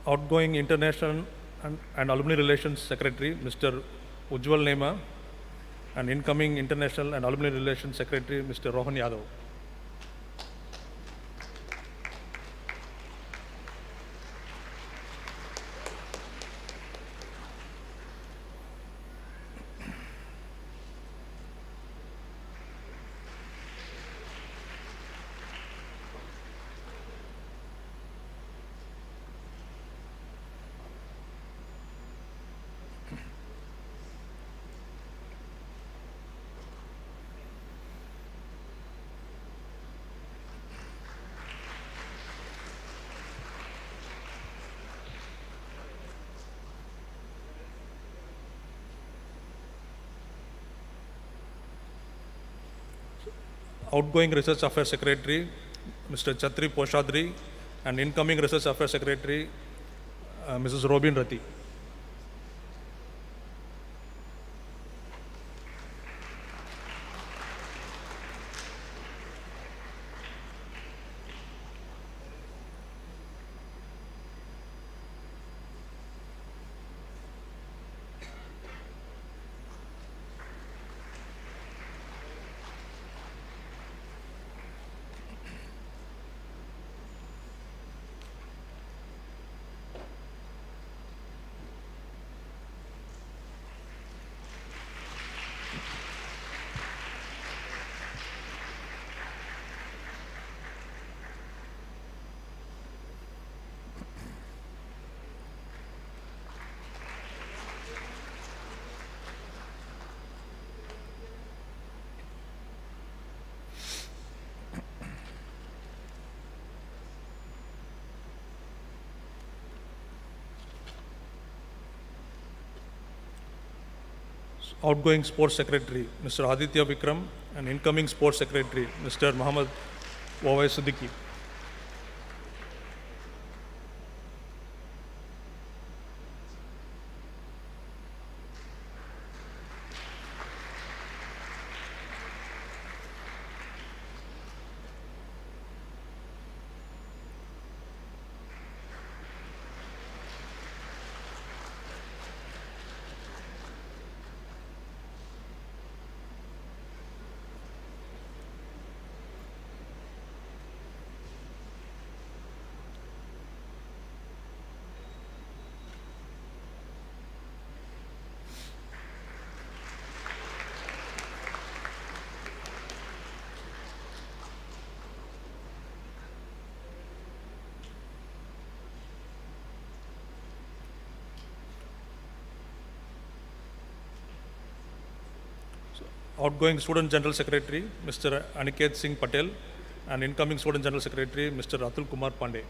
outgoing International and Alumni Relations Secretary, Mr. Ujjwal Nema, and incoming International and Alumni Relations Secretary, Mr. Rohan Yadav. Outgoing Research Affairs Secretary, Mr. Chatri Poshadri, and incoming Research Affairs Secretary, Mrs. Robin Rati. Outgoing Sports Secretary, Mr. Aditya Vikram, and incoming Sports Secretary, Mr. Muhammad Wawai Siddiqui. Outgoing Student General Secretary, Mr. Aniket Singh Patel, and incoming Student General Secretary, Mr. Atul Kumar Pandey.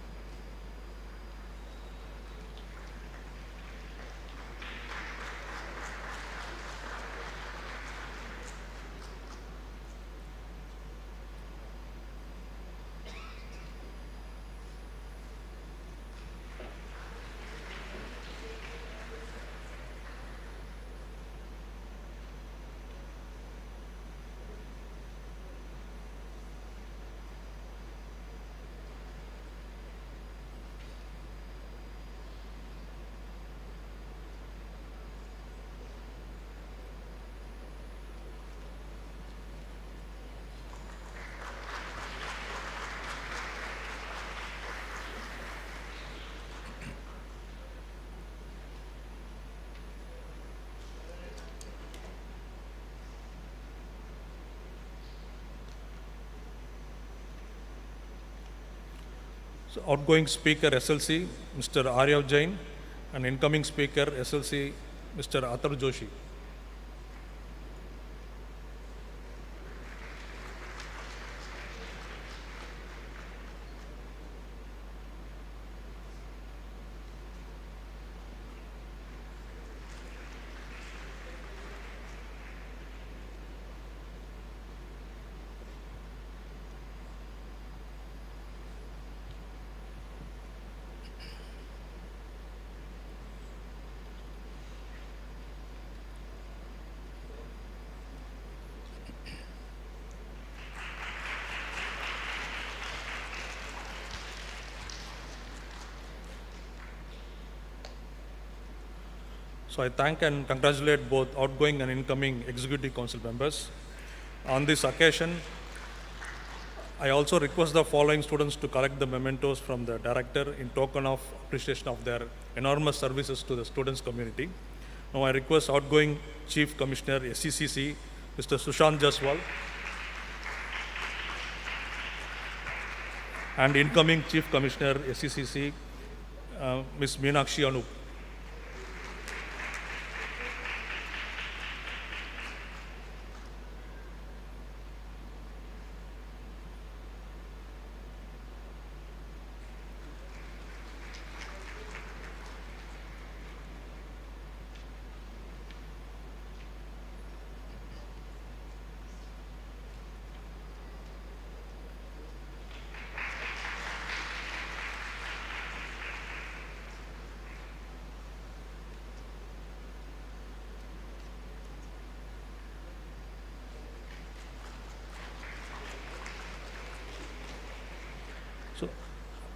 So, outgoing Speaker SLC, Mr. Aryav Jain, and incoming Speaker SLC, Mr. Atar Joshi. So I thank and congratulate both outgoing and incoming Executive Council members. On this occasion, I also request the following students to collect the mementos from the director in token of appreciation of their enormous services to the students community. Now I request outgoing Chief Commissioner SCCC, Mr. Sushant Jaswal, and incoming Chief Commissioner SCCC, Ms. Meenakshi Anup.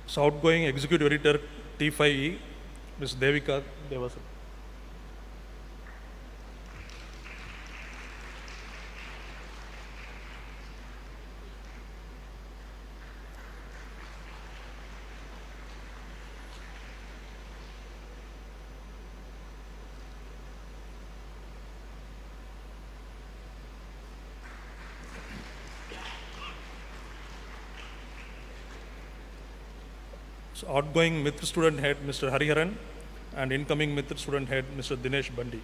So outgoing Executive Editor T5E, Ms. Devika Devasan. So outgoing Mitra Student Head, Mr. Hariharan, and incoming Mitra Student Head, Mr. Dinesh Bandi.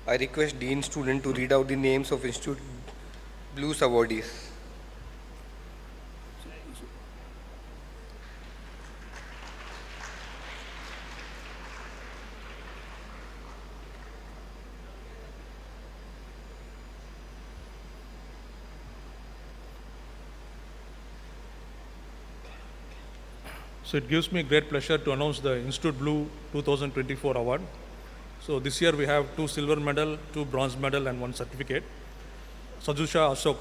I request Dean student to read out the names of Institute Blues awardees.
So it gives me great pleasure to announce the Institute Blue 2024 award. So this year we have 2 silver medal, 2 bronze medal and 1 certificate. Sajusha Ashok,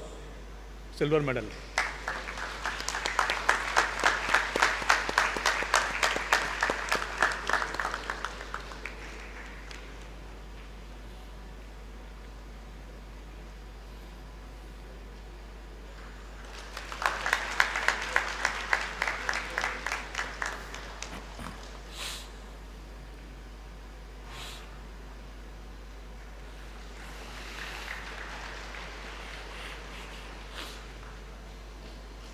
silver medal.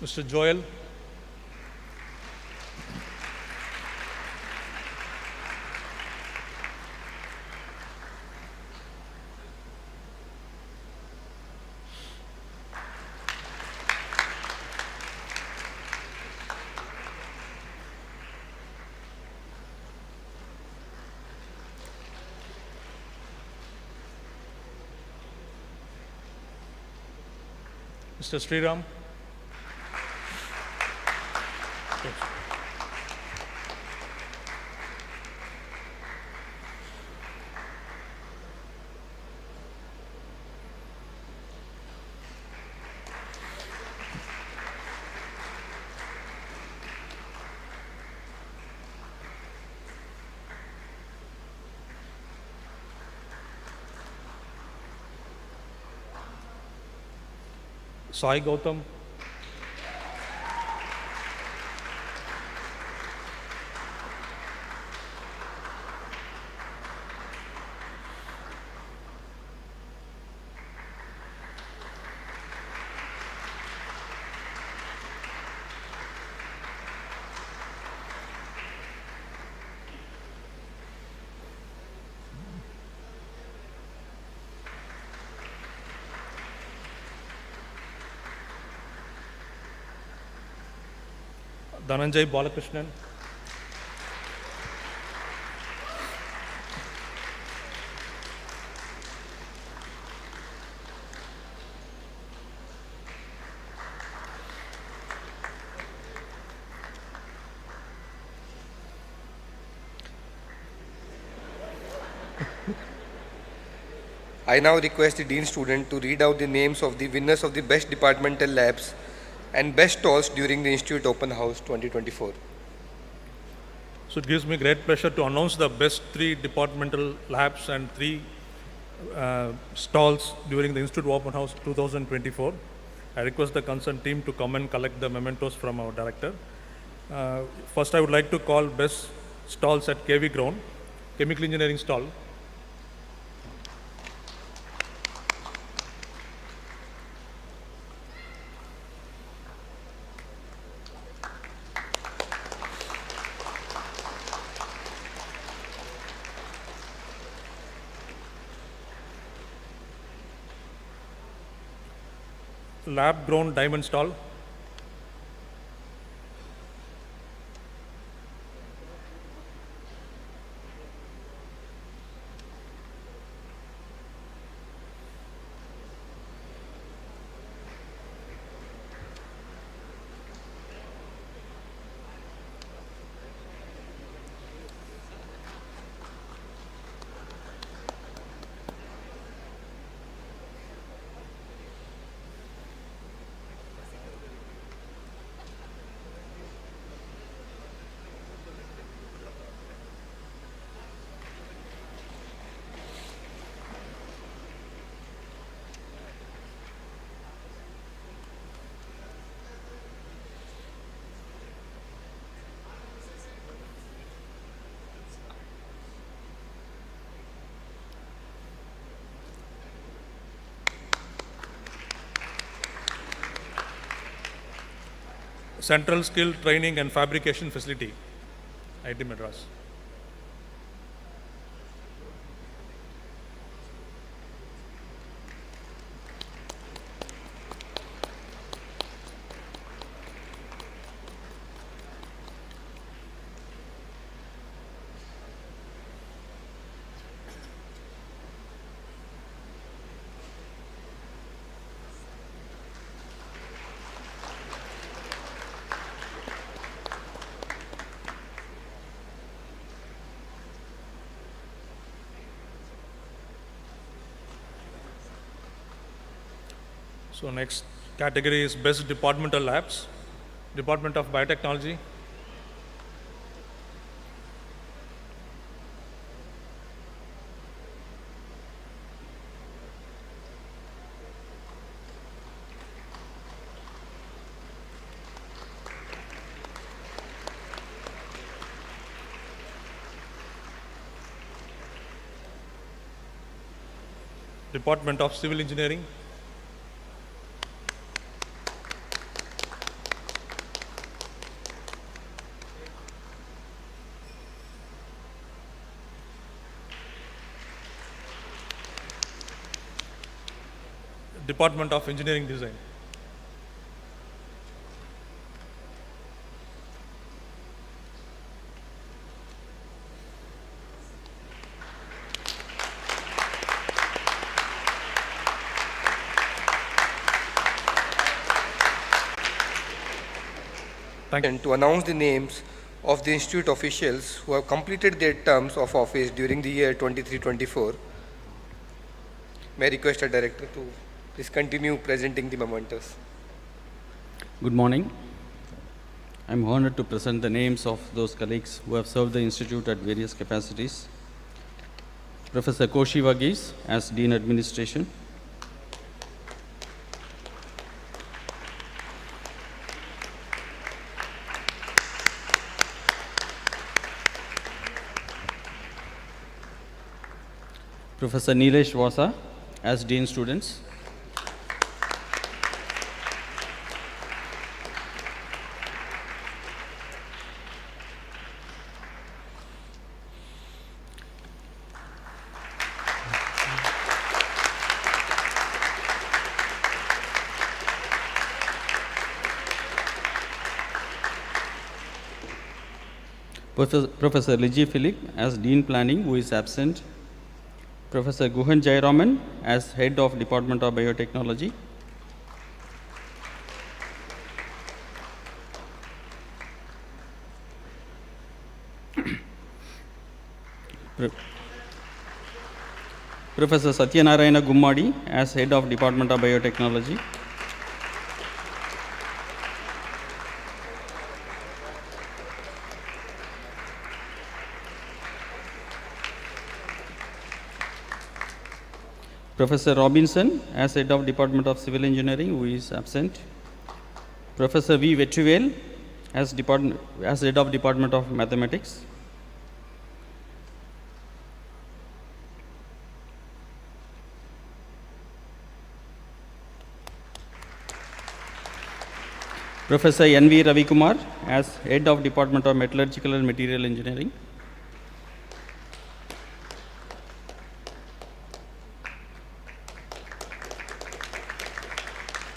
Mr. Joel. Mr. Sriram. Sai Gautam. Dhananjay Balakrishnan,
I now request the Dean student to read out the names of the winners of the Best Departmental Labs and Best Stalls during the Institute Open House 2024.
So it gives me great pleasure to announce the best 3 departmental labs and 3 stalls during the Institute Open House 2024. I request the concerned team to come and collect the mementos from our director. First, I would like to call best stalls at KV Ground, Chemical Engineering stall. Lab grown diamond stall. Central Skill Training and Fabrication Facility, IIT Madras. So next category is Best Departmental Labs, Department of Biotechnology, Department of Civil Engineering, Department of Engineering Design.
And to announce the names of the Institute officials who have completed their terms of office during the year 23-24. May I request our director to please continue presenting the mementos.
Good morning. I'm honored to present the names of those colleagues who have served the Institute at various capacities. Professor Koshi Varghese as Dean Administration. Professor Nilesh Vasa as Dean Students. Professor Liji Philip as Dean Planning, who is absent. Professor Guhan Jayaraman as Head of Department of Biotechnology. Professor Satyanarayana Gummadi as Head of Department of Biotechnology. Professor Robinson as Head of Department of Civil Engineering, who is absent. Professor V. Vetrivel as Head of Department of Mathematics. Professor N.V. Ravikumar as Head of Department of Metallurgical and Material Engineering.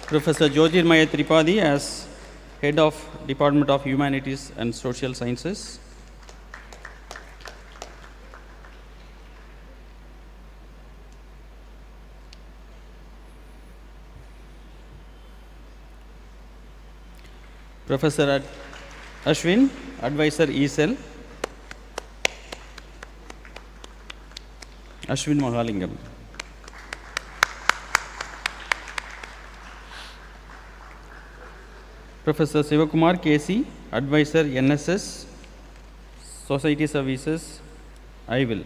Professor Jyotirmaya Tripathi as Head of Department of Humanities and Social Sciences. Professor Ashwin, Advisor E-Cell. Ashwin Mahalingam. Professor Sivakumar KC, Advisor NSS, Society Services, IWIL.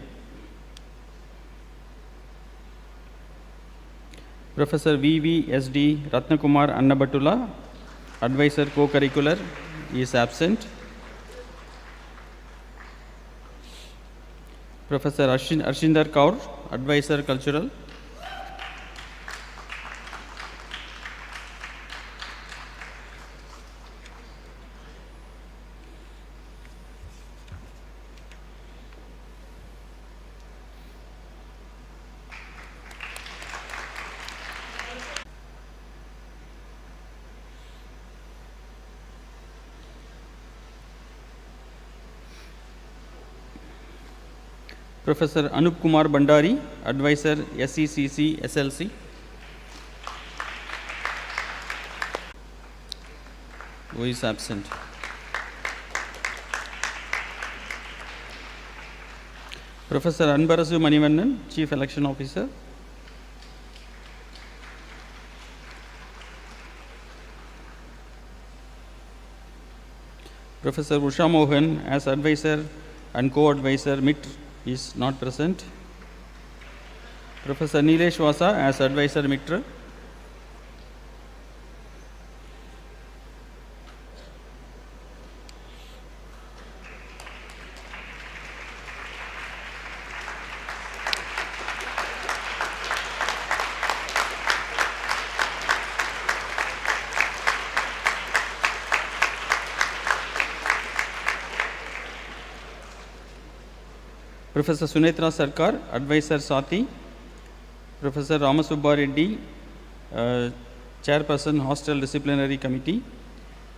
Professor VVSD Ratnakumar Annabatula, Advisor Co-Curricular, is absent. Professor Arshinder Kaur, Advisor Cultural. Professor Anup Kumar Bandari, Advisor SECC SLC. Who is absent. Professor Anbarasu Manivannan, Chief Election Officer. Professor Usha Mohan as Advisor and Co-Advisor MIT is not present. Professor Nilesh Vasa as Advisor MITRA. Professor Sunetra Sarkar, Advisor Sati. Professor Ramasubba Reddy, Chairperson Hostel Disciplinary Committee.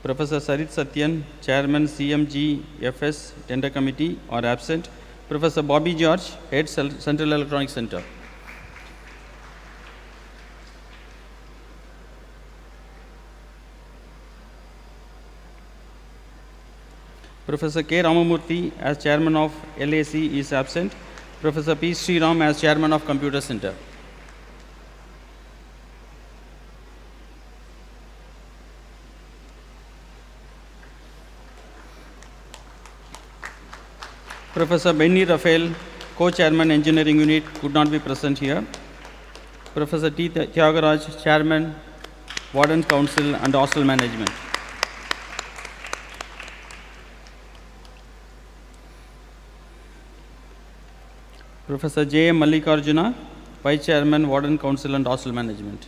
Professor Sarit Satyan, Chairman CMGFS Tender Committee, are absent. Professor Bobby George, Head Central Electronics Center. Professor K. Ramamurthy as Chairman of LAC is absent. Professor P. Sriram as Chairman of Computer Center. Professor Benny Raphael, Co-Chairman Engineering Unit, could not be present here. Professor T. Thyagaraj, Chairman, Warden Council and Hostel Management. Professor J. M. Mallikarjuna, Vice Chairman, Warden Council and Hostel Management.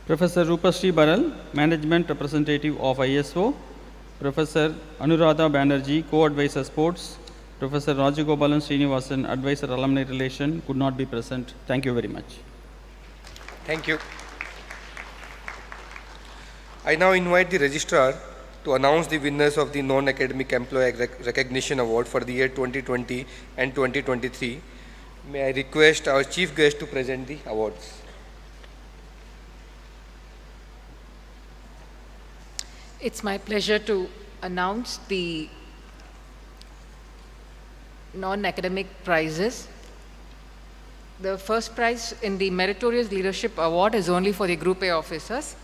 Professor Rupasri Baral, Management Representative of ISO, Professor Anuradha Banerjee, Co-Advisor Sports, Professor Rajagopalan Srinivasan, Advisor Alumni Relation, could not be present. Thank you very much.
Thank you. I now invite the Registrar to announce the winners of the Non-Academic Employee Recognition Award for the year 2020 and 2023. May I request our Chief Guest to present the awards.
It's my pleasure to announce the non-academic prizes. The first prize in the Meritorious Leadership Award is only for the Group A officers.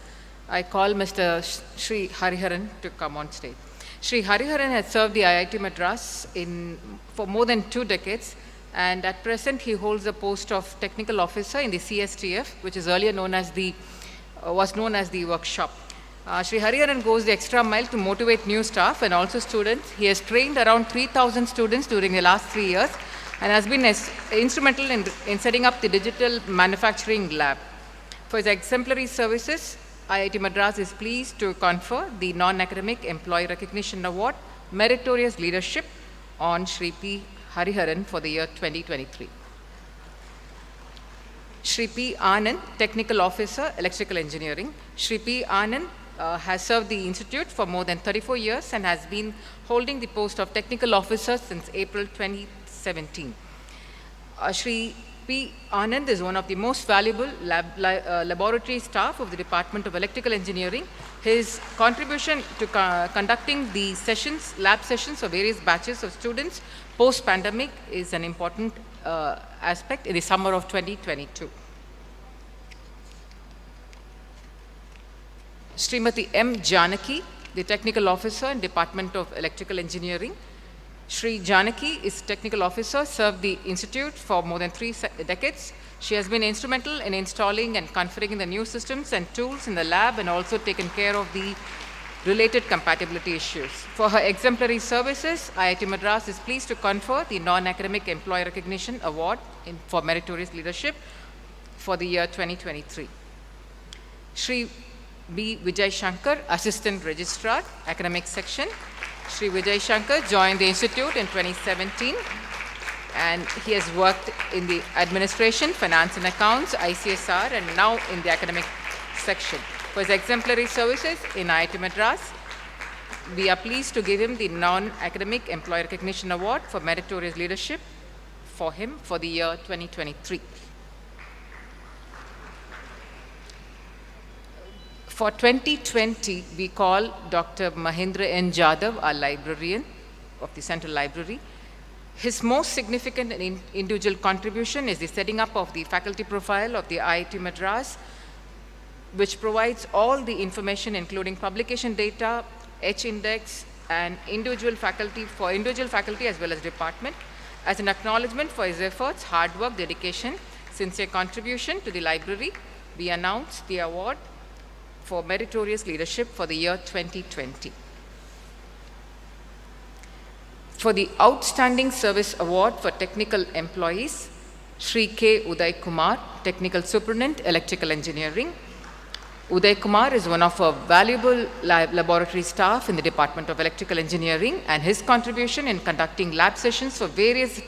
I call Mr. Sri Hariharan to come on stage. Sri Hariharan has served the IIT Madras for more than 2 decades, and at present he holds the post of Technical Officer in the CSTF, which is earlier known as was known as the workshop. Sri Hariharan goes the extra mile to motivate new staff and also students. He has trained around 3,000 students during the last 3 years and has been instrumental in setting up the digital manufacturing lab. For his exemplary services, IIT Madras is pleased to confer the Non-Academic Employee Recognition Award, Meritorious Leadership on Sri P. Hariharan for the year 2023. Sri P. Anand, Technical Officer, Electrical Engineering. Sri P. Anand has served the institute for more than 34 years and has been holding the post of Technical Officer since April 2017. Sri P. Anand is one of the most valuable laboratory staff of the Department of Electrical Engineering. His contribution to conducting the lab sessions of various batches of students post-pandemic is an important aspect in the summer of 2022. Srimati M. Janaki, the Technical Officer in Department of Electrical Engineering. Sri Janaki is Technical Officer, served the Institute for more than 3 decades. She has been instrumental in installing and configuring the new systems and tools in the lab and also taken care of the related compatibility issues. For her exemplary services, IIT Madras is pleased to confer the Non-Academic Employee Recognition Award for Meritorious Leadership for the year 2023. Sri B. Vijay Shankar, Assistant Registrar, Academic Section. Sri Vijay Shankar joined the Institute in 2017 and he has worked in the Administration, Finance and Accounts, ICSR, and now in the Academic Section. For his exemplary services in IIT Madras, we are pleased to give him the Non-Academic Employee Recognition Award for Meritorious Leadership for him for the year 2023. For 2020, we call Dr. Mahendra N. Jadhav, our librarian of the Central Library. His most significant and individual contribution is the setting up of the faculty profile of the IIT Madras, which provides all the information including publication data, H-index, and individual faculty as well as department. As an acknowledgement for his efforts, hard work, dedication, sincere contribution to the library, we announce the award for Meritorious Leadership for the year 2020. For the Outstanding Service Award for Technical Employees, Sri K. Uday Kumar, Technical Superintendent, Electrical Engineering. Uday Kumar is one of our valuable laboratory staff in the Department of Electrical Engineering, and his contribution in conducting lab sessions for various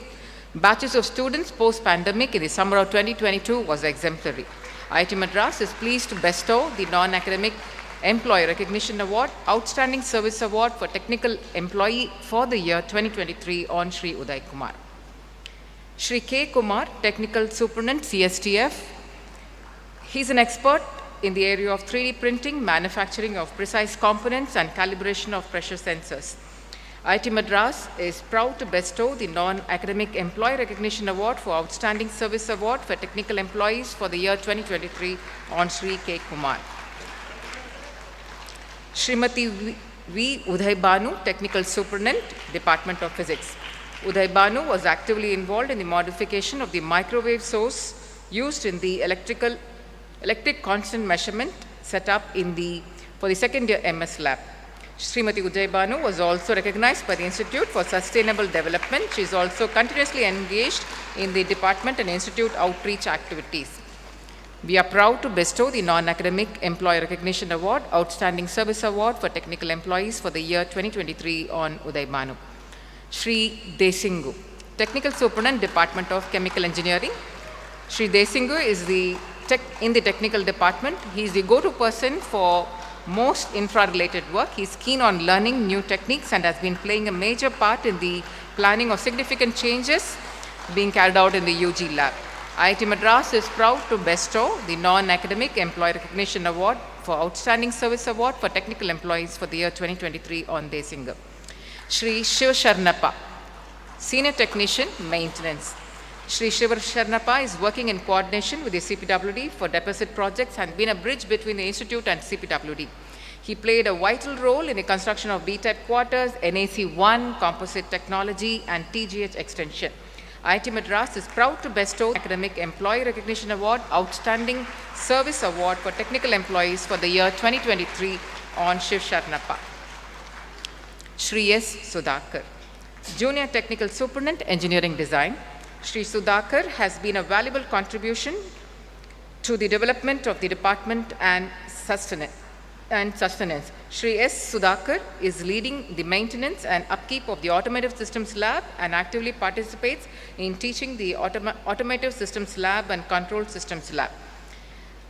batches of students post-pandemic in the summer of 2022 was exemplary. IIT Madras is pleased to bestow the Non-Academic Employee Recognition Award, Outstanding Service Award for Technical Employee for the year 2023 on Sri Uday Kumar. Sri K. Kumar, Technical Superintendent, CSTF. He's an expert in the area of 3D printing, manufacturing of precise components, and calibration of pressure sensors. IIT Madras is proud to bestow the Non-Academic Employee Recognition Award for Outstanding Service Award for Technical Employees for the year 2023 on Sri K. Kumar. Srimati V. Udhay Banu, Technical Superintendent, Department of Physics. Udhay Banu was actively involved in the modification of the microwave source used in the electric constant measurement set up for the second year MS lab. Srimati Udhay Banu was also recognized by the Institute for Sustainable Development. She is also continuously engaged in the department and institute outreach activities. We are proud to bestow the Non-Academic Employee Recognition Award, Outstanding Service Award for Technical Employees for the year 2023 on Uday Banu. Shri Desingu, Technical Superintendent, Department of Chemical Engineering. Shri Desingu is in the technical department. He is the go-to person for most infra-related work. He is keen on learning new techniques and has been playing a major part in the planning of significant changes being carried out in the UG lab. IIT Madras is proud to bestow the Non-Academic Employee Recognition Award for Outstanding Service Award for Technical Employees for the year 2023 on Desingu. Shri Shiv Sharnappa, Senior Technician, Maintenance. Shri Shiv Sharnappa is working in coordination with the CPWD for deposit projects and been a bridge between the Institute and CPWD. He played a vital role in the construction of B-Tech quarters, NAC-1, Composite Technology, and TGH Extension. IIT Madras is proud to bestow Academic Employee Recognition Award, Outstanding Service Award for Technical Employees for the year 2023 on Shiv Sharnappa. Shri S. Sudhakar, Junior Technical Superintendent, Engineering Design. Shri Sudhakar has been a valuable contribution to the development of the department and sustenance. Shri S. Sudhakar is leading the maintenance and upkeep of the Automotive Systems Lab and actively participates in teaching the Automotive Systems Lab and Control Systems Lab.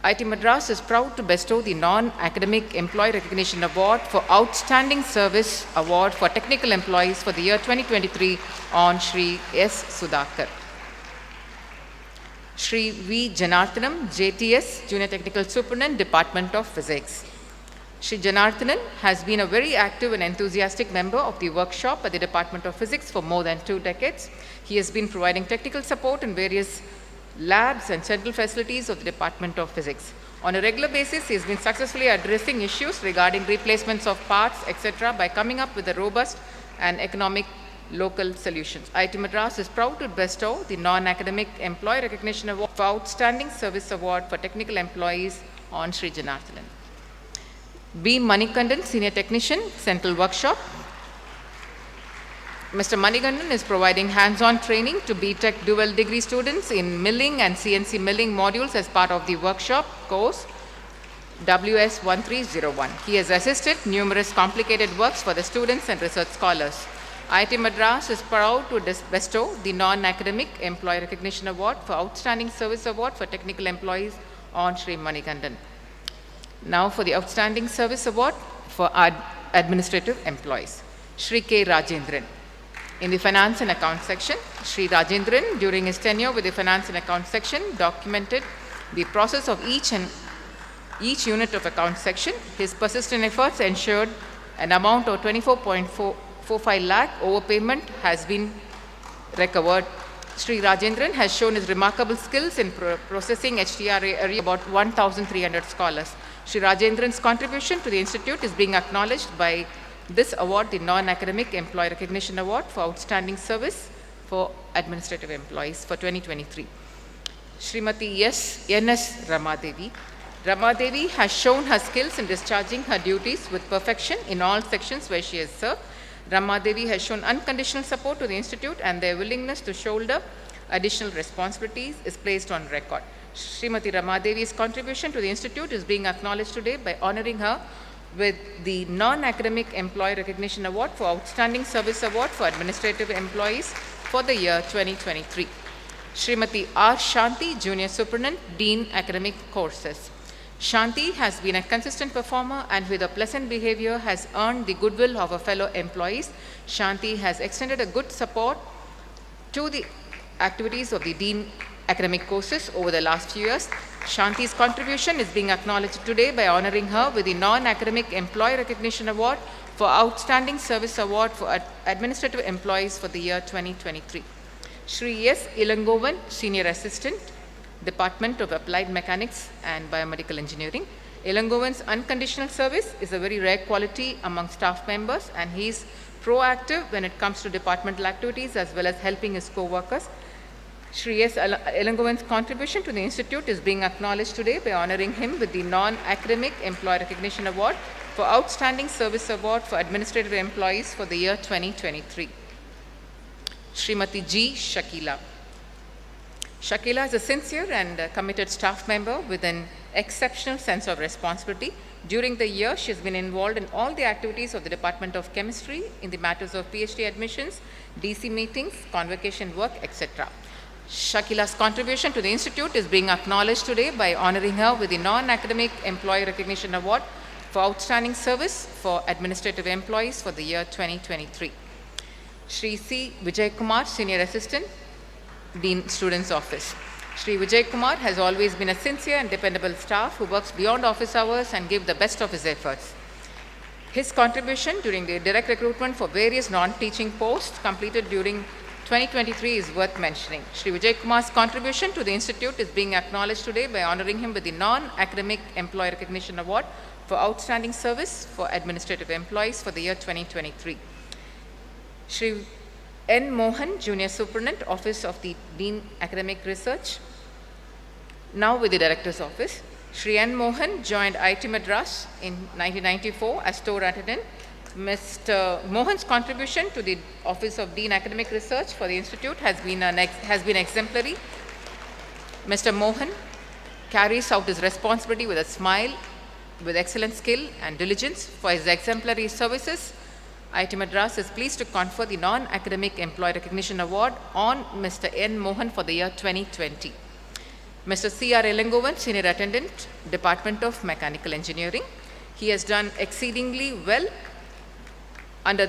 IIT Madras is proud to bestow the Non-Academic Employee Recognition Award for Outstanding Service Award for Technical Employees for the year 2023 on Shri S. Sudhakar. Shri V. Janarthanam, JTS, Junior Technical Superintendent, Department of Physics. Shri Janarthanan has been a very active and enthusiastic member of the workshop at the Department of Physics for more than 2 decades. He has been providing technical support in various labs and central facilities of the Department of Physics. On a regular basis, he has been successfully addressing issues regarding replacements of parts, etc. by coming up with a robust and economic local solutions. IIT Madras is proud to bestow the Non-Academic Employee Recognition Award for Outstanding Service Award for Technical Employees on Shri Janarthanan. B. Manikandan, Senior Technician, Central Workshop. Mr. Manikandan is providing hands-on training to B.Tech dual degree students in milling and CNC milling modules as part of the workshop course WS1301. He has assisted numerous complicated works for the students and research scholars. IIT Madras is proud to bestow the Non-Academic Employee Recognition Award for Outstanding Service Award for Technical Employees on Shri Manikandan. Now for the Outstanding Service Award for Administrative Employees. Shri K. Rajendran. In the Finance and Accounts section, Shri Rajendran, during his tenure with the Finance and Accounts section, documented the process of each unit of Accounts section. His persistent efforts ensured an amount of 24.45 lakh overpayment has been recovered. Shri Rajendran has shown his remarkable skills in processing HTR area about 1,300 scholars. Shri Rajendran's contribution to the Institute is being acknowledged by this award, the Non-Academic Employee Recognition Award for Outstanding Service for Administrative Employees for 2023. Srimati N.S. Ramadevi. Ramadevi has shown her skills in discharging her duties with perfection in all sections where she has served. Ramadevi has shown unconditional support to the Institute, and their willingness to shoulder additional responsibilities is placed on record. Srimati Ramadevi's contribution to the Institute is being acknowledged today by honoring her with the Non-Academic Employee Recognition Award for Outstanding Service Award for Administrative Employees for the year 2023. Srimati R. Shanti, Junior Superintendent, Dean Academic Courses. Shanti has been a consistent performer and with a pleasant behavior has earned the goodwill of her fellow employees. Shanti has extended a good support to the activities of the Dean Academic Courses over the last few years. Shanti's contribution is being acknowledged today by honoring her with the Non-Academic Employee Recognition Award for Outstanding Service Award for Administrative Employees for the year 2023. Shri S. Ilangovan, Senior Assistant, Department of Applied Mechanics and Biomedical Engineering. Ilangovan's unconditional service is a very rare quality among staff members, and he is proactive when it comes to departmental activities as well as helping his co-workers. Shri S. Ilangovan's contribution to the Institute is being acknowledged today by honoring him with the Non-Academic Employee Recognition Award for Outstanding Service Award for Administrative Employees for the year 2023. Srimati G. Shakila. Shakila is a sincere and committed staff member with an exceptional sense of responsibility. During the year, she has been involved in all the activities of the Department of Chemistry in the matters of PhD admissions, DC meetings, convocation work, etc. Shakila's contribution to the Institute is being acknowledged today by honoring her with the Non-Academic Employee Recognition Award for Outstanding Service for Administrative Employees for the year 2023. Shri C. Vijay Kumar, Senior Assistant, Dean Students Office. Shri Vijay Kumar has always been a sincere and dependable staff who works beyond office hours and gives the best of his efforts. His contribution during the direct recruitment for various non-teaching posts completed during 2023 is worth mentioning. Shri Vijay Kumar's contribution to the Institute is being acknowledged today by honoring him with the Non-Academic Employee Recognition Award for Outstanding Service for Administrative Employees for the year 2023. Shri N. Mohan, Junior Superintendent, Office of the Dean Academic Research, now with the Director's Office. Shri N. Mohan joined IIT Madras in 1994 as store attendant. Mr. Mohan's contribution to the Office of Dean Academic Research for the Institute has been exemplary. Mr. Mohan carries out his responsibility with a smile, with excellent skill and diligence for his exemplary services. IIT Madras is pleased to confer the Non-Academic Employee Recognition Award on Mr. N. Mohan for the year 2020. Mr. C.R. Elangovan, Senior Attendant, Department of Mechanical Engineering. He has done exceedingly well under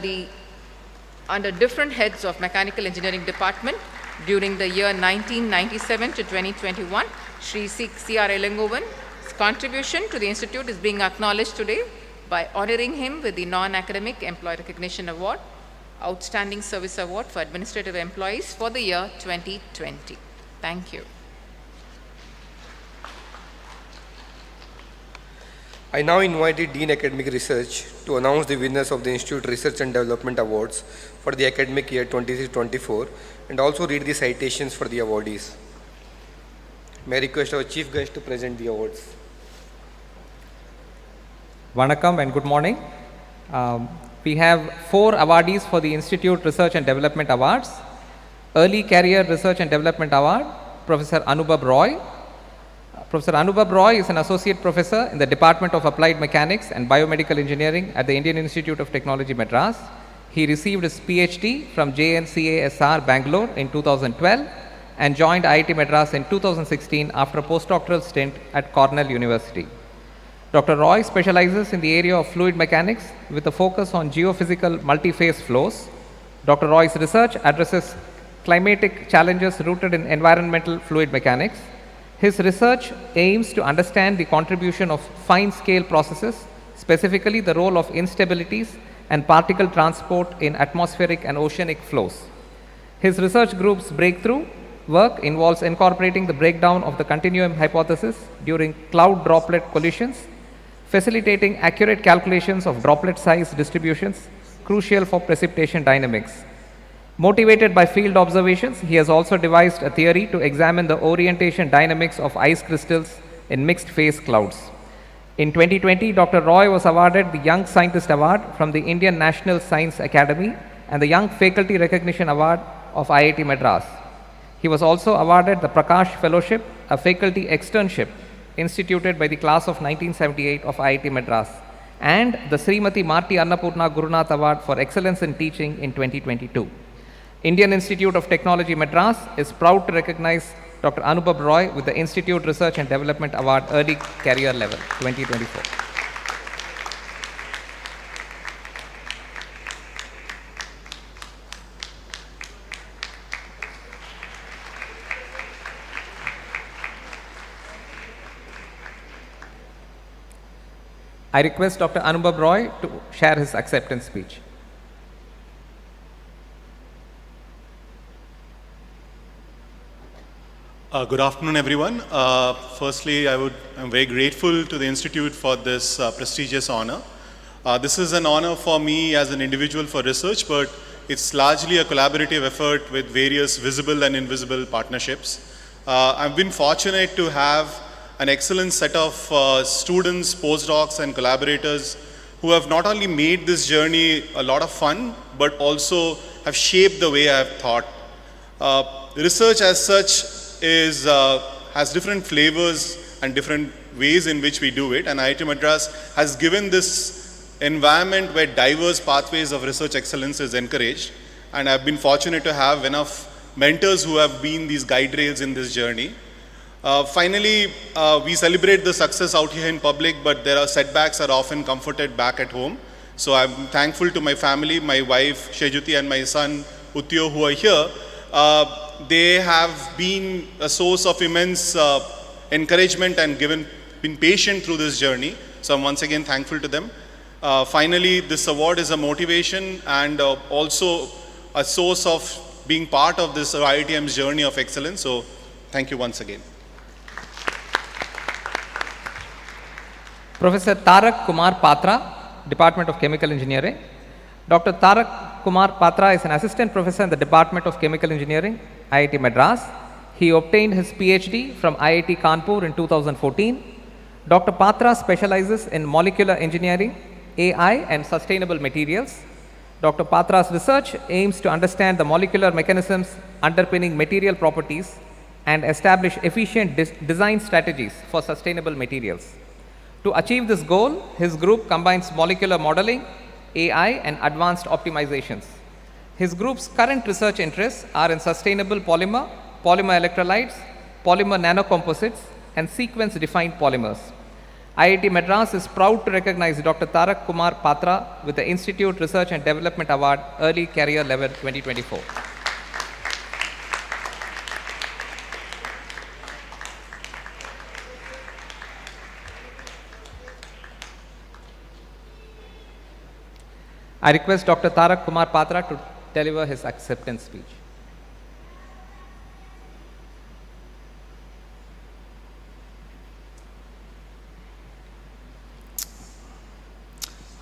different heads of Mechanical Engineering Department during the year 1997 to 2021. Shri C.R. Elangovan's contribution to the Institute is being acknowledged today by honoring him with the Non-Academic Employee Recognition Award, Outstanding Service Award for Administrative Employees for the year 2020. Thank you.
I now invite the Dean Academic Research to announce the winners of the Institute Research and Development Awards for the academic year 23-24 and also read the citations for the awardees. May I request our Chief Guest to present the awards.
Vanakkam and good morning. We have 4 awardees for the Institute Research and Development Awards. Early Career Research and Development Award, Professor Anubhav Roy. Professor Anubhav Roy is an Associate Professor in the Department of Applied Mechanics and Biomedical Engineering at the Indian Institute of Technology, Madras. He received his PhD from JNCASR, Bangalore in 2012 and joined IIT Madras in 2016 after a postdoctoral stint at Cornell University. Dr. Roy specializes in the area of fluid mechanics with a focus on geophysical multi-phase flows. Dr. Roy's research addresses climatic challenges rooted in environmental fluid mechanics. His research aims to understand the contribution of fine-scale processes, specifically the role of instabilities and particle transport in atmospheric and oceanic flows. His research group's breakthrough work involves incorporating the breakdown of the continuum hypothesis during cloud droplet collisions, facilitating accurate calculations of droplet size distributions crucial for precipitation dynamics. Motivated by field observations, he has also devised a theory to examine the orientation dynamics of ice crystals in mixed phase clouds. In 2020, Dr. Roy was awarded the Young Scientist Award from the Indian National Science Academy and the Young Faculty Recognition Award of IIT Madras. He was also awarded the Prakash Fellowship, a faculty externship instituted by the class of 1978 of IIT Madras, and the Srimati Marti Annapurna Gurunath Award for Excellence in Teaching in 2022. Indian Institute of Technology Madras is proud to recognize Dr. Anubhav Roy with the Institute Research and Development Award Early Career Level 2024. I request Dr. Anubhav Roy to share his acceptance speech.
Good afternoon, everyone. Firstly, I'm very grateful to the Institute for this prestigious honor. This is an honor for me as an individual for research, but it's largely a collaborative effort with various visible and invisible partnerships. I've been fortunate to have an excellent set of students, postdocs, and collaborators who have not only made this journey a lot of fun, but also have shaped the way I've thought. Research as such has different flavors and different ways in which we do it, and IIT Madras has given this environment where diverse pathways of research excellence is encouraged, and I've been fortunate to have enough mentors who have been these guide rails in this journey. Finally, we celebrate the success out here in public, but there are setbacks are often comforted back at home. So I'm thankful to my family, my wife Shejuti and my son Utyo who are here. They have been a source of immense encouragement and been patient through this journey. So I'm once again thankful to them. Finally, this award is a motivation and also a source of being part of this IITM's journey of excellence. So thank you once again.
Professor Tarak Kumar Patra, Department of Chemical Engineering. Dr. Tarak Kumar Patra is an assistant professor in the Department of Chemical Engineering, IIT Madras. He obtained his PhD from IIT Kanpur in 2014. Dr. Patra specializes in molecular engineering, AI and sustainable materials. Dr. Patra's research aims to understand the molecular mechanisms underpinning material properties and establish efficient design strategies for sustainable materials. To achieve this goal, his group combines molecular modeling, AI and advanced optimizations. His group's current research interests are in sustainable polymer, polymer electrolytes, polymer nanocomposites and sequence-defined polymers. IIT Madras is proud to recognize Dr. Tarak Kumar Patra with the Institute Research and Development Award Early Career Level 2024. I request Dr. Tarak Kumar Patra to deliver his acceptance speech.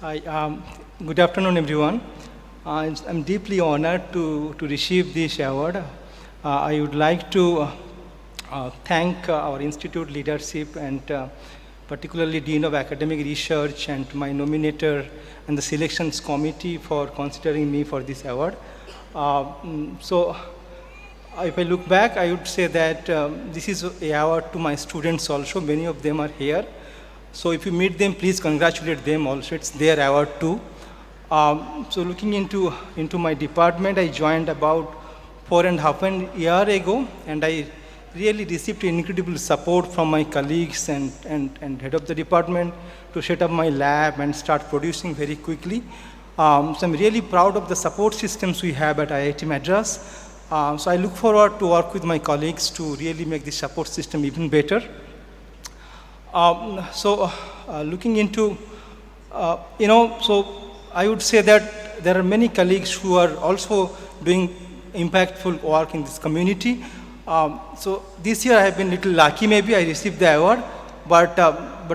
Hi, good afternoon, everyone. I'm deeply honored to receive this award. I would like to thank our institute leadership and particularly Dean of Academic Research and my nominator and the selections committee for considering me for this award. So if I look back, I would say that this is an award to my students also. Many of them are here. So if you meet them, please congratulate them also. It's their award too. So looking into my department, I joined about 4.5 years ago, and I really received incredible support from my colleagues and head of the department to set up my lab and start producing very quickly. So I'm really proud of the support systems we have at IIT Madras. So I look forward to work with my colleagues to really make the support system even better. Looking into, so I would say that there are many colleagues who are also doing impactful work in this community. So this year I have been a little lucky, maybe I received the award, but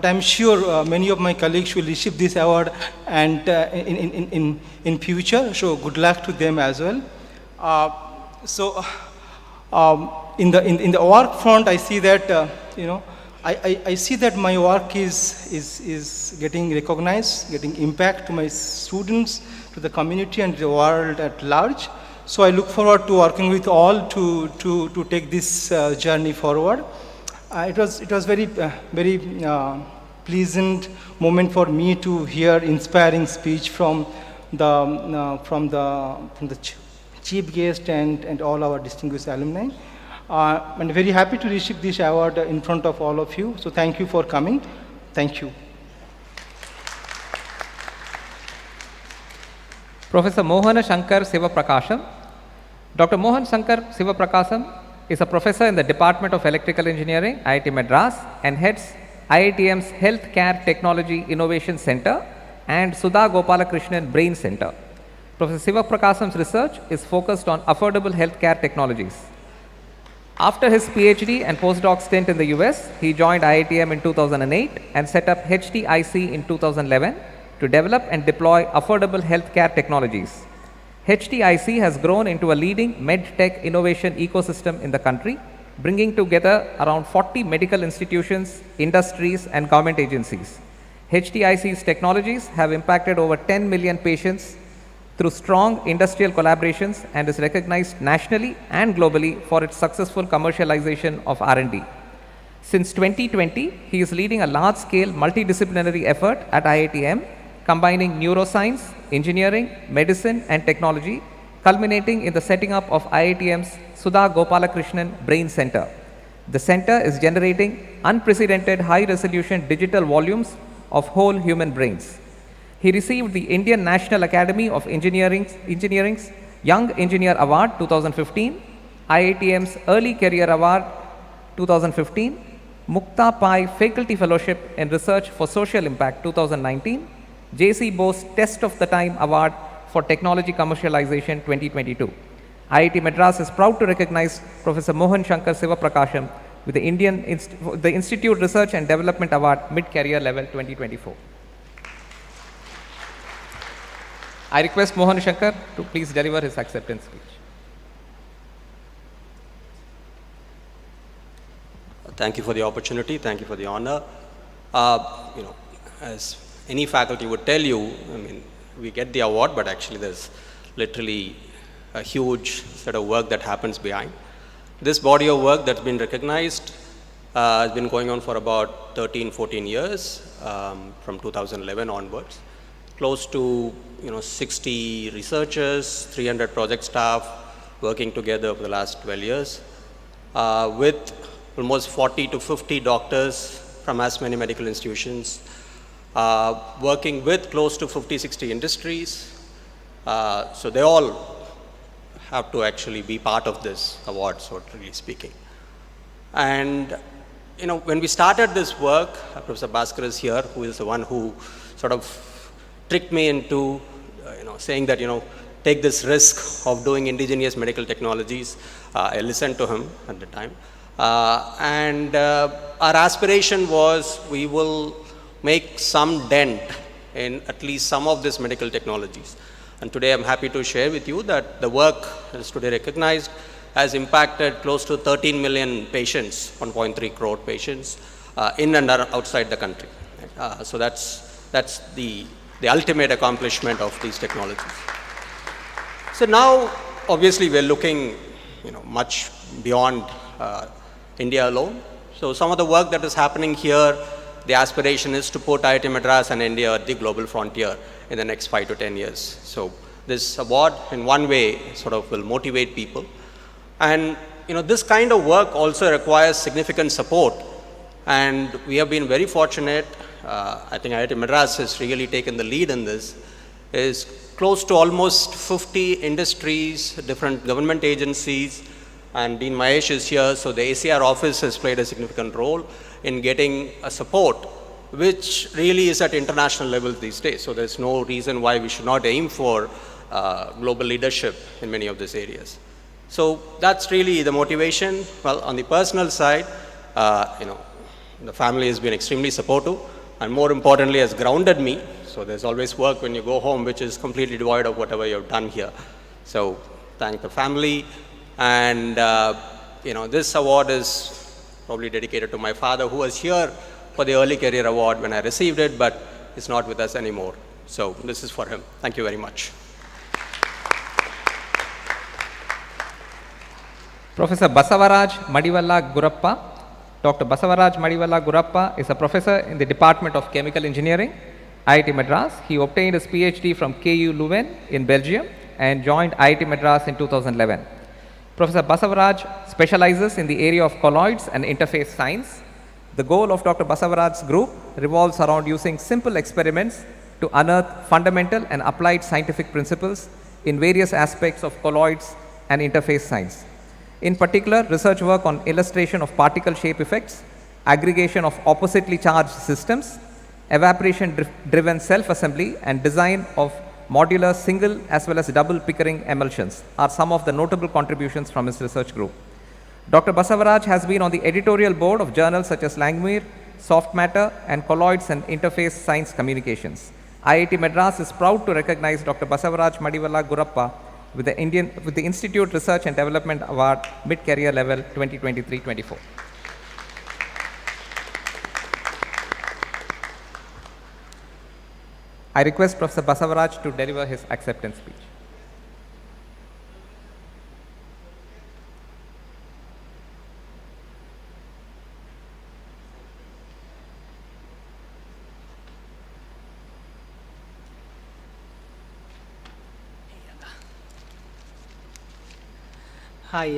I'm sure many of my colleagues will receive this award and in future. So good luck to them as well. In the work front, I see that I see that my work is getting recognized, getting impact to my students, to the community and the world at large. So I look forward to working with all to take this journey forward. It was very pleasant moment for me to hear inspiring speech from the chief guest and all our distinguished alumni. I'm very happy to receive this award in front of all of you. So thank you for coming. Thank you.
Professor Mohana Shankar Sivaprakasam. Dr. Mohan Shankar Sivaprakasam is a professor in the Department of Electrical Engineering, IIT Madras, and heads IITM's Healthcare Technology Innovation Center and Sudha Gopalakrishnan Brain Center. Professor Sivapakasam's research is focused on affordable healthcare technologies. After his PhD and postdoc stint in the US, he joined IITM in 2008 and set up HTIC in 2011 to develop and deploy affordable healthcare technologies. HTIC has grown into a leading medtech innovation ecosystem in the country, bringing together around 40 medical institutions, industries, and government agencies. HTIC's technologies have impacted over 10 million patients through strong industrial collaborations and is recognized nationally and globally for its successful commercialization of R&D. Since 2020, he is leading a large-scale multidisciplinary effort at IITM, combining neuroscience, engineering, medicine, and technology, culminating in the setting up of IITM's Sudha Gopalakrishnan Brain Center. The center is generating unprecedented high-resolution digital volumes of whole human brains. He received the Indian National Academy of Engineering's Young Engineer Award 2015, IITM's Early Career Award 2015, Mukta Pai Faculty Fellowship in Research for Social Impact 2019, J.C. Bose Test of the Time Award for Technology Commercialization 2022. IIT Madras is proud to recognize Professor Mohan Shankar Sivaprakasham with the Institute Research and Development Award Mid-Career Level 2024. I request Mohan Shankar to please deliver his acceptance speech.
Thank you for the opportunity. Thank you for the honor. As any faculty would tell you, we get the award, but actually there's literally a huge set of work that happens behind. This body of work that's been recognized has been going on for about 13, 14 years, from 2011 onwards. Close to 60 researchers, 300 project staff working together for the last 12 years, with almost 40 to 50 doctors from as many medical institutions, working with close to 50, 60 industries. So they all have to actually be part of this award, so really speaking. And when we started this work, Professor Bhaskar is here, who is the one who sort of tricked me into saying that take this risk of doing indigenous medical technologies. I listened to him at the time. And our aspiration was we will make some dent in at least some of these medical technologies. And today I'm happy to share with you that the work that is today recognized has impacted close to 13 million patients, 1.3 crore patients in and outside the country. So that's the ultimate accomplishment of these technologies. So now, obviously, we're looking much beyond India alone. So some of the work that is happening here, the aspiration is to put IIT Madras and India at the global frontier in the next 5 to 10 years. So this award, in one way, sort of will motivate people. And this kind of work also requires significant support. And we have been very fortunate. I think IIT Madras has really taken the lead in this. Is close to almost 50 industries, different government agencies, and Dean Mahesh is here, so the ACR office has played a significant role in getting a support, which really is at international level these days. So there's no reason why we should not aim for global leadership in many of these areas. So that's really the motivation. Well, on the personal side, the family has been extremely supportive, and more importantly has grounded me. So there's always work when you go home, which is completely devoid of whatever you've done here. So thank the family. And this award is probably dedicated to my father, who was here for the Early Career Award when I received it, but is not with us anymore. So this is for him. Thank you very much.
Professor Basavaraj Madivalla Gurappa. Dr. Basavaraj Madivalla Gurappa is a professor in the Department of Chemical Engineering, IIT Madras. He obtained his PhD from KU Leuven in Belgium and joined IIT Madras in 2011. Professor Basavaraj specializes in the area of colloids and interface science. The goal of Dr. Basavaraj's group revolves around using simple experiments to unearth fundamental and applied scientific principles in various aspects of colloids and interface science. In particular, research work on illustration of particle shape effects, aggregation of oppositely charged systems, evaporation-driven self-assembly, and design of modular single as well as double Pickering emulsions are some of the notable contributions from his research group. Dr. Basavaraj has been on the editorial board of journals such as Langmuir, Soft Matter, and Colloids and Interface Science Communications. IIT Madras is proud to recognize Dr. Basavaraj Madivalla Gurappa with the Institute Research and Development Award Mid-Career Level 2023-24. I request Professor Basavaraj to deliver his acceptance speech.
Hi,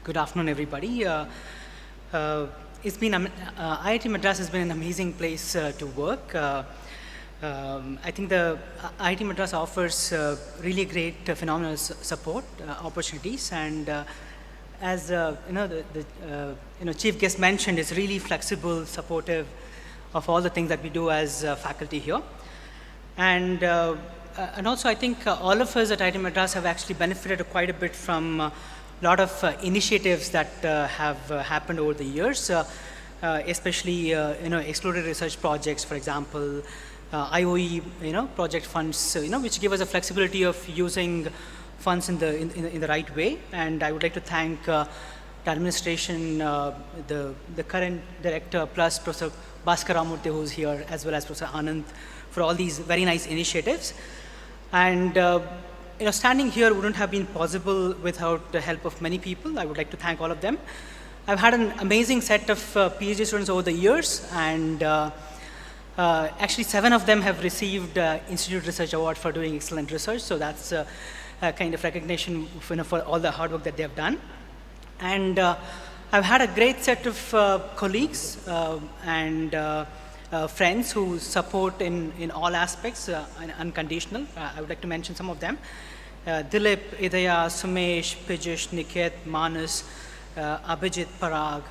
good afternoon, everybody. It's been IIT Madras has been an amazing place to work. I think the IIT Madras offers really great phenomenal support opportunities, and as the Chief Guest mentioned, is really flexible, supportive of all the things that we do as faculty here. And also, I think all of us at IIT Madras have actually benefited quite a bit from a lot of initiatives that have happened over the years, especially exploratory research projects, for example, IOE, project funds, which give us a flexibility of using funds in the right way. And I would like to thank the administration, the current director, plus Professor Bhaskar Ramurthy, who's here, as well as Professor Anand, for all these very nice initiatives. And standing here wouldn't have been possible without the help of many people. I would like to thank all of them. I've had an amazing set of PhD students over the years, and actually 7 of them have received Institute Research Award for doing excellent research. So that's a kind of recognition for all the hard work that they have done. And I've had a great set of colleagues and friends who support in all aspects, unconditional. I would like to mention some of them. Dilip, Idaya, Sumesh, Pijish, Niket, Manas, Abhijit, Parag,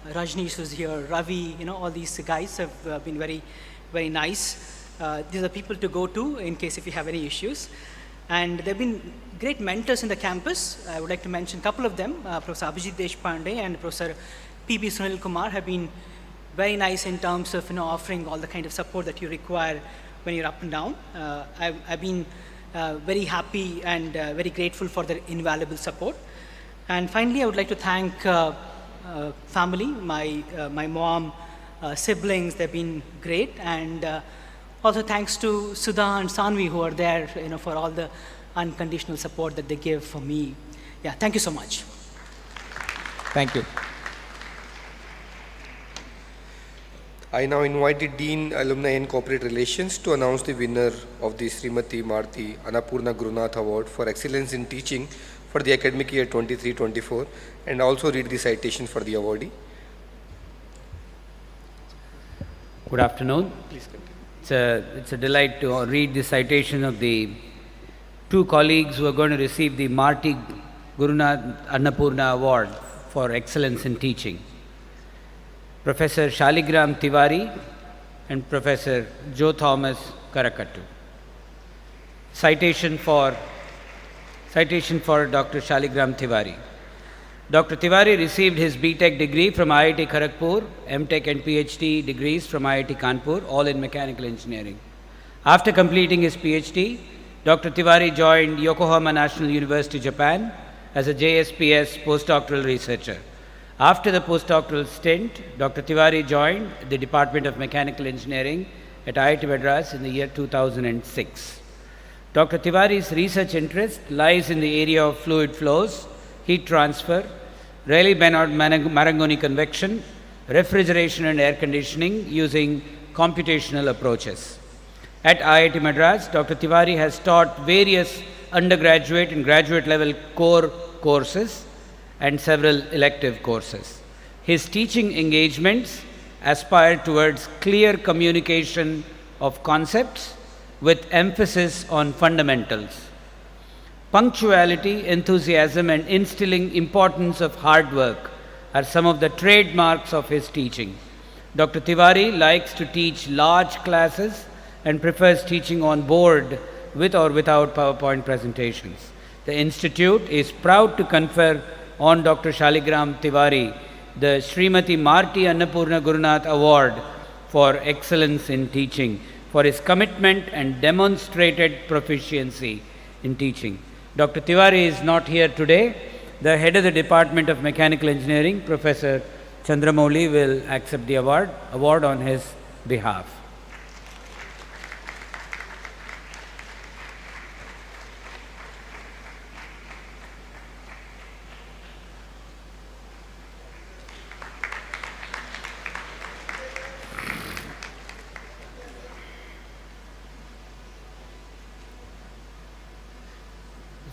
Rajneesh who's here, Ravi, all these guys have been very, very nice. These are people to go to in case if you have any issues. And there have been great mentors in the campus. I would like to mention a couple of them. Professor Abhijit Deshpande and Professor P.B. Sunil Kumar have been very nice in terms of offering all the kind of support that you require when you're up and down. I've been very happy and very grateful for their invaluable support. And finally, I would like to thank family, my mom, siblings. They've been great, and also thanks to Sudha and Sanvi, who are there for all the unconditional support that they give for me. Yeah, thank you so much.
Thank you.
I now invite the Dean, Alumni and Corporate Relations to announce the winner of the Srimati Marti Annapurna Gurunath Award for Excellence in Teaching for the academic year 23-24, and also read the citation for the awardee.
Good afternoon.
Please continue.
It's a delight to read the citation of the 2 colleagues who are going to receive the Marti Gurunath Annapurna Award for Excellence in Teaching. Professor Shaligram Tiwari and Professor Joe Thomas Karakattu. Citation for Dr. Shaligram Tiwari. Dr. Tiwari received his BTech degree from IIT Kharagpur, MTech and PhD degrees from IIT Kanpur, all in mechanical engineering. After completing his PhD, Dr. Tiwari joined Yokohama National University, Japan, as a JSPS postdoctoral researcher. After the postdoctoral stint, Dr. Tiwari joined the Department of Mechanical Engineering at IIT Madras in the year 2006. Dr. Tiwari's research interest lies in the area of fluid flows, heat transfer, Rayleigh-Benard-Marangoni convection, refrigeration and air conditioning using computational approaches. At IIT Madras, Dr. Tiwari has taught various undergraduate and graduate level core courses and several elective courses. His teaching engagements aspire towards clear communication of concepts with emphasis on fundamentals. Punctuality, enthusiasm, and instilling importance of hard work are some of the trademarks of his teaching. Dr. Tiwari likes to teach large classes and prefers teaching on board with or without PowerPoint presentations. The Institute is proud to confer on Dr. Shaligram Tiwari the Srimati Marti Annapurna Gurunath Award for Excellence in Teaching for his commitment and demonstrated proficiency in teaching. Dr. Tiwari is not here today. The head of the Department of Mechanical Engineering, Professor Chandramouli, will accept the award on his behalf.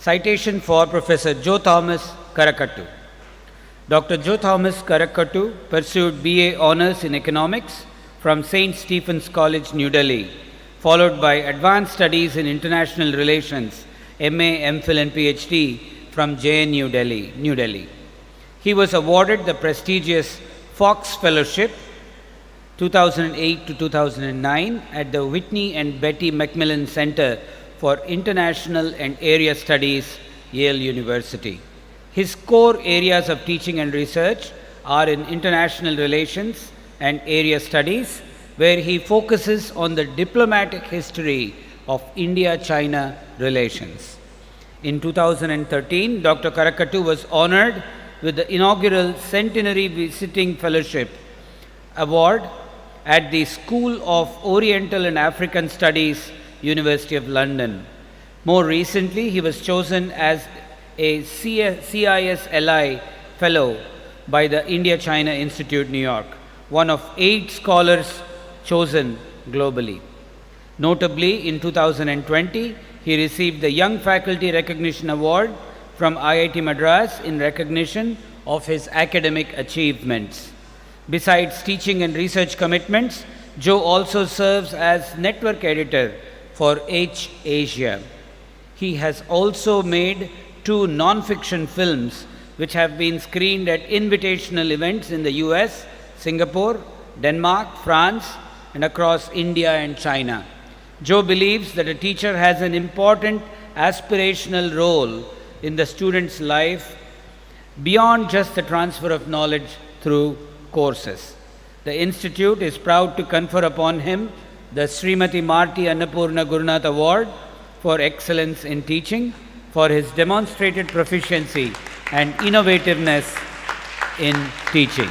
Citation for Professor Joe Thomas Karakattu. Dr. Joe Thomas Karakattu pursued BA Honours in Economics from St. Stephen's College, New Delhi, followed by Advanced Studies in International Relations, MA, MPhil and PhD from JNU Delhi, New Delhi. He was awarded the prestigious Fox Fellowship 2008 to 2009 at the Whitney and Betty Macmillan Center for International and Area Studies, Yale University. His core areas of teaching and research are in international relations and area studies, where he focuses on the diplomatic history of India-China relations. In 2013, Dr. Karakattu was honored with the inaugural Centenary Visiting Fellowship Award at the School of Oriental and African Studies, University of London. More recently, he was chosen as a CISLI Fellow by the India-China Institute, New York, one of 8 scholars chosen globally. Notably, in 2020, he received the Young Faculty Recognition Award from IIT Madras in recognition of his academic achievements. Besides teaching and research commitments, Joe also serves as network editor for H Asia. He has also made 2 non-fiction films which have been screened at invitational events in the US, Singapore, Denmark, France, and across India and China. Joe believes that a teacher has an important aspirational role in the student's life beyond just the transfer of knowledge through courses. The Institute is proud to confer upon him the Srimati Marti Annapurna Gurunath Award for Excellence in Teaching for his demonstrated proficiency and innovativeness in teaching.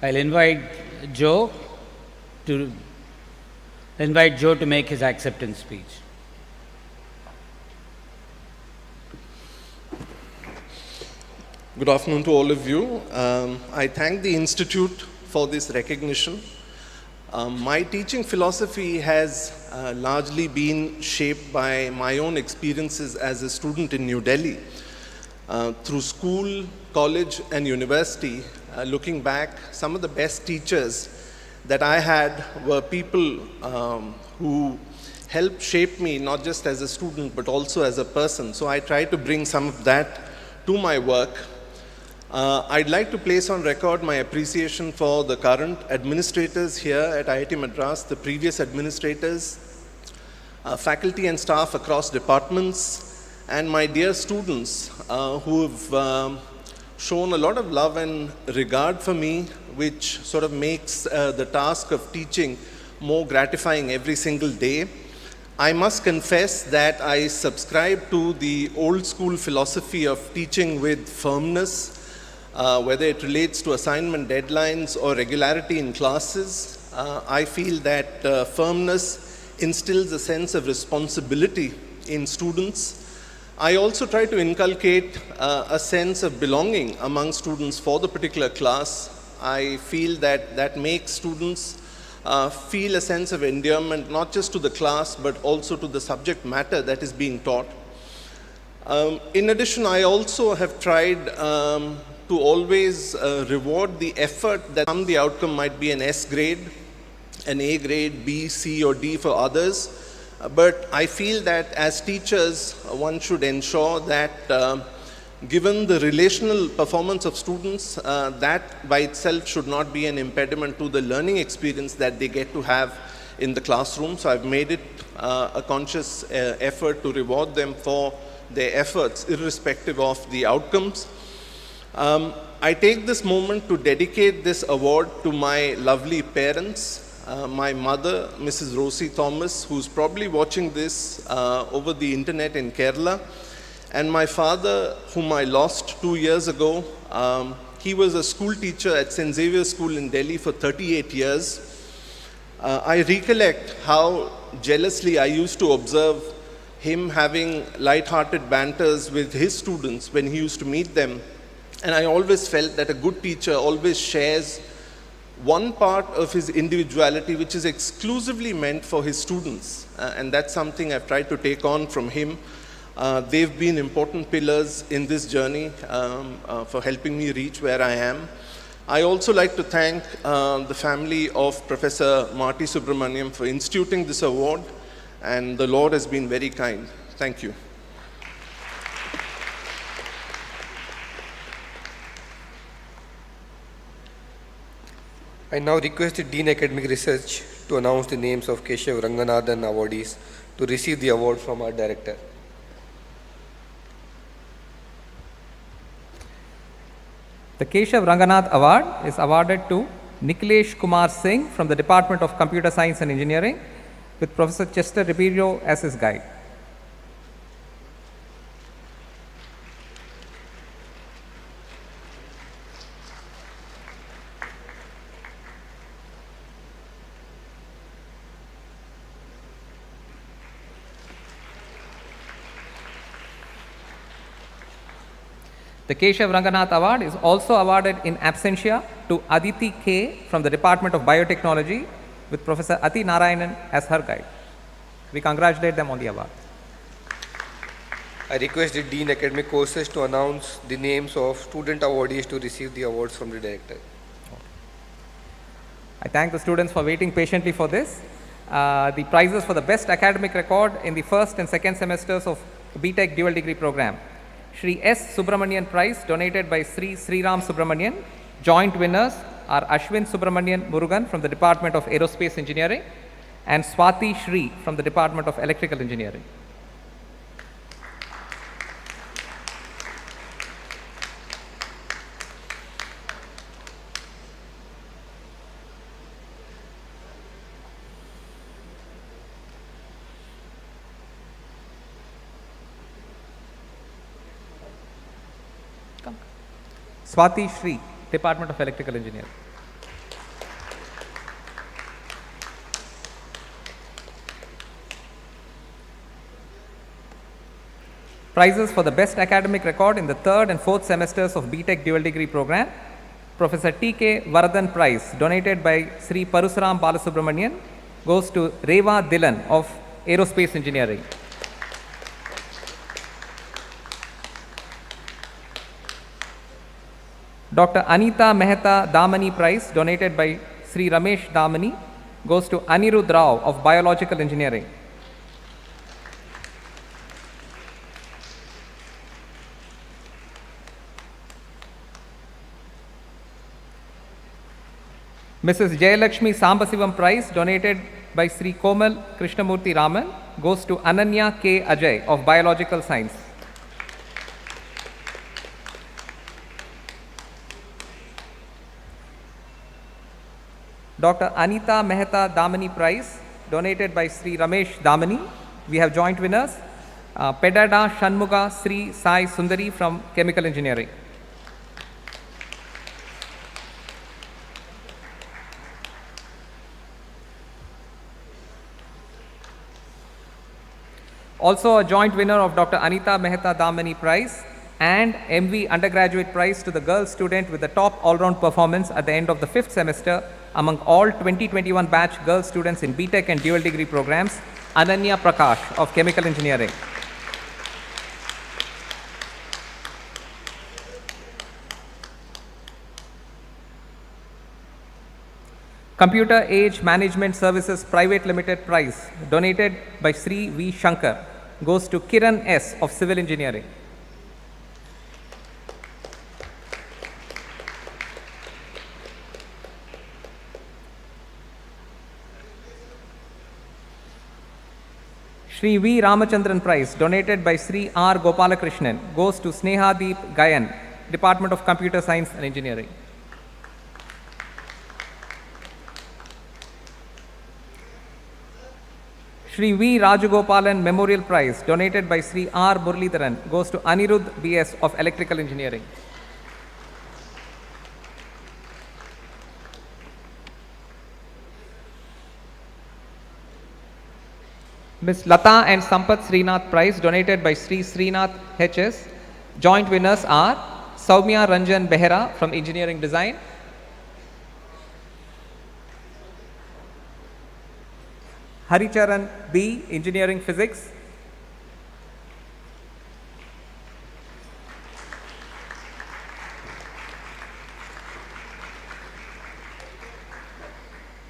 I'll invite Joe to make his acceptance speech.
Good afternoon to all of you. I thank the Institute for this recognition. My teaching philosophy has largely been shaped by my own experiences as a student in New Delhi. Through school, college and university, looking back, some of the best teachers that I had were people who helped shape me not just as a student but also as a person. So I try to bring some of that to my work. I'd like to place on record my appreciation for the current administrators here at IIT Madras, the previous administrators, faculty and staff across departments, and my dear students who have shown a lot of love and regard for me, which sort of makes the task of teaching more gratifying every single day. I must confess that I subscribe to the old school philosophy of teaching with firmness, whether it relates to assignment deadlines or regularity in classes. I feel that firmness instills a sense of responsibility in students. I also try to inculcate a sense of belonging among students for the particular class. I feel that that makes students feel a sense of endearment, not just to the class, but also to the subject matter that is being taught. In addition, I also have tried to always reward the effort that the outcome might be an S grade, an A grade, B, C, or D for others. But I feel that as teachers, one should ensure that given the relational performance of students, that by itself should not be an impediment to the learning experience that they get to have in the classroom. So I've made it a conscious effort to reward them for their efforts, irrespective of the outcomes. I take this moment to dedicate this award to my lovely parents. My mother, Mrs. Rosie Thomas, who's probably watching this over the internet in Kerala, and my father, whom I lost 2 years ago. He was a school teacher at St. Xavier's School in Delhi for 38 years. I recollect how jealously I used to observe him having light-hearted banters with his students when he used to meet them. And I always felt that a good teacher always shares one part of his individuality which is exclusively meant for his students. And that's something I've tried to take on from him. They've been important pillars in this journey for helping me reach where I am. I also like to thank the family of Professor Marty Subramaniam for instituting this award, and the Lord has been very kind. Thank you.
I now request the Dean Academic Research to announce the names of Keshav Ranganathan awardees to receive the award from our director.
The Keshav Ranganath Award is awarded to Nikhilesh Kumar Singh from the Department of Computer Science and Engineering, with Professor Chester Ribeiro as his guide. The Keshav Ranganath Award is also awarded in absentia to Aditi K from the Department of Biotechnology, with Professor Ati Narayanan as her guide. We congratulate them on the award.
I request the Dean Academic Courses to announce the names of student awardees to receive the awards from the director.
I thank the students for waiting patiently for this. The prizes for the best academic record in the first and second semesters of BTech dual degree program. Shri S. Subramanian Prize donated by Sri Sriram Subramanian. Joint winners are Ashwin Subramanian Murugan from the Department of Aerospace Engineering and Swati Shri from the Department of Electrical Engineering. Swati Shri, Department of Electrical Engineering. Prizes for the best academic record in the third and fourth semesters of BTech dual degree program. Professor T.K. Varadan Prize donated by Sri Parusuram Balasubramanian goes to Reva Dilan of Aerospace Engineering. Dr. Anita Mehta Damani Prize donated by Sri Ramesh Damani goes to Anirudh Rao of Biological Engineering. Mrs. Jayalakshmi Sambasivam Prize donated by Sri Komal Krishnamurthy Raman goes to Ananya K. Ajay of Biological Science. Dr. Anita Mehta Damani Prize donated by Sri Ramesh Damani. We have joint winners, Pedada Shanmuga Sri Sai Sundari from Chemical Engineering. Also a joint winner of Dr. Anita Mehta Damani Prize and MV Undergraduate Prize to the girl student with the top all-round performance at the end of the 5th semester among all 2021 batch girl students in BTech and dual degree programs, Ananya Prakash of Chemical Engineering. Computer Age Management Services Private Limited Prize donated by Sri V. Shankar goes to Kiran S. of Civil Engineering. Sri V. Ramachandran Prize donated by Sri R. Gopalakrishnan goes to Snehadeep Gayan, Department of Computer Science and Engineering. Sri V. Rajagopalan Memorial Prize donated by Sri R. Muralidharan goes to Anirudh B.S. of Electrical Engineering. Ms. Lata and Sampath Srinath Prize donated by Sri Srinath HS. Joint winners are Soumya Ranjan Behera from Engineering Design, Haricharan B, Engineering Physics,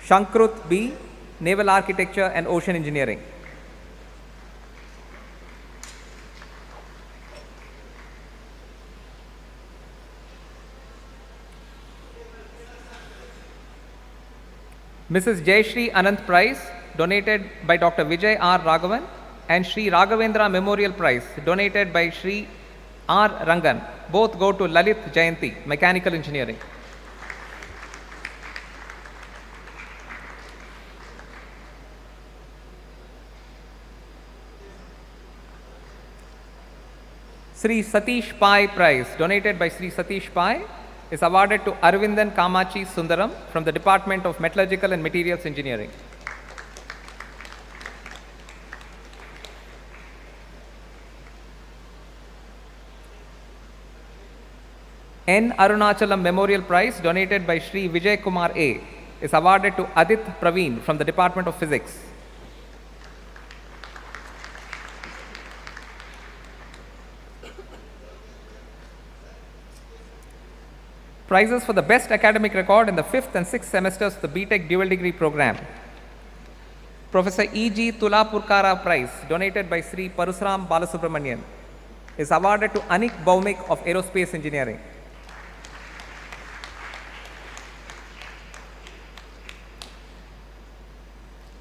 Shankrut B, Naval Architecture and Ocean Engineering. Mrs. Jayashri Anant Prize donated by Dr. Vijay R. Raghavan and Sri Raghavendra Memorial Prize donated by Sri R. Rangan. Both go to Lalit Jayanti, Mechanical Engineering. Sri Satish Pai Prize donated by Sri Satish Pai is awarded to Arvindan Kamachi Sundaram from the Department of Metallurgical and Materials Engineering. N. Arunachalam Memorial Prize donated by Sri Vijay Kumar A is awarded to Adit Praveen from the Department of Physics. Prizes for the best academic record in the 5th and 6th semesters of the BTech dual degree program. Professor E.G. Tulapurkara Prize donated by Sri Parusram Balasubramanian is awarded to Anik Baumik of Aerospace Engineering.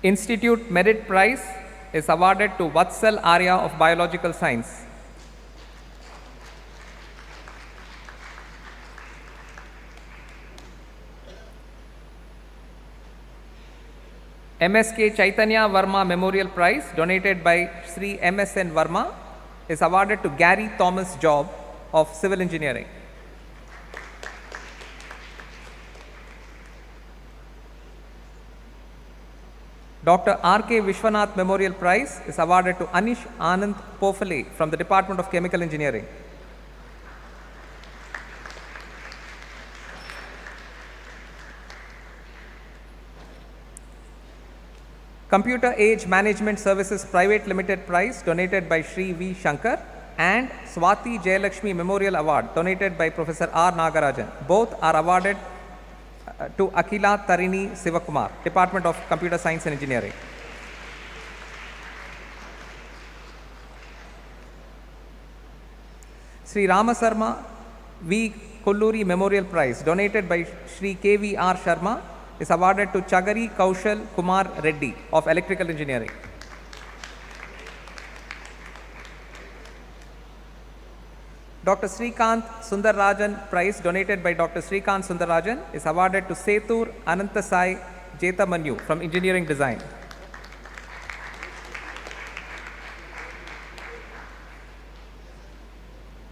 Institute Merit Prize is awarded to Vatsal Arya of Biological Science. MSK Chaitanya Verma Memorial Prize donated by Sri MSN Verma is awarded to Gary Thomas Job of Civil Engineering. Dr. R.K. Vishwanath Memorial Prize is awarded to Anish Anand Pofale from the Department of Chemical Engineering. Computer Age Management Services Private Limited Prize donated by Sri V. Shankar and Swati Jayalakshmi Memorial Award donated by Professor R. Nagarajan. Both are awarded to Akila Tarini Sivakumar, Department of Computer Science and Engineering. Sri Ramasarma V. Kolluri Memorial Prize donated by Sri K.V.R. Sharma is awarded to Chagari Kaushal Kumar Reddy of Electrical Engineering. Dr. Srikant Sundarrajan Prize donated by Dr. Srikant Sundarrajan is awarded to Setur Anantasai Jetamanyu from Engineering Design.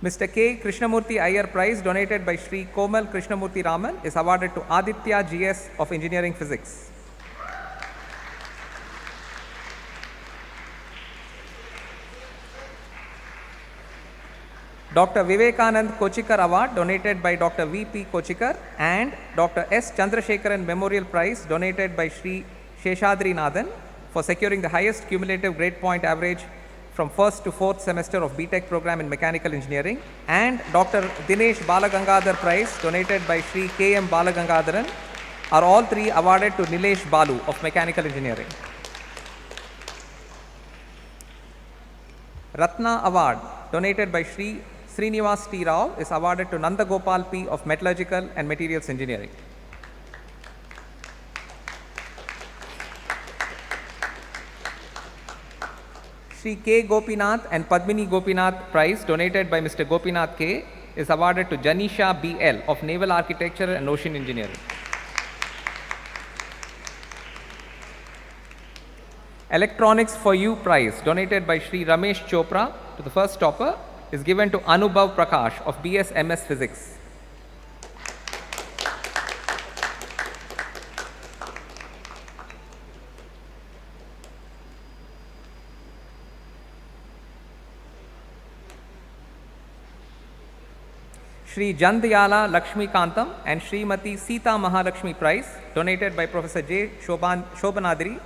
Mr. K. Krishnamurthy Iyer Prize donated by Sri Komal Krishnamurthy Raman is awarded to Aditya GS of Engineering Physics. Dr. Vivekanand Kochikar Award donated by Dr. V.P. Kochikar and Dr. S. Chandrasekharan Memorial Prize donated by Sri Sheshadri Nathan for securing the highest cumulative grade point average from 1st to 4th semester of BTech program in Mechanical Engineering, and Dr. Dinesh Balagangadhar Prize donated by Sri K.M. Balagangadharan are all three awarded to Nilesh Balu of Mechanical Engineering. Ratna Award donated by Sri Srinivas T. Rao is awarded to Nanda Gopal P. of Metallurgical and Materials Engineering. Sri K. Gopinath and Padmini Gopinath Prize donated by Mr. Gopinath K. is awarded to Janisha B.L. of Naval Architecture and Ocean Engineering. Electronics for You Prize donated by Sri Ramesh Chopra to the first topper is given to Anubhav Prakash of BS MS Physics. Shri Jandayala Lakshmi Kantam and Srimati Sita Mahalakshmi Prize, donated by Professor J. Shobanadri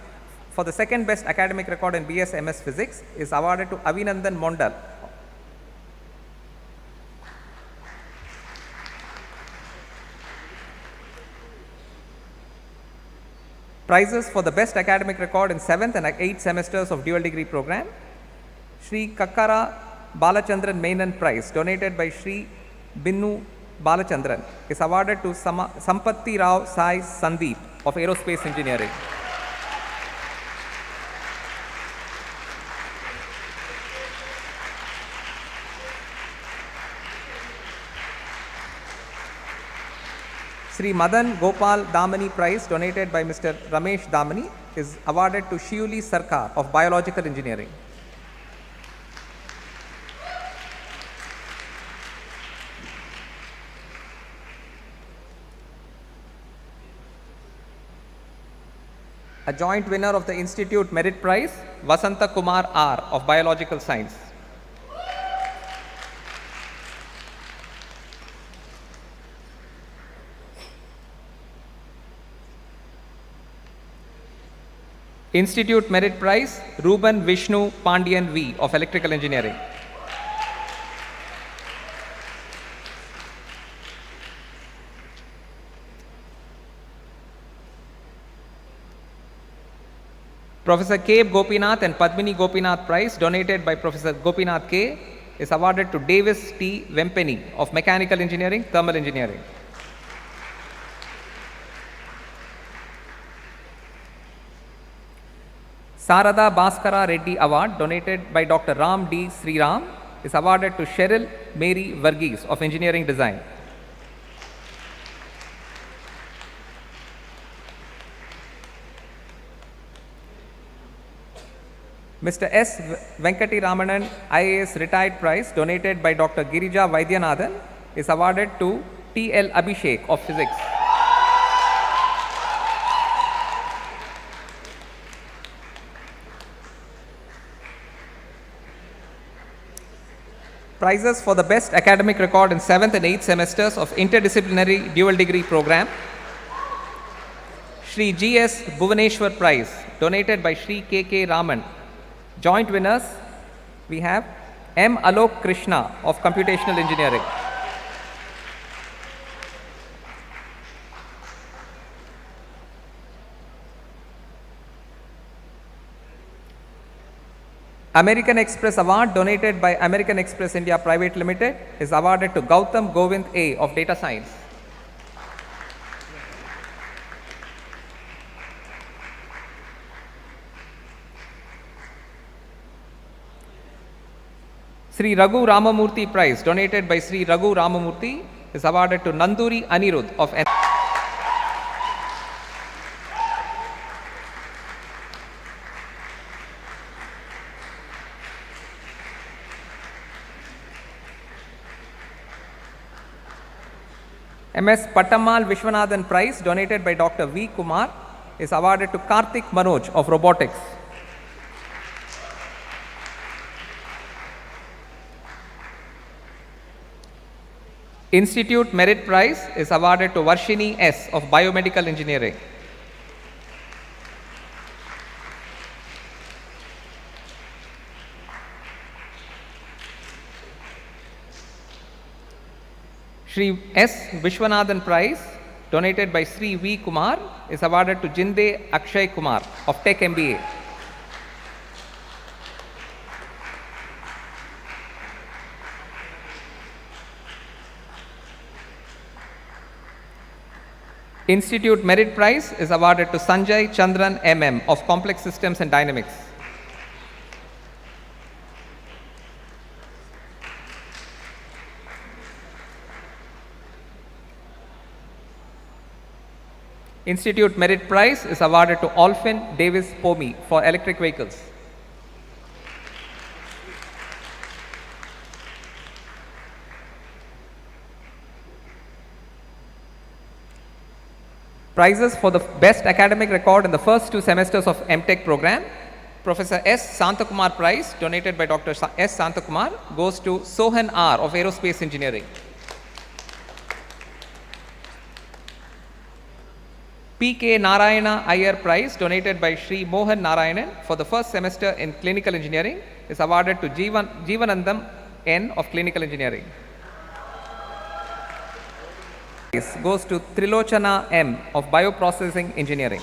for the second best academic record in BS MS Physics, is awarded to Avinandan Mondal. Prizes for the best academic record in 7th and 8th semesters of dual degree program. Shri Kakkara Balachandran Menon Prize, donated by Shri Binnu Balachandran, is awarded to Sampatti Rao Sai Sandeep of Aerospace Engineering. Sri Madan Gopal Damani Prize, donated by Mr. Ramesh Damani, is awarded to Shiuli Sarkar of Biological Engineering. A joint winner of the Institute Merit Prize, Vasanta Kumar R of Biological Science. Institute Merit Prize, Ruben Vishnu Pandian V of Electrical Engineering. Professor K. Gopinath and Padmini Gopinath Prize, donated by Professor Gopinath K, is awarded to Davis T. Vempeni of Mechanical Engineering, Thermal Engineering. Sarada Bhaskara Reddy Award, donated by Dr. Ram D. Sriram, is awarded to Cheryl Mary Varghese of Engineering Design. Mr. S. Venkati Ramanan IAS Retired Prize, donated by Dr. Girija Vaidyanathan, is awarded to T. L. Abhishek of Physics. Prizes for the best academic record in 7th and 8th semesters of interdisciplinary dual degree program. Shri G.S. Bhuvaneshwar Prize, donated by Shri K.K. Raman. Joint winners, we have M. Alok Krishna of Computational Engineering. American Express Award, donated by American Express India Private Limited, is awarded to Gautam Govind A of Data Science. Sri Raghu Ramamurthy Prize, donated by Sri Raghu Ramamurthy, is awarded to Nanduri Anirudh of MS Patamal Vishwanathan Prize, donated by Dr. V. Kumar, is awarded to Karthik Manoj of Robotics. Institute Merit Prize is awarded to Varshini S. of Biomedical Engineering. Shri S. Vishwanathan Prize, donated by Sri V. Kumar, is awarded to Jinde Akshay Kumar of Tech MBA. Institute Merit Prize is awarded to Sanjay Chandran MM of Complex Systems and Dynamics. Institute Merit Prize is awarded to Olfin Davis Pomi for electric vehicles. Prizes for the best academic record in the first 2 semesters of MTech program. Professor S. Santakumar Prize, donated by Dr. S. Santakumar, goes to Sohan R. of Aerospace Engineering. P.K. Narayana Iyer Prize donated by Shri Mohan Narayanan for the first semester in Clinical Engineering is awarded to Jeevanandam N of Clinical Engineering. Goes to Trilochana M of Bioprocessing Engineering.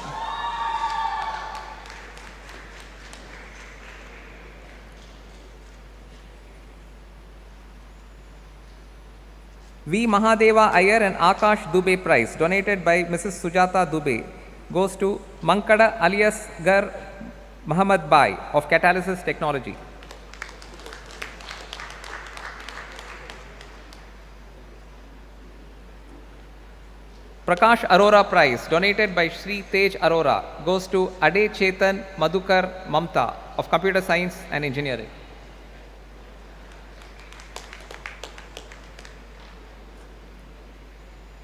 V. Mahadeva Iyer and Akash Dubey Prize donated by Mrs. Sujata Dubey goes to Mankada alias Gar Muhammad Bai of Catalysis Technology. Prakash Arora Prize donated by Sri Tej Arora goes to Ade Chetan Madhukar Mamta of Computer Science and Engineering.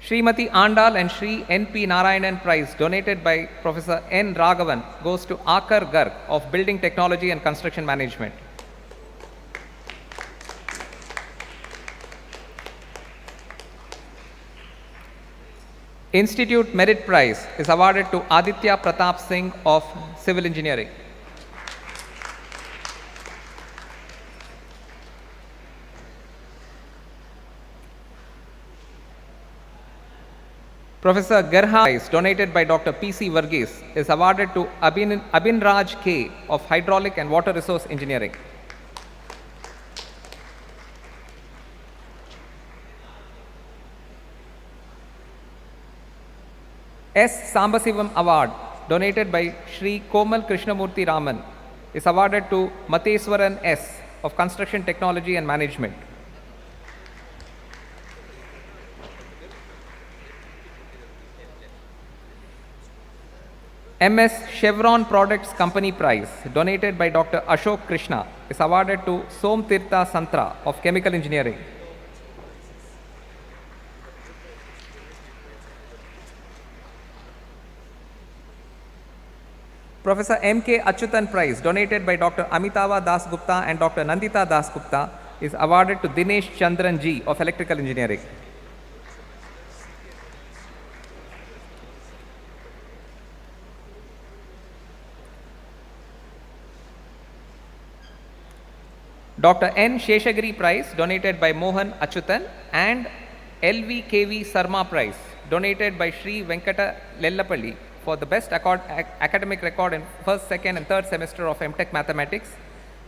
Srimati Andal and Sri N.P. Narayanan Prize donated by Professor N. Raghavan goes to Akar Garg of Building Technology and Construction Management. Institute Merit Prize is awarded to Aditya Pratap Singh of Civil Engineering. Professor Gerha Prize donated by Dr. P.C. Varghese is awarded to Abinraj K of Hydraulic and Water Resource Engineering. S. Sambasivam Award donated by Shri Komal Krishnamurthy Raman is awarded to Mateswaran S of Construction Technology and Management. MS Chevron Products Company Prize donated by Dr. Ashok Krishna is awarded to Som Tirtha Santra of Chemical Engineering. Professor M.K. Achyutan Prize donated by Dr. Amitava Das Gupta and Dr. Nandita Das Gupta is awarded to Dinesh Chandran G of Electrical Engineering. Dr. N. Sheshagiri Prize donated by Mohan Achyutan and LVKV Sarma Prize donated by Sri Venkata Lellapalli for the best academic record in first, second and third semester of MTech Mathematics.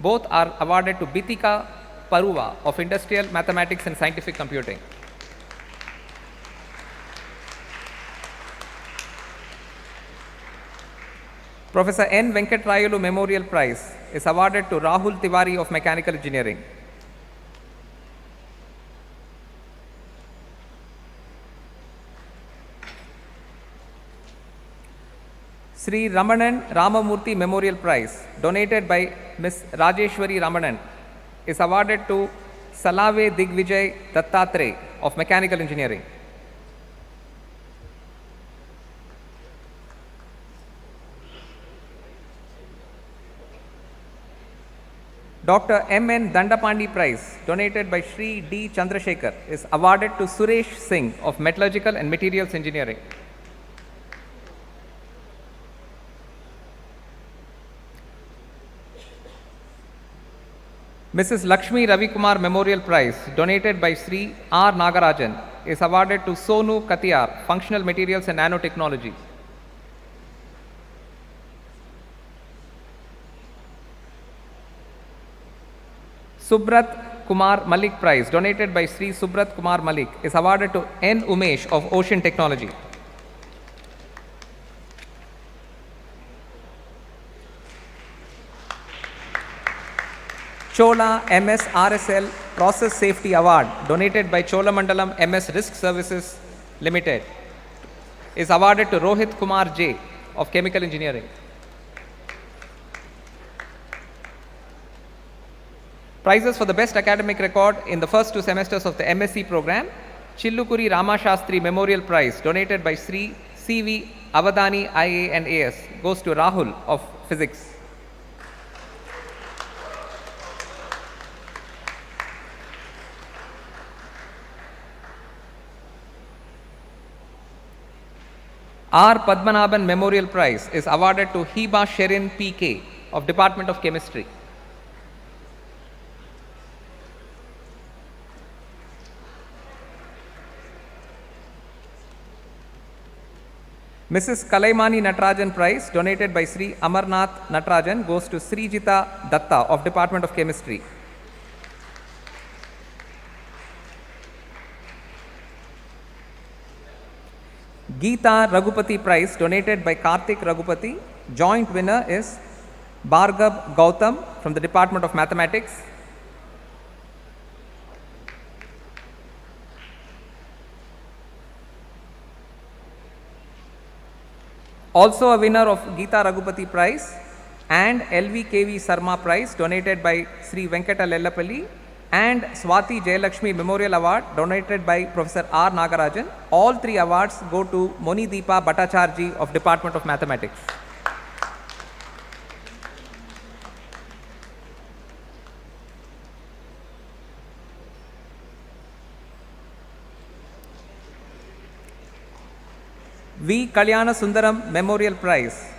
Both are awarded to Bitika Paruva of Industrial Mathematics and Scientific Computing. Professor N. Venkatrayulu Memorial Prize is awarded to Rahul Tiwari of Mechanical Engineering. Sri Ramanan Ramamurthy Memorial Prize donated by Ms. Rajeshwari Ramanan is awarded to Salave Digvijay Dattatre of Mechanical Engineering. Dr. M.N. Dandapandi Prize donated by Sri D. Chandrasekhar is awarded to Suresh Singh of Metallurgical and Materials Engineering. Mrs. Lakshmi Ravikumar Memorial Prize donated by Sri R. Nagarajan is awarded to Sonu Katiyar, Functional Materials and Nanotechnology. Subrat Kumar Malik Prize donated by Sri Subrat Kumar Malik is awarded to N. Umesh of Ocean Technology. Chola MS RSL Process Safety Award donated by Cholamandalam MS Risk Services Limited is awarded to Rohit Kumar J of Chemical Engineering. Prizes for the best academic record in the first two semesters of the MSc program. Chillukuri Ramashastri Memorial Prize donated by Sri CV Avadani IA and AS goes to Rahul of Physics. R. Padmanabhan Memorial Prize is awarded to Heba Sherin PK of Department of Chemistry. Mrs. Kalaimani Natarajan Prize donated by Sri Amarnath Natarajan goes to Srijita Datta of Department of Chemistry. Geeta Raghupati Prize donated by Karthik Raghupati. Joint winner is Bhargav Gautam from the Department of Mathematics. Also a winner of Geeta Raghupati Prize and LVKV Sarma Prize donated by Sri Venkata Lellapalli and Swati Jayalakshmi Memorial Award donated by Professor R. Nagarajan. All three awards go to Moni Deepa Bhattacharjee of Department of Mathematics. V. Kalyana Sundaram Memorial Prize.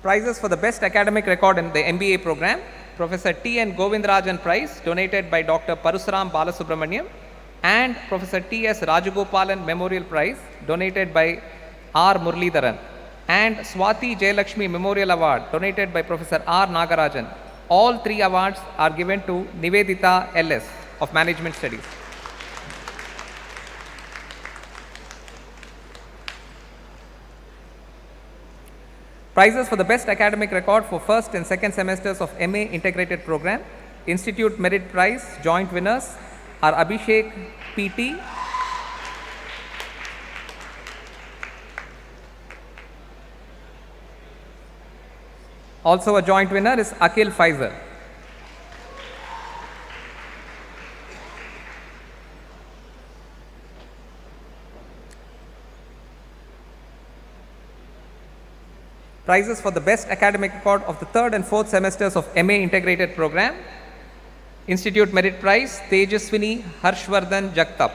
Prizes for the best academic record in the MBA program. Professor T. N. Govindarajan Prize donated by Dr. Parusuram Balasubramaniam and Professor T. S. Rajagopalan Memorial Prize donated by R. Muralidharan and Swati Jayalakshmi Memorial Award donated by Professor R. Nagarajan. All three awards are given to Nivedita LS of Management Studies. Prizes for the best academic record for first and second semesters of MA Integrated Program. Institute Merit Prize joint winners are Abhishek PT, also a joint winner is Akhil Faisal. Prizes for the best academic record of the third and fourth semesters of MA Integrated Program. Institute Merit Prize Tejaswini Harshvardhan Jagtap.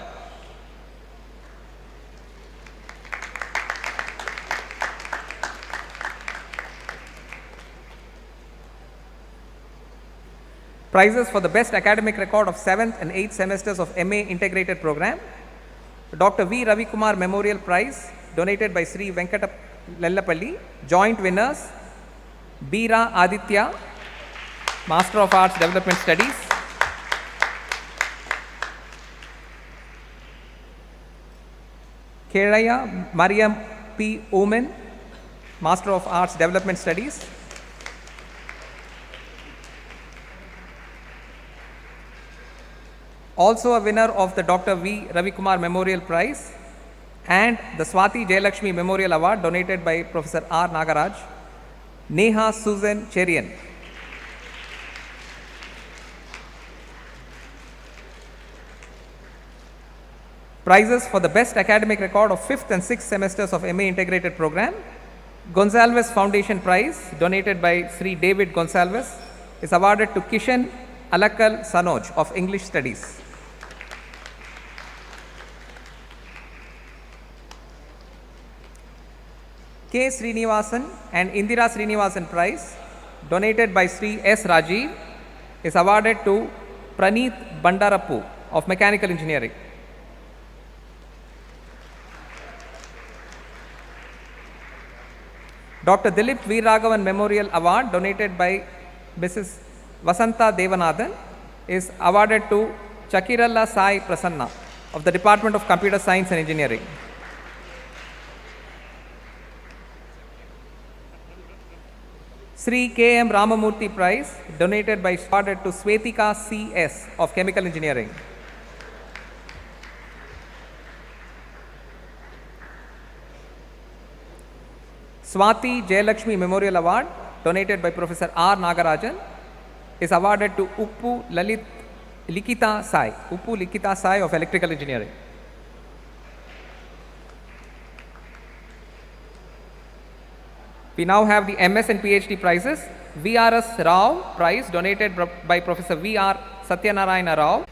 Prizes for the best academic record of 7th and 8th semesters of MA Integrated Program. Dr. V. Ravikumar Memorial Prize donated by Sri Venkata Lellapalli. Joint winners Bira Aditya, Master of Arts Development Studies. Keraya Mariam P. Omen, Master of Arts Development Studies. Also a winner of the Dr. V. Ravikumar Memorial Prize and the Swati Jayalakshmi Memorial Award donated by Professor R. Nagaraj, Neha Susan Cherian. Prizes for the best academic record of 5th and 6th semesters of MA Integrated Program. Gonsalves Foundation Prize donated by Sri David Gonsalves is awarded to Kishan Alakal Sanoj of English Studies. K. Srinivasan and Indira Srinivasan Prize donated by Sri S. Rajiv is awarded to Praneeth Bandarappu of Mechanical Engineering. Dr. Dilip V. Raghavan Memorial Award donated by Mrs. Vasanta Devanathan is awarded to Chakiralla Sai Prasanna of the Department of Computer Science and Engineering. Sri K. M. Ramamurthy Prize donated by awarded to Svetika C.S. of Chemical Engineering. Swati Jayalakshmi Memorial Award donated by Professor R. Nagarajan is awarded to Uppu Likita Sai of Electrical Engineering. We now have the MS and PhD prizes. VRS Rao Prize donated by Professor VR Satyanarayana Rao.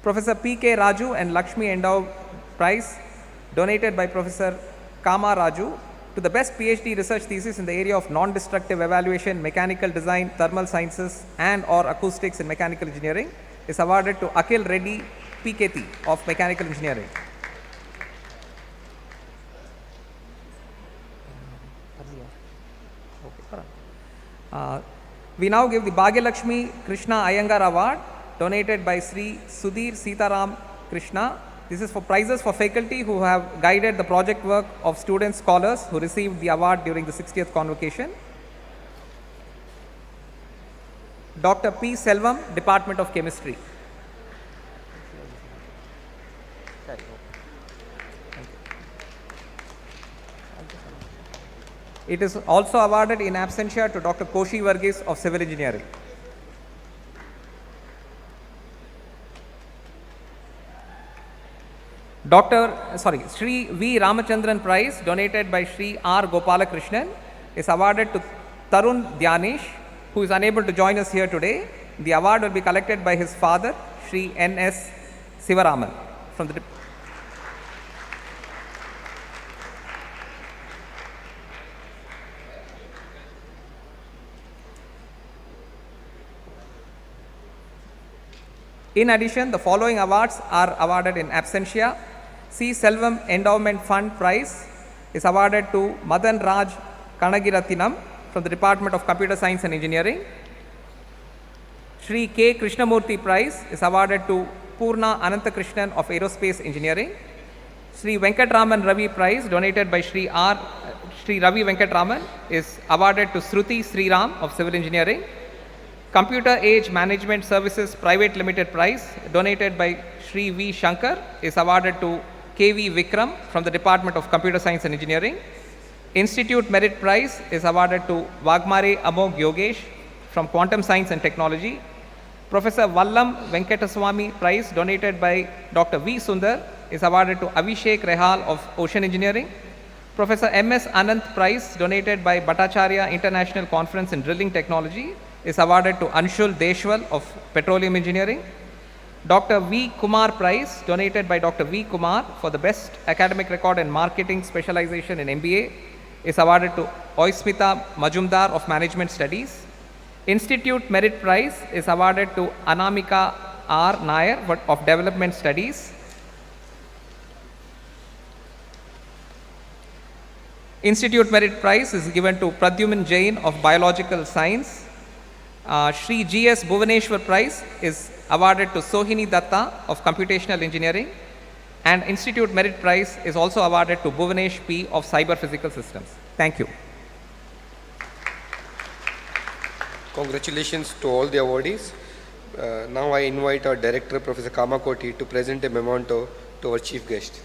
Professor P.K. Raju and Lakshmi Endow Prize, donated by Professor Kama Raju, to the best PhD research thesis in the area of non-destructive evaluation, mechanical design, thermal sciences, and or acoustics in mechanical engineering, is awarded to Akhil Reddy PKT of mechanical engineering. We now give the Bhagyalakshmi Krishna Iyengar Award, donated by Sri Sudhir Sitaram Krishna. This is for prizes for faculty who have guided the project work of students, scholars who received the award during the 60th convocation. Dr. P. Selvam, Department of Chemistry. It is also awarded in absentia to Dr. Koshi Varghese of Civil Engineering. Sri V. Ramachandran Prize, donated by Sri R. Gopalakrishnan, is awarded to Tarun Dhyanish, who is unable to join us here today. The award will be collected by his father, Sri N.S. Sivaraman, from the In addition, the following awards are awarded in absentia. C. Selvam Endowment Fund Prize is awarded to Madan Raj Kanagirathinam from the Department of Computer Science and Engineering. Sri K. Krishnamurthy Prize is awarded to Purna Anantakrishnan of Aerospace Engineering. Sri Venkatraman Ravi Prize, donated by Sri Ravi Venkatraman, is awarded to Shruti Sriram of Civil Engineering. Computer Age Management Services Private Limited Prize, donated by Sri V. Shankar, is awarded to K.V. Vikram from the Department of Computer Science and Engineering. Institute Merit Prize is awarded to Vagmare Amog Yogesh from Quantum Science and Technology. Professor Vallam Venkataswamy Prize, donated by Dr. V. Sundar, is awarded to Avishek Rehal of Ocean Engineering. Professor M.S. Anant Prize, donated by Bhattacharya International Conference in Drilling Technology, is awarded to Anshul Deshwal of Petroleum Engineering. Dr. V. Kumar Prize, donated by Dr. V. Kumar for the best academic record in marketing specialization in MBA, is awarded to Oismita Majumdar of Management Studies. Institute Merit Prize is awarded to Anamika R. Nair of Development Studies. Institute Merit Prize is given to Pradyuman Jain of Biological Science. Sri G.S. Bhuvaneshwar Prize is awarded to Sohini Datta of Computational Engineering, and Institute Merit Prize is also awarded to Bhuvanesh P. of Cyber Physical Systems. Thank you.
Congratulations to all the awardees. Now I invite our Director, Professor Kamakoti, to present a memento to our Chief Guest.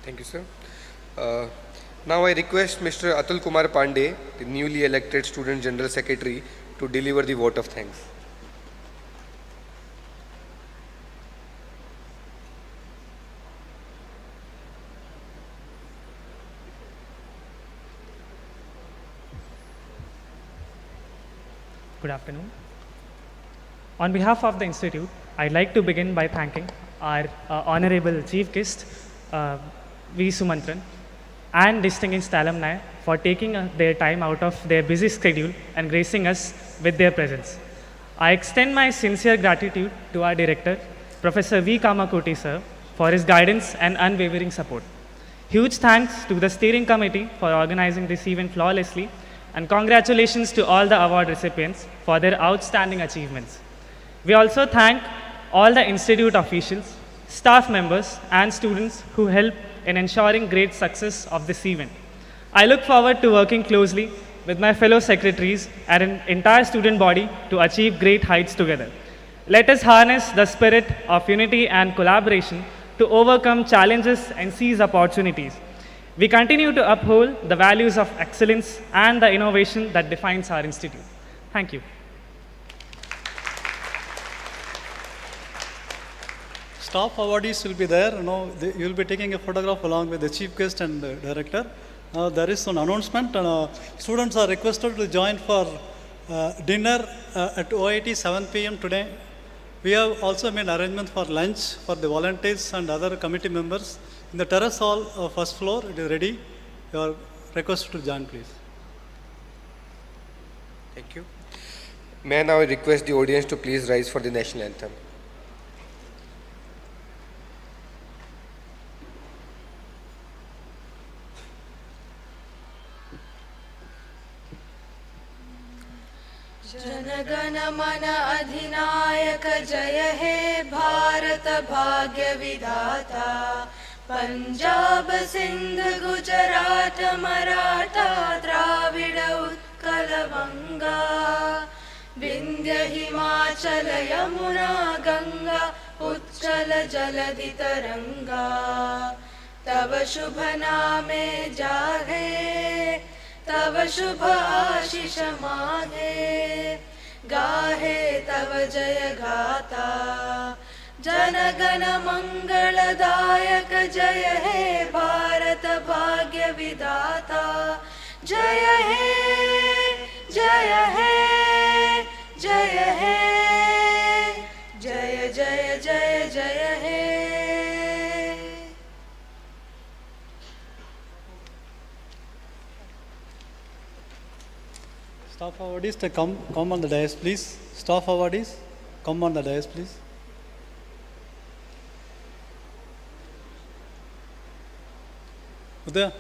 Thank you, sir. Now I request Mr. Atul Kumar Pandey, the newly elected Student General Secretary, to deliver the vote of thanks.
Good afternoon. On behalf of the Institute, I'd like to begin by thanking our Honorable Chief Guest, V. Sumantran, and distinguished alumni for taking their time out of their busy schedule and gracing us with their presence. I extend my sincere gratitude to our director, Professor V. Kamakoti sir, for his guidance and unwavering support. Huge thanks to the steering committee for organizing this event flawlessly, and congratulations to all the award recipients for their outstanding achievements. We also thank all the Institute officials, staff members, and students who helped in ensuring great success of this event. I look forward to working closely with my fellow secretaries and an entire student body to achieve great heights together. Let us harness the spirit of unity and collaboration to overcome challenges and seize opportunities. We continue to uphold the values of excellence and the innovation that defines our institute. Thank you.
Staff awardees will be there. You will be taking a photograph along with the chief guest and the director. There is an announcement. Students are requested to join for dinner at IIT 7 p.m. today. We have also made arrangements for lunch for the volunteers and other committee members. In the terrace hall, first floor, it is ready. You are requested to join, please.
Thank you. May I now request the audience to please rise for the national anthem.
जनगण मन अधिनायक जय हे भारत भाग्य विधाता पंजाब सिंध गुजरात मराठा द्राविड उत्कल बंगा विंध्य हिमाचल यमुना गंगा उच्चल जलधि तरंगा तब शुभ नामे जागे तव शुभ आशीष मागे गाहे तव जय गाता जन गण मंगलदायक जय हे भारत भाग्य विधाता जय हे जय हे जय हे जय जय जय जय हे.
Staff awardees to come on the dais, please. Staff awardees, come on the dais, please. Udaya.